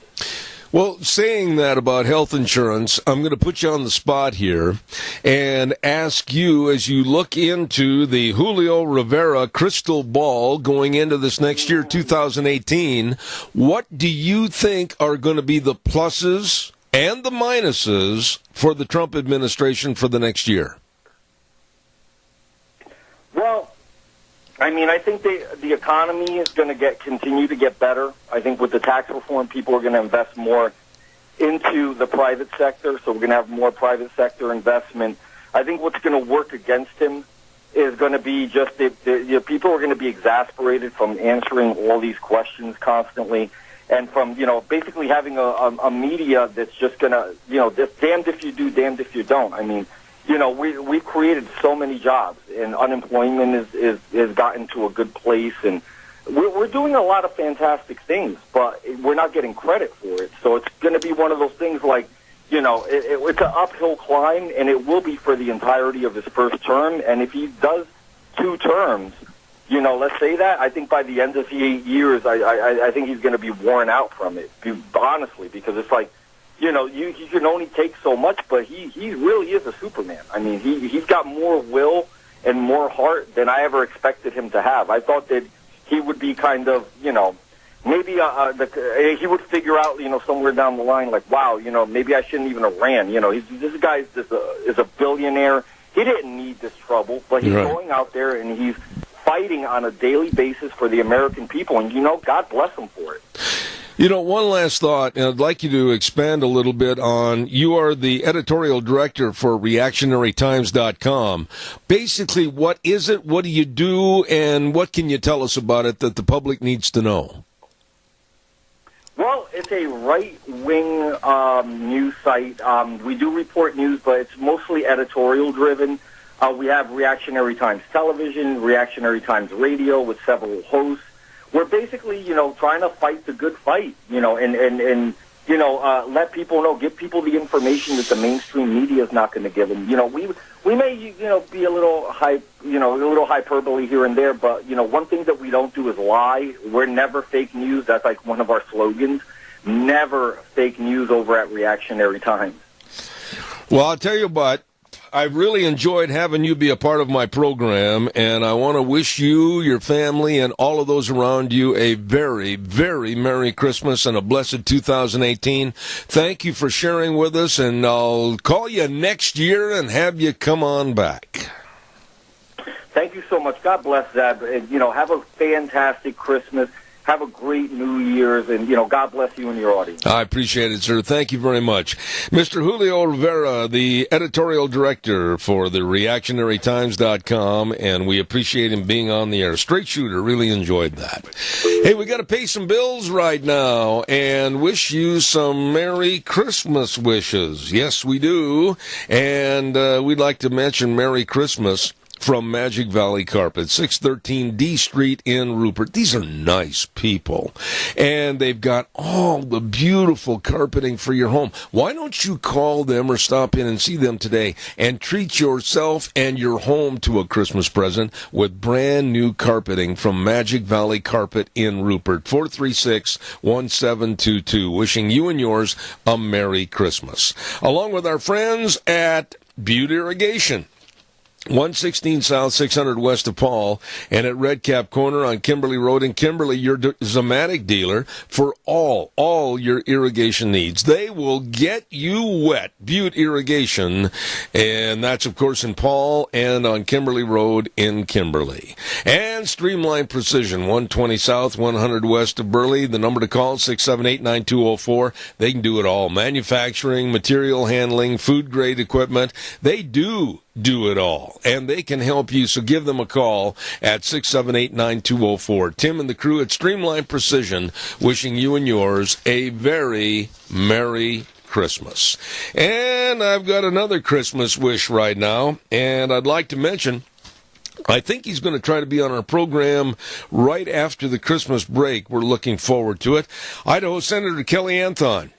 Well, saying that about health insurance, I'm going to put you on the spot here and ask you, as you look into the Julio Rivera crystal ball going into this next year, 2018, what do you think are going to be the pluses and the minuses for the Trump administration for the next year? Well, I think the economy is going to continue to get better. I think with the tax reform, people are going to invest more into the private sector, so we're going to have more private sector investment. I think what's going to work against him is going to be just people are going to be exasperated from answering all these questions constantly, and from basically having a media that's just going to just damned if you do, damned if you don't. We've created so many jobs, and unemployment is gotten to a good place, and we're doing a lot of fantastic things, but we're not getting credit for it. So it's going to be one of those things like, it's an uphill climb, and it will be for the entirety of his first term. And if he does 2 terms, let's say that, I think by the end of the 8 years, I think he's going to be worn out from it, honestly, because it's like, you can only take so much, but he really is a Superman. He's got more will and more heart than I ever expected him to have. I thought that he would be kind of, maybe he would figure out, somewhere down the line, like, wow, maybe I shouldn't even have ran. This guy is a billionaire. He didn't need this trouble, but he's going out there and he's fighting on a daily basis for the American people, and, God bless him for it. One last thought, and I'd like you to expand a little bit on, you are the editorial director for reactionarytimes.com. Basically, what is it, what do you do, and what can you tell us about it that the public needs to know? Well, it's a right-wing news site. We do report news, but it's mostly editorial-driven. We have Reactionary Times Television, Reactionary Times Radio with several hosts. We're basically, trying to fight the good fight, and let people know, give people the information that the mainstream media is not going to give them. We may, be a little hyperbole here and there, but, one thing that we don't do is lie. We're never fake news. That's like one of our slogans. Never fake news over at Reactionary Times. Well, I'll tell you what. I've really enjoyed having you be a part of my program, and I want to wish you, your family, and all of those around you a very, very Merry Christmas and a blessed 2018. Thank you for sharing with us, and I'll call you next year and have you come on back. Thank you so much. God bless, Zeb. Have a fantastic Christmas. Have a great New Year's, and, God bless you and your audience. I appreciate it, sir. Thank you very much. Mr. Julio Rivera, the editorial director for the reactionarytimes.com, and we appreciate him being on the air. Straight shooter, really enjoyed that. Hey, we got to pay some bills right now and wish you some Merry Christmas wishes. Yes, we do. And we'd like to mention Merry Christmas from Magic Valley Carpet, 613 D Street in Rupert. These are nice people, and they've got all the beautiful carpeting for your home. Why don't you call them or stop in and see them today and treat yourself and your home to a Christmas present with brand new carpeting from Magic Valley Carpet in Rupert, 436-1722. Wishing you and yours a Merry Christmas. Along with our friends at Butte Irrigation, 116 South, 600 West of Paul, and at Red Cap Corner on Kimberly Road in Kimberly, your Zamatic dealer for all your irrigation needs. They will get you wet. Butte Irrigation, and that's, of course, in Paul and on Kimberly Road in Kimberly. And Streamline Precision, 120 South, 100 West of Burley. The number to call, 678-9204. They can do it all. Manufacturing, material handling, food-grade equipment. They do it all, and they can help you, so give them a call at 678-9204. Tim and the crew at Streamline Precision wishing you and yours a very Merry Christmas. And I've got another Christmas wish right now, and I'd like to mention, I think he's going to try to be on our program right after the Christmas break. We're looking forward to it. Idaho Senator Kelly Anthon.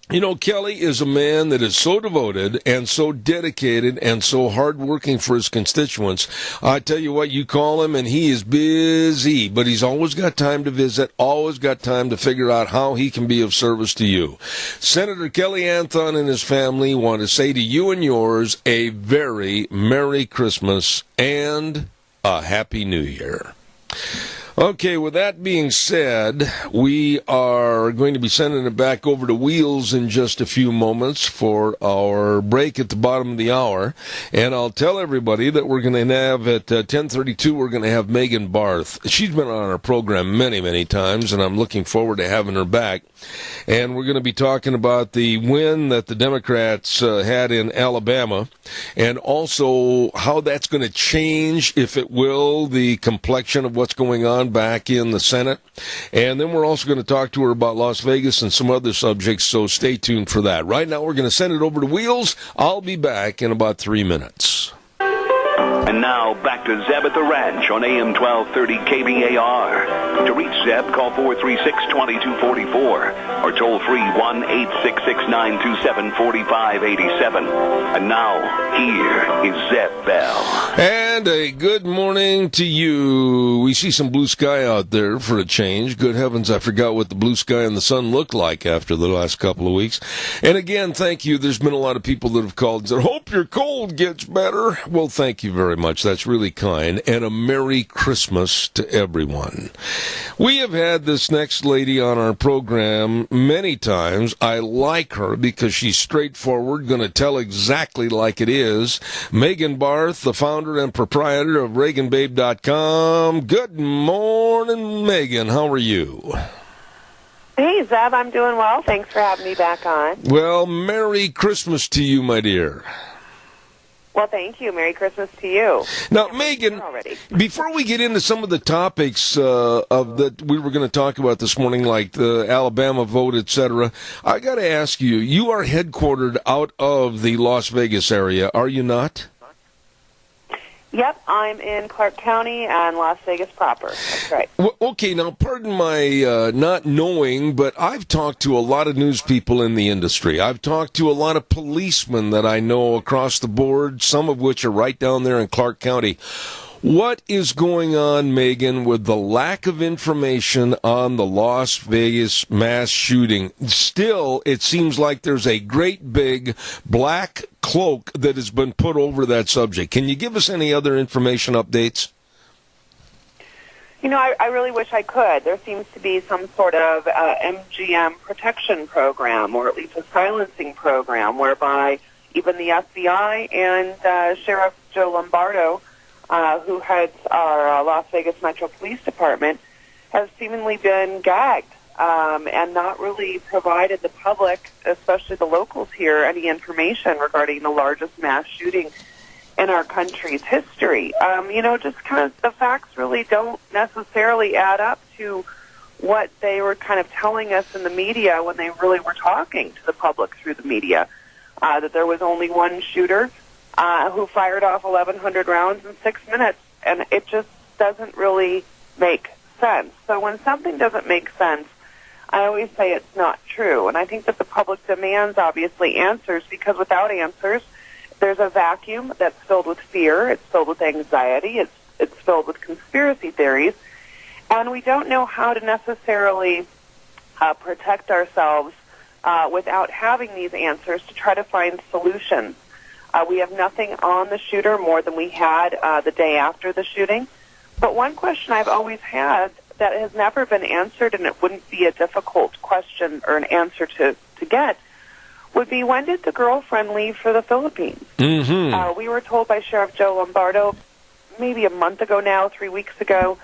You know, Kelly is a man that is so devoted and so dedicated and so hardworking for his constituents. I tell you what, you call him and he is busy, but he's always got time to visit, always got time to figure out how he can be of service to you. Senator Kelly Anthon and his family want to say to you and yours a very Merry Christmas and a Happy New Year. Okay, with that being said, we are going to be sending it back over to Wheels in just a few moments for our break at the bottom of the hour. And I'll tell everybody that we're going to have at 10:32, we're going to have Megan Barth. She's been on our program many, many times, and I'm looking forward to having her back. And we're going to be talking about the win that the Democrats had in Alabama, and also how that's going to change, if it will, the complexion of what's going on back in the Senate. And then we're also going to talk to her about Las Vegas and some other subjects, so stay tuned for that. Right now, we're going to send it over to Wheels. I'll be back in about 3 minutes. And now, back to Zeb at the Ranch on AM 1230 KBAR. To reach Zeb, call 436-2244 or toll free 1-866-927-4587. And now, here is Zeb Bell. And a good morning to you. We see some blue sky out there for a change. Good heavens, I forgot what the blue sky and the sun looked like after the last couple of weeks. And again, thank you. There's been a lot of people that have called and said, hope your cold gets better. Well, thank you very much. That's really kind. And a Merry Christmas to everyone. We have had this next lady on our program many times. I like her because she's straightforward, going to tell exactly like it is. Megan Barth, the founder and proprietor of ReaganBabe.com. Good morning, Megan. How are you? Hey, Zeb. I'm doing well. Thanks for having me back on. Well, Merry Christmas to you, my dear. Well, thank you. Merry Christmas to you. Now, Megan, before we get into some of the topics that we were going to talk about this morning, like the Alabama vote, etc., I got to ask you, you are headquartered out of the Las Vegas area, are you not? Yep, I'm in Clark County and Las Vegas proper. That's right. Well, okay, now pardon my not knowing, but I've talked to a lot of news people in the industry. I've talked to a lot of policemen that I know across the board, some of which are right down there in Clark County. What is going on, Megan, with the lack of information on the Las Vegas mass shooting? Still, it seems like there's a great big black cloak that has been put over that subject. Can you give us any other information updates? You know, I really wish I could. There seems to be some sort of MGM protection program, or at least a silencing program, whereby even the FBI and Sheriff Joe Lombardo, who heads our Las Vegas Metro Police Department, has seemingly been gagged and not really provided the public, especially the locals here, any information regarding the largest mass shooting in our country's history. You know, just kind of the facts really don't necessarily add up to what they were kind of telling us in the media when they really were talking to the public through the media, that there was only one shooter. who fired off 1,100 rounds in 6 minutes, and it just doesn't really make sense. So when something doesn't make sense, I always say it's not true, and I think that the public demands, obviously, answers, because without answers, there's a vacuum that's filled with fear, it's filled with anxiety, it's filled with conspiracy theories, and we don't know how to necessarily protect ourselves without having these answers to try to find solutions. We have nothing on the shooter more than we had the day after the shooting. But one question I've always had that has never been answered, and it wouldn't be a difficult question or an answer to get, would be, when did the girlfriend leave for the Philippines? Mm-hmm. We were told by Sheriff Joe Lombardo maybe a month ago now, 3 weeks ago,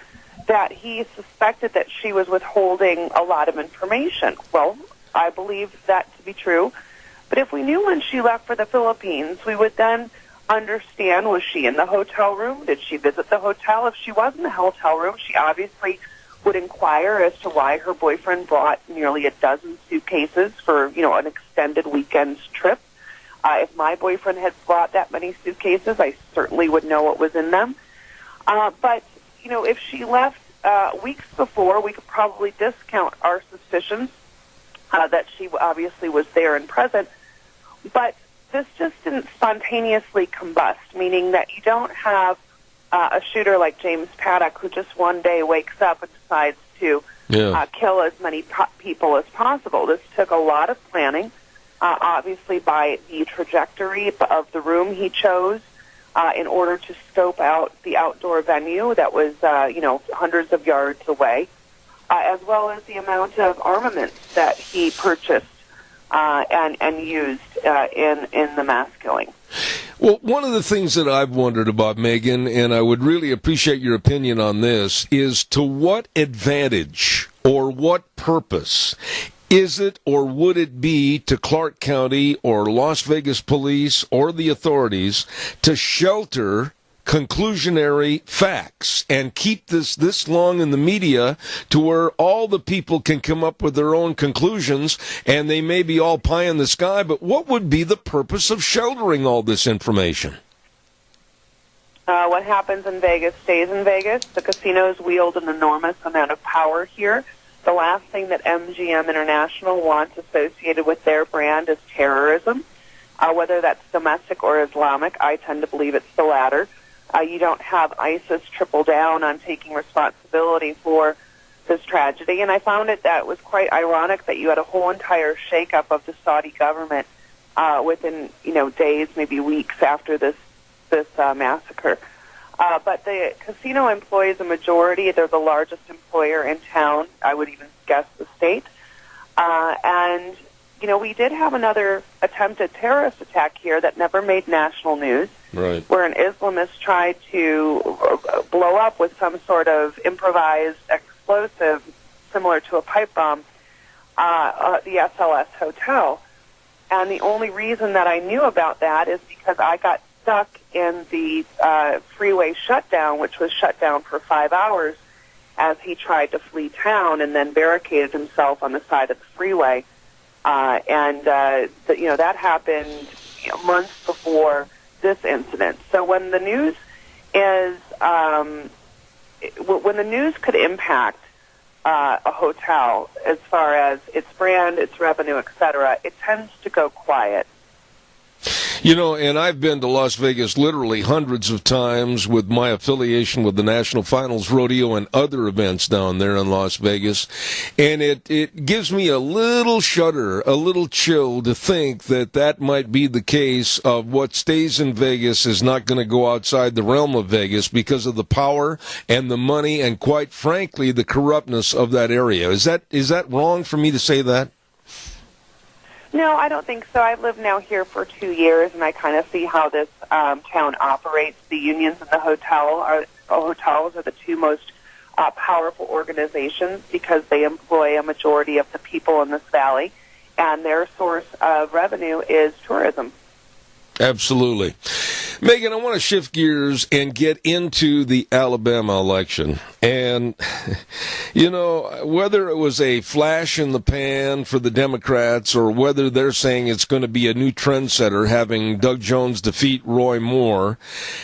that he suspected that she was withholding a lot of information. Well, I believe that to be true. But if we knew when she left for the Philippines, we would then understand, was she in the hotel room? Did she visit the hotel? If she was in the hotel room, she obviously would inquire as to why her boyfriend brought nearly a dozen suitcases for, an extended weekend trip. If my boyfriend had brought that many suitcases, I certainly would know what was in them. But, if she left weeks before, we could probably discount our suspicions that she obviously was there and present. But this just didn't spontaneously combust, meaning that you don't have a shooter like James Paddock who just one day wakes up and decides to kill as many people as possible. This took a lot of planning, obviously by the trajectory of the room he chose in order to scope out the outdoor venue that was, hundreds of yards away, as well as the amount of armaments that he purchased and used in the mass killing. Well, one of the things that I've wondered about, Megan, and I would really appreciate your opinion on this, is to what advantage or what purpose is it or would it be to Clark County or Las Vegas police or the authorities to shelter conclusionary facts and keep this long in the media to where all the people can come up with their own conclusions, and they may be all pie in the sky, but what would be the purpose of sheltering all this information? What happens in Vegas stays in Vegas. The casinos wield an enormous amount of power here. The last thing that MGM International wants associated with their brand is terrorism, whether that's domestic or Islamic. I tend to believe it's the latter. You don't have ISIS triple down on taking responsibility for this tragedy. And I found that it was quite ironic that you had a whole entire shakeup of the Saudi government within, days, maybe weeks after this massacre. But the casino employs a majority. They're the largest employer in town. I would even guess the state. And, we did have another attempted terrorist attack here that never made national news. Right. Where an Islamist tried to blow up with some sort of improvised explosive similar to a pipe bomb the SLS hotel. And the only reason that I knew about that is because I got stuck in the freeway shutdown, which was shut down for 5 hours as he tried to flee town and then barricaded himself on the side of the freeway. That happened months before this incident. So when the news is, when the news could impact a hotel as far as its brand, its revenue, etc., it tends to go quiet. And I've been to Las Vegas literally hundreds of times with my affiliation with the National Finals Rodeo and other events down there in Las Vegas. And it gives me a little shudder, a little chill to think that might be the case of what stays in Vegas is not going to go outside the realm of Vegas because of the power and the money and, quite frankly, the corruptness of that area. Is that wrong for me to say that? No, I don't think so. I've lived now here for 2 years, and I kind of see how this town operates. The unions and the hotels are the two most powerful organizations because they employ a majority of the people in this valley, and their source of revenue is tourism. Absolutely. Megan, I want to shift gears and get into the Alabama election. And, you know, whether it was a flash in the pan for the Democrats or whether they're saying it's going to be a new trendsetter having Doug Jones defeat Roy Moore,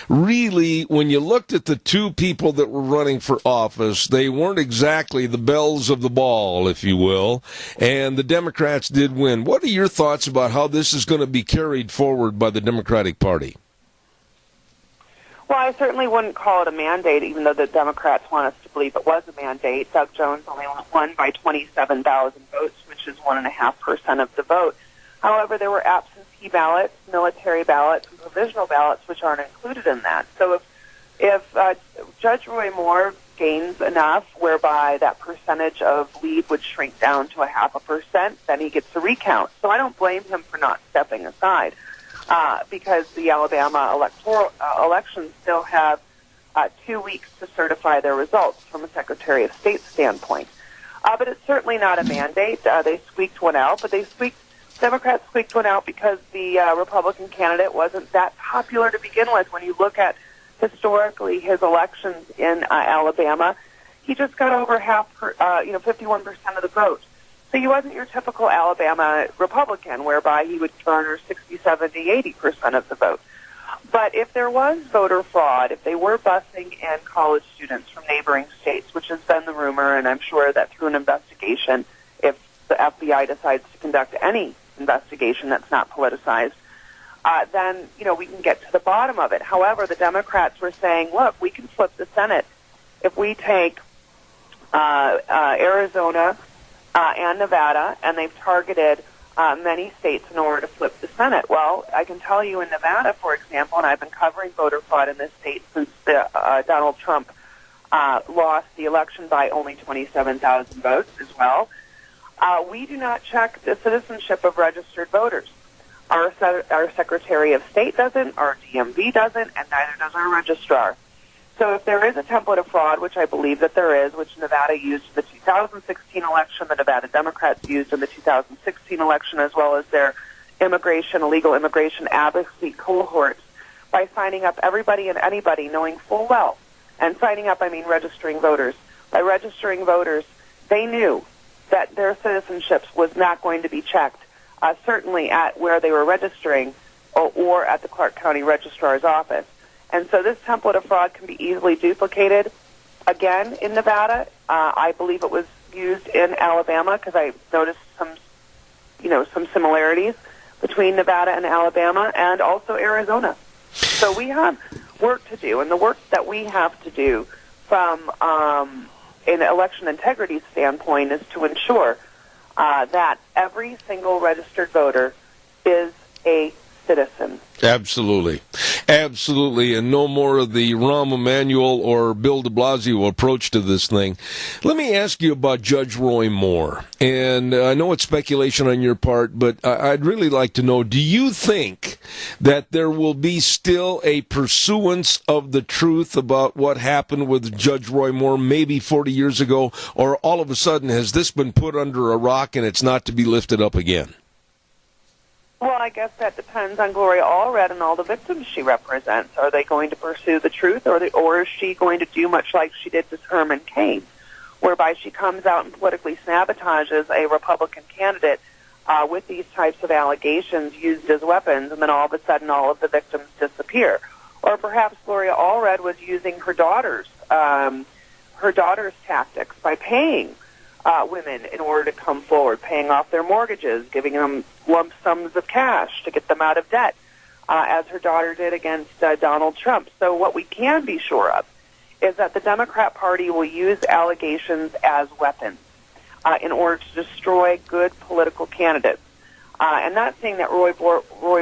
really, when you looked at the two people that were running for office, they weren't exactly the bells of the ball, if you will, and the Democrats did win. What are your thoughts about how this is going to be carried forward by the Democratic Party? Well, I certainly wouldn't call it a mandate, even though the Democrats want us to believe it was a mandate. Doug Jones only won by 27,000 votes, which is 1.5% of the vote. However, there were absentee ballots, military ballots, and provisional ballots, which aren't included in that. So if Judge Roy Moore gains enough whereby that percentage of lead would shrink down to 0.5%, then he gets a recount. So I don't blame him for not stepping aside. Because the Alabama elections still have 2 weeks to certify their results from a Secretary of State standpoint. But it's certainly not a mandate. They squeaked one out, but Democrats squeaked one out because the Republican candidate wasn't that popular to begin with. When you look at historically his elections in Alabama, he just got over 51% of the vote. So he wasn't your typical Alabama Republican, whereby he would garner 60, 70, 80% of the vote. But if there was voter fraud, if they were busing in college students from neighboring states, which has been the rumor, and I'm sure that through an investigation, if the FBI decides to conduct any investigation that's not politicized, then, we can get to the bottom of it. However, the Democrats were saying, look, we can flip the Senate if we take Arizona and Nevada, and they've targeted many states in order to flip the Senate. Well, I can tell you in Nevada, for example, and I've been covering voter fraud in this state since Donald Trump lost the election by only 27,000 votes as well. We do not check the citizenship of registered voters. Our Secretary of State doesn't, our DMV doesn't, and neither does our registrar. So if there is a template of fraud, which I believe that there is, which Nevada used in the 2016 election, the Nevada Democrats used in the 2016 election, as well as their illegal immigration advocacy cohorts, by signing up everybody and anybody, knowing full well, and signing up, I mean registering voters. By registering voters, they knew that their citizenship was not going to be checked, certainly at where they were registering or at the Clark County Registrar's office. And so this template of fraud can be easily duplicated again in Nevada. I believe it was used in Alabama because I noticed some similarities between Nevada and Alabama, and also Arizona. So we have work to do, and the work that we have to do from an election integrity standpoint is to ensure that every single registered voter is a citizen. Absolutely. Absolutely. And no more of the Rahm Emanuel or Bill de Blasio approach to this thing. Let me ask you about Judge Roy Moore. And I know it's speculation on your part, but I'd really like to know, do you think that there will be still a pursuance of the truth about what happened with Judge Roy Moore maybe 40 years ago? Or all of a sudden, has this been put under a rock and it's not to be lifted up again? Well, I guess that depends on Gloria Allred and all the victims she represents. Are they going to pursue the truth, or is she going to do much like she did to Herman Cain, whereby she comes out and politically sabotages a Republican candidate with these types of allegations used as weapons, and then all of a sudden all of the victims disappear? Or perhaps Gloria Allred was using her daughter's tactics by paying women in order to come forward, paying off their mortgages, giving them lump sums of cash to get them out of debt, as her daughter did against Donald Trump. So what we can be sure of is that the Democrat Party will use allegations as weapons in order to destroy good political candidates. And not saying that Roy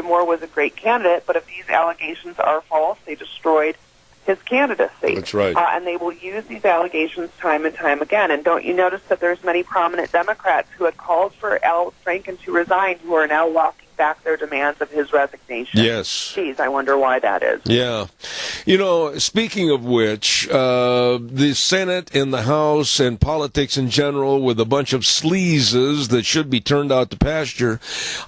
Moore was a great candidate, but if these allegations are false, they destroyed his candidacy. That's right. And they will use these allegations time and time again. And don't you notice that there's many prominent Democrats who had called for Al Franken to resign who are now walking back their demands of his resignation? Yes. Geez, I wonder why that is. Yeah. You know, speaking of which, the Senate and the House and politics in general with a bunch of sleazes that should be turned out to pasture,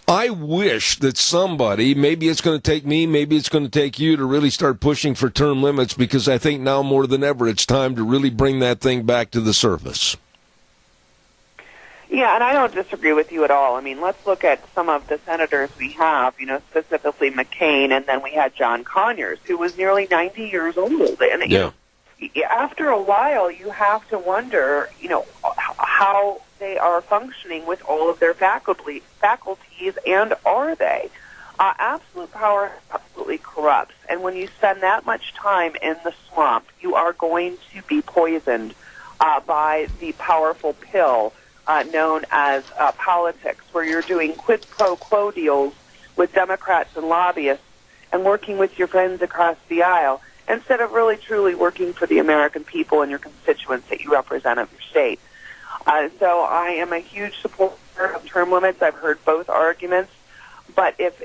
I wish that somebody, maybe it's going to take me, maybe it's going to take you, to really start pushing for term limits, because I think now more than ever it's time to really bring that thing back to the surface. Yeah, and I don't disagree with you at all. I mean, let's look at some of the senators we have, you know, specifically McCain, and then we had John Conyers, who was nearly 90 years old. And yeah. After a while, you have to wonder, you know, how they are functioning with all of their faculties, and are they? Absolute power absolutely corrupts, and when you spend that much time in the swamp, you are going to be poisoned by the powerful pill known as politics, where you're doing quid pro quo deals with Democrats and lobbyists and working with your friends across the aisle, instead of really truly working for the American people and your constituents that you represent of your state. So I am a huge supporter of term limits. I've heard both arguments, but if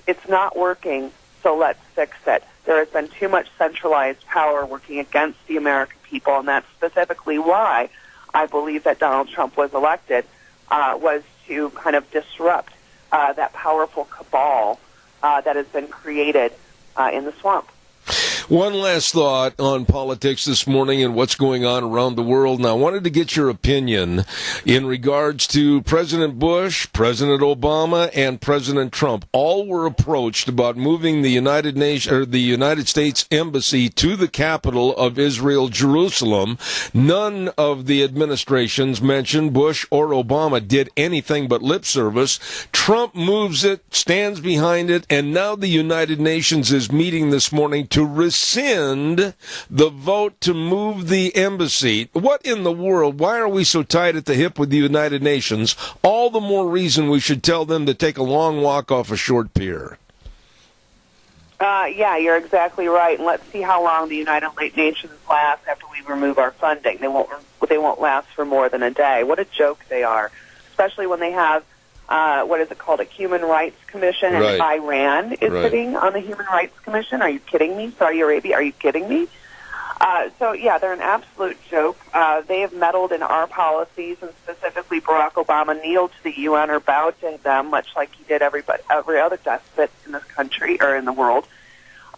it's not working, so let's fix it. There has been too much centralized power working against the American people, and that's specifically why I believe that Donald Trump was elected, was to kind of disrupt that powerful cabal that has been created in the swamp. One last thought on politics this morning and what's going on around the world. Now, I wanted to get your opinion in regards to President Bush, President Obama, and President Trump. All were approached about moving the United States Embassy to the capital of Israel, Jerusalem. None of the administrations mentioned, Bush or Obama, did anything but lip service. Trump moves it, stands behind it, and now the United Nations is meeting this morning to rescind the vote to move the embassy. What in the world? Why are we so tied at the hip with the United Nations? All the more reason we should tell them to take a long walk off a short pier. Yeah, you're exactly right. And let's see how long the United Nations last after we remove our funding. They won't last for more than a day. What a joke they are, especially when they have what is it called, a Human Rights Commission, and right. Iran is sitting on the Human Rights Commission. Are you kidding me? Saudi Arabia, are you kidding me? So, yeah, they're an absolute joke. They have meddled in our policies, and specifically Barack Obama kneeled to the UN or bowed to them, much like he did every other despot in this country or in the world.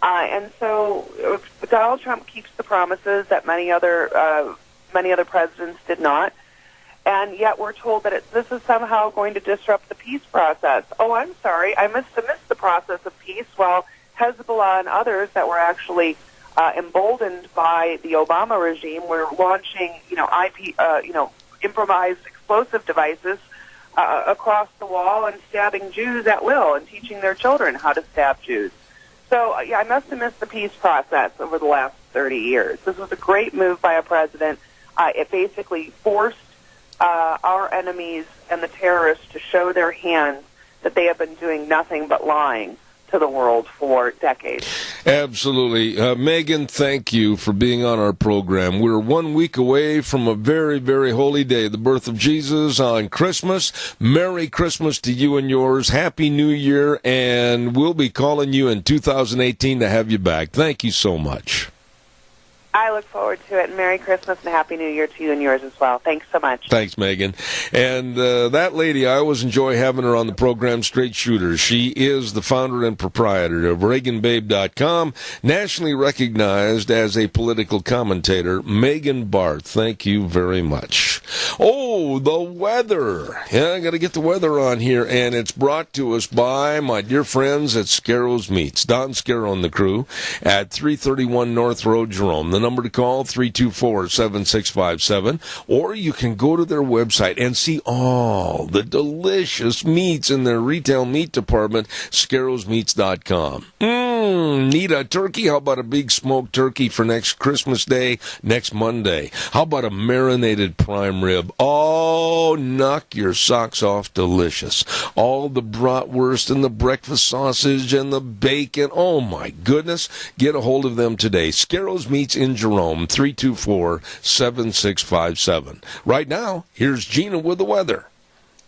And so Donald Trump keeps the promises that many other presidents did not. And yet we're told that this is somehow going to disrupt the peace process. Oh, I'm sorry. I missed the process of peace, while Hezbollah and others that were actually emboldened by the Obama regime were launching, improvised explosive devices across the wall and stabbing Jews at will and teaching their children how to stab Jews. So, yeah, I must have missed the peace process over the last 30 years. This was a great move by a president. It basically forced our enemies and the terrorists to show their hands that they have been doing nothing but lying to the world for decades. Absolutely. Megan, thank you for being on our program. We're 1 week away from a very, very holy day, the birth of Jesus on Christmas. Merry Christmas to you and yours. Happy New Year, and we'll be calling you in 2018 to have you back. Thank you so much. I look forward to it. Merry Christmas and Happy New Year to you and yours as well. Thanks so much. Thanks, Megan. And that lady, I always enjoy having her on the program, Straight Shooter. She is the founder and proprietor of ReaganBabe.com, nationally recognized as a political commentator. Megan Barth, thank you very much. Oh, the weather. Yeah, I got to get the weather on here, and it's brought to us by my dear friends at Scarro's Meats. Don Scarrow and the crew at 331 North Road, Jerome. The number to call, 324-7657, or you can go to their website and see all the delicious meats in their retail meat department, scarrowsmeats.com. Need a turkey? How about a big smoked turkey for next Christmas Day, next Monday? How about a marinated prime rib? Oh, knock your socks off delicious. All the bratwurst and the breakfast sausage and the bacon. Oh, my goodness. Get a hold of them today. Scarro's Meats in Jerome, 324-7657. Right now, here's Gina with the weather.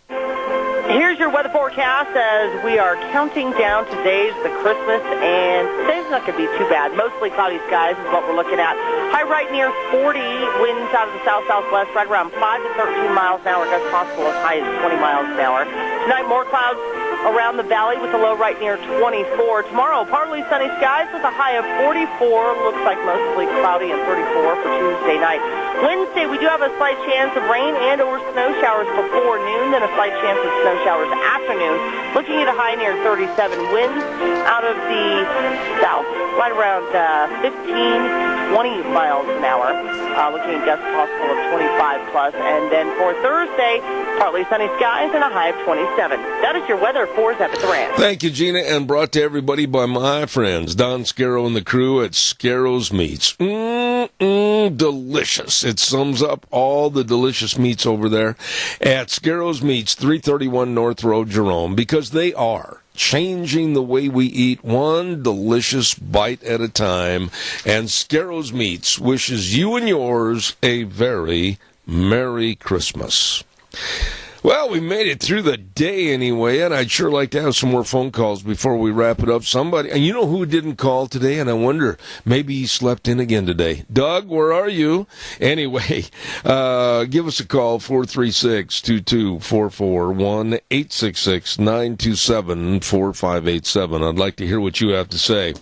Here's your your weather forecast as we are counting down to days the Christmas, and today's not going to be too bad. Mostly cloudy skies is what we're looking at. High right near 40, winds out of the south-southwest, right around 5 to 13 miles an hour. Gusts possible as high as 20 miles an hour. Tonight, more clouds around the valley with a low right near 24. Tomorrow, partly sunny skies with a high of 44. Looks like mostly cloudy and 34 for Tuesday night. Wednesday, we do have a slight chance of rain and or snow showers before noon, then a slight chance of snow showers afternoon. Looking at a high near 37. Winds out of the south, right around 15, 20 miles an hour. Looking at gusts possible of 25 plus. And then for Thursday, partly sunny skies and a high of 27. That is your weather for Zep at the Ranch. Thank you, Gina, and brought to everybody by my friends, Don Scarrow and the crew at Scarrow's Meats. Delicious. It sums up all the delicious meats over there at Scarrow's Meats, 331 North Road, Jerome, because they are changing the way we eat one delicious bite at a time. And Scarrow's Meats wishes you and yours a very Merry Christmas. Well, we made it through the day anyway, and I'd sure like to have some more phone calls before we wrap it up. Somebody, and you know who didn't call today, and I wonder, maybe he slept in again today. Doug, where are you? Anyway, give us a call, 436-2244, 1-866-927-4587. I'd like to hear what you have to say.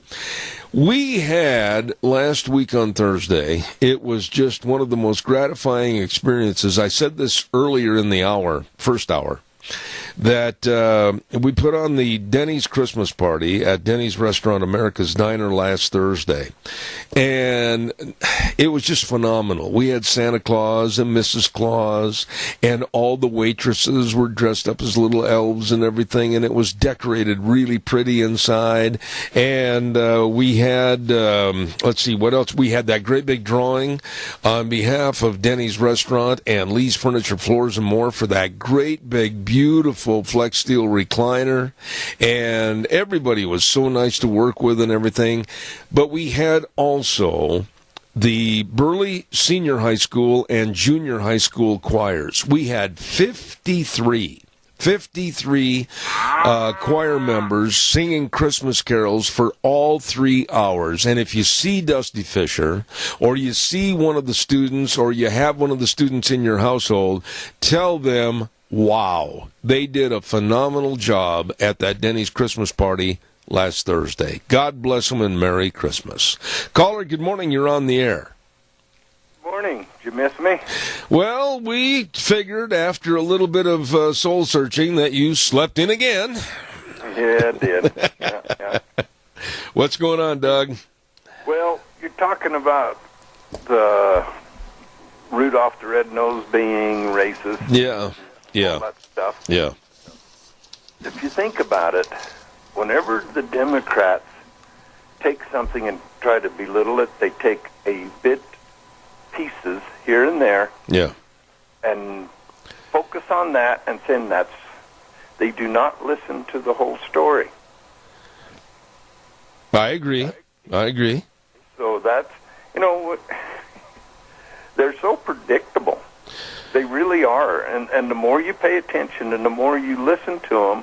We had last week on Thursday, it was just one of the most gratifying experiences. I said this earlier in the first hour, that we put on the Denny's Christmas party at Denny's Restaurant America's Diner last Thursday. And it was just phenomenal. We had Santa Claus and Mrs. Claus, and all the waitresses were dressed up as little elves and everything, and it was decorated really pretty inside. And we had, let's see, what else? We had that great big drawing on behalf of Denny's Restaurant and Lee's Furniture, Floors, and More for that great big, beautiful Flex Steel recliner, and everybody was so nice to work with and everything. But we had also the Burley Senior High School and Junior High School choirs. We had 53 choir members singing Christmas carols for all 3 hours. And if you see Dusty Fisher, or you see one of the students, or you have one of the students in your household, tell them, wow, they did a phenomenal job at that Denny's Christmas party last Thursday. God bless them and Merry Christmas. Caller, good morning. You're on the air. Morning. Did you miss me? Well, we figured after a little bit of soul searching that you slept in again. Yeah, I did. Yeah. What's going on, Doug? Well, you're talking about the Rudolph the Red-Nosed being racist. Yeah. All that stuff. Yeah. If you think about it, whenever the Democrats take something and try to belittle it, they take a bit pieces here and there. Yeah. And focus on that, and then they do not listen to the whole story. I agree. So that's, they're so predictable. They really are. And the more you pay attention and the more you listen to them,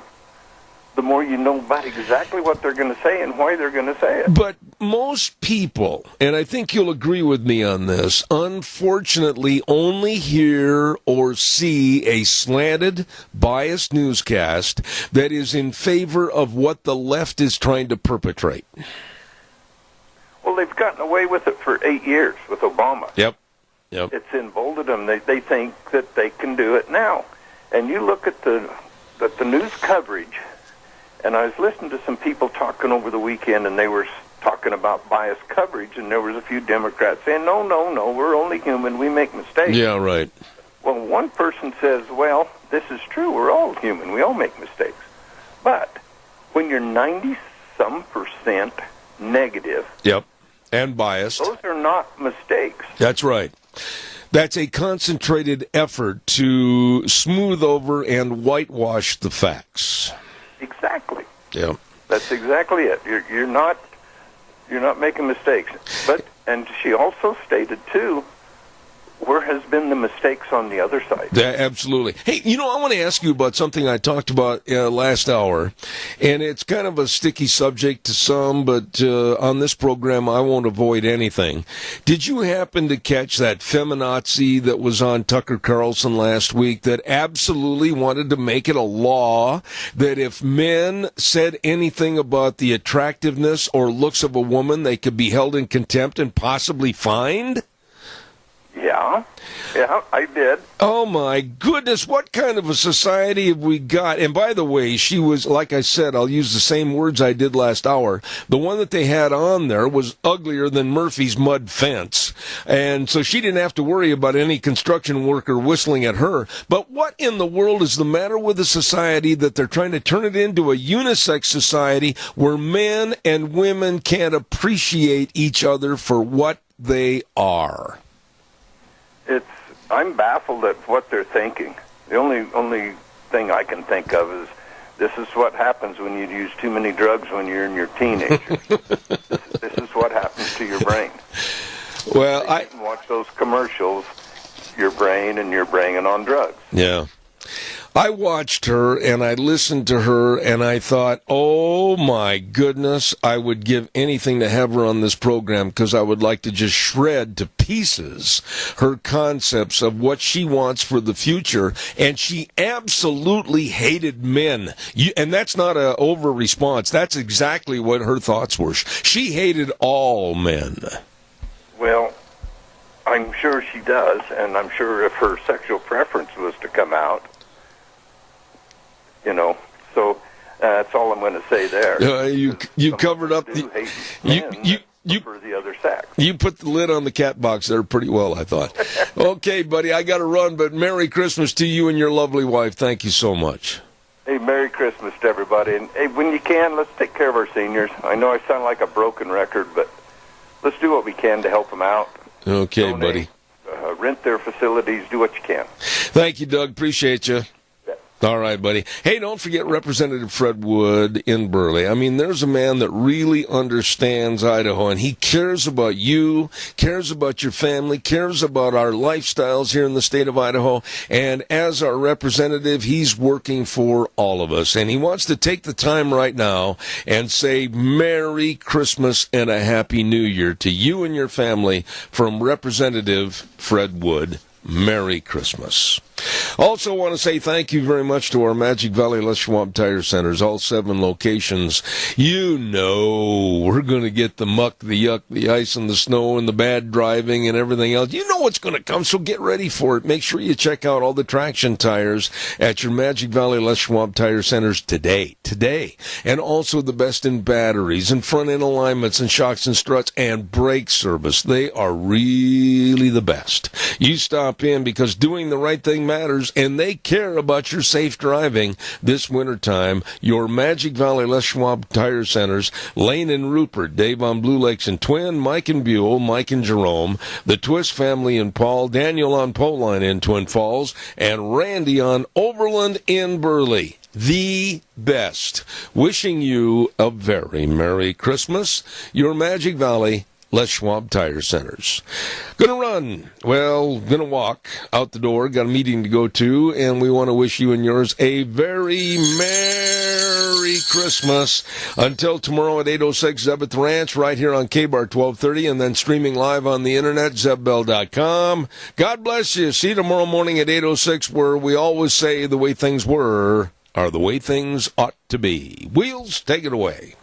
the more you know about exactly what they're going to say and why they're going to say it. But most people, and I think you'll agree with me on this, unfortunately only hear or see a slanted, biased newscast that is in favor of what the left is trying to perpetrate. Well, they've gotten away with it for 8 years with Obama. Yep. It's emboldened them. They think that they can do it now. And you look at the news coverage, and I was listening to some people talking over the weekend, and they were talking about biased coverage, and there was a few Democrats saying, no, we're only human, we make mistakes. Yeah, right. Well, one person says, well, this is true, we're all human, we all make mistakes. But when you're 90-some% negative... Yep, and biased. Those are not mistakes. That's right. That's a concentrated effort to smooth over and whitewash the facts. Exactly. Yeah. That's exactly it. You're not making mistakes. And she also stated too, where has been the mistakes on the other side? Yeah, absolutely. Hey, I want to ask you about something I talked about last hour, and it's kind of a sticky subject to some, but on this program I won't avoid anything. Did you happen to catch that feminazi that was on Tucker Carlson last week that absolutely wanted to make it a law that if men said anything about the attractiveness or looks of a woman, they could be held in contempt and possibly fined? Yeah, I did. Oh, my goodness, what kind of a society have we got? And by the way, she was, like I said, I'll use the same words I did last hour. The one that they had on there was uglier than Murphy's mud fence. And so she didn't have to worry about any construction worker whistling at her. But what in the world is the matter with the society that they're trying to turn it into a unisex society where men and women can't appreciate each other for what they are? I'm baffled at what they're thinking. The only thing I can think of is this is what happens when you use too many drugs when you're in your teenager. this is what happens to your brain. Well, I didn't watch those commercials. Your brain and you're bringing on drugs. Yeah. I watched her and I listened to her and I thought, oh my goodness, I would give anything to have her on this program because I would like to just shred to pieces her concepts of what she wants for the future. And she absolutely hated men. And that's not an over response. That's exactly what her thoughts were. She hated all men. Well, I'm sure she does, and I'm sure if her sexual preference was to come out, so that's all I'm going to say there. You covered up the for the other sex. You put the lid on the cat box there pretty well, I thought. Okay, buddy, I got to run, but Merry Christmas to you and your lovely wife. Thank you so much. Hey, Merry Christmas to everybody, and hey, when you can, let's take care of our seniors. I know I sound like a broken record, but let's do what we can to help them out. Okay, donate, buddy. Rent their facilities, do what you can. Thank you, Doug. Appreciate you. All right, buddy. Hey, don't forget Representative Fred Wood in Burley. I mean, there's a man that really understands Idaho, and he cares about you, cares about your family, cares about our lifestyles here in the state of Idaho. And as our representative, he's working for all of us. And he wants to take the time right now and say Merry Christmas and a Happy New Year to you and your family from Representative Fred Wood. Merry Christmas. Also want to say thank you very much to our Magic Valley Les Schwab Tire Centers, all 7 locations. We're going to get the muck, the yuck, the ice and the snow and the bad driving and everything else. You know what's going to come, so get ready for it. Make sure you check out all the traction tires at your Magic Valley Les Schwab Tire Centers today. And also the best in batteries and front end alignments and shocks and struts and brake service. They are really the best. You stop in because doing the right thing matters, and they care about your safe driving this wintertime. Your Magic Valley Les Schwab Tire Centers, Lane and Rupert, Dave on Blue Lakes and Twin, Mike and Buell, Mike and Jerome, the Twist family in Paul, Daniel on Poline in Twin Falls, and Randy on Overland in Burley. The best. Wishing you a very Merry Christmas. Your Magic Valley Les Schwab Tire Centers. Gonna walk out the door. Got a meeting to go to, and we want to wish you and yours a very Merry Christmas. Until tomorrow at 8:06, Zeb at the Ranch, right here on KBAR 1230, and then streaming live on the internet, zebbell.com. God bless you. See you tomorrow morning at 8:06, where we always say the way things were are the way things ought to be. Wheels, take it away.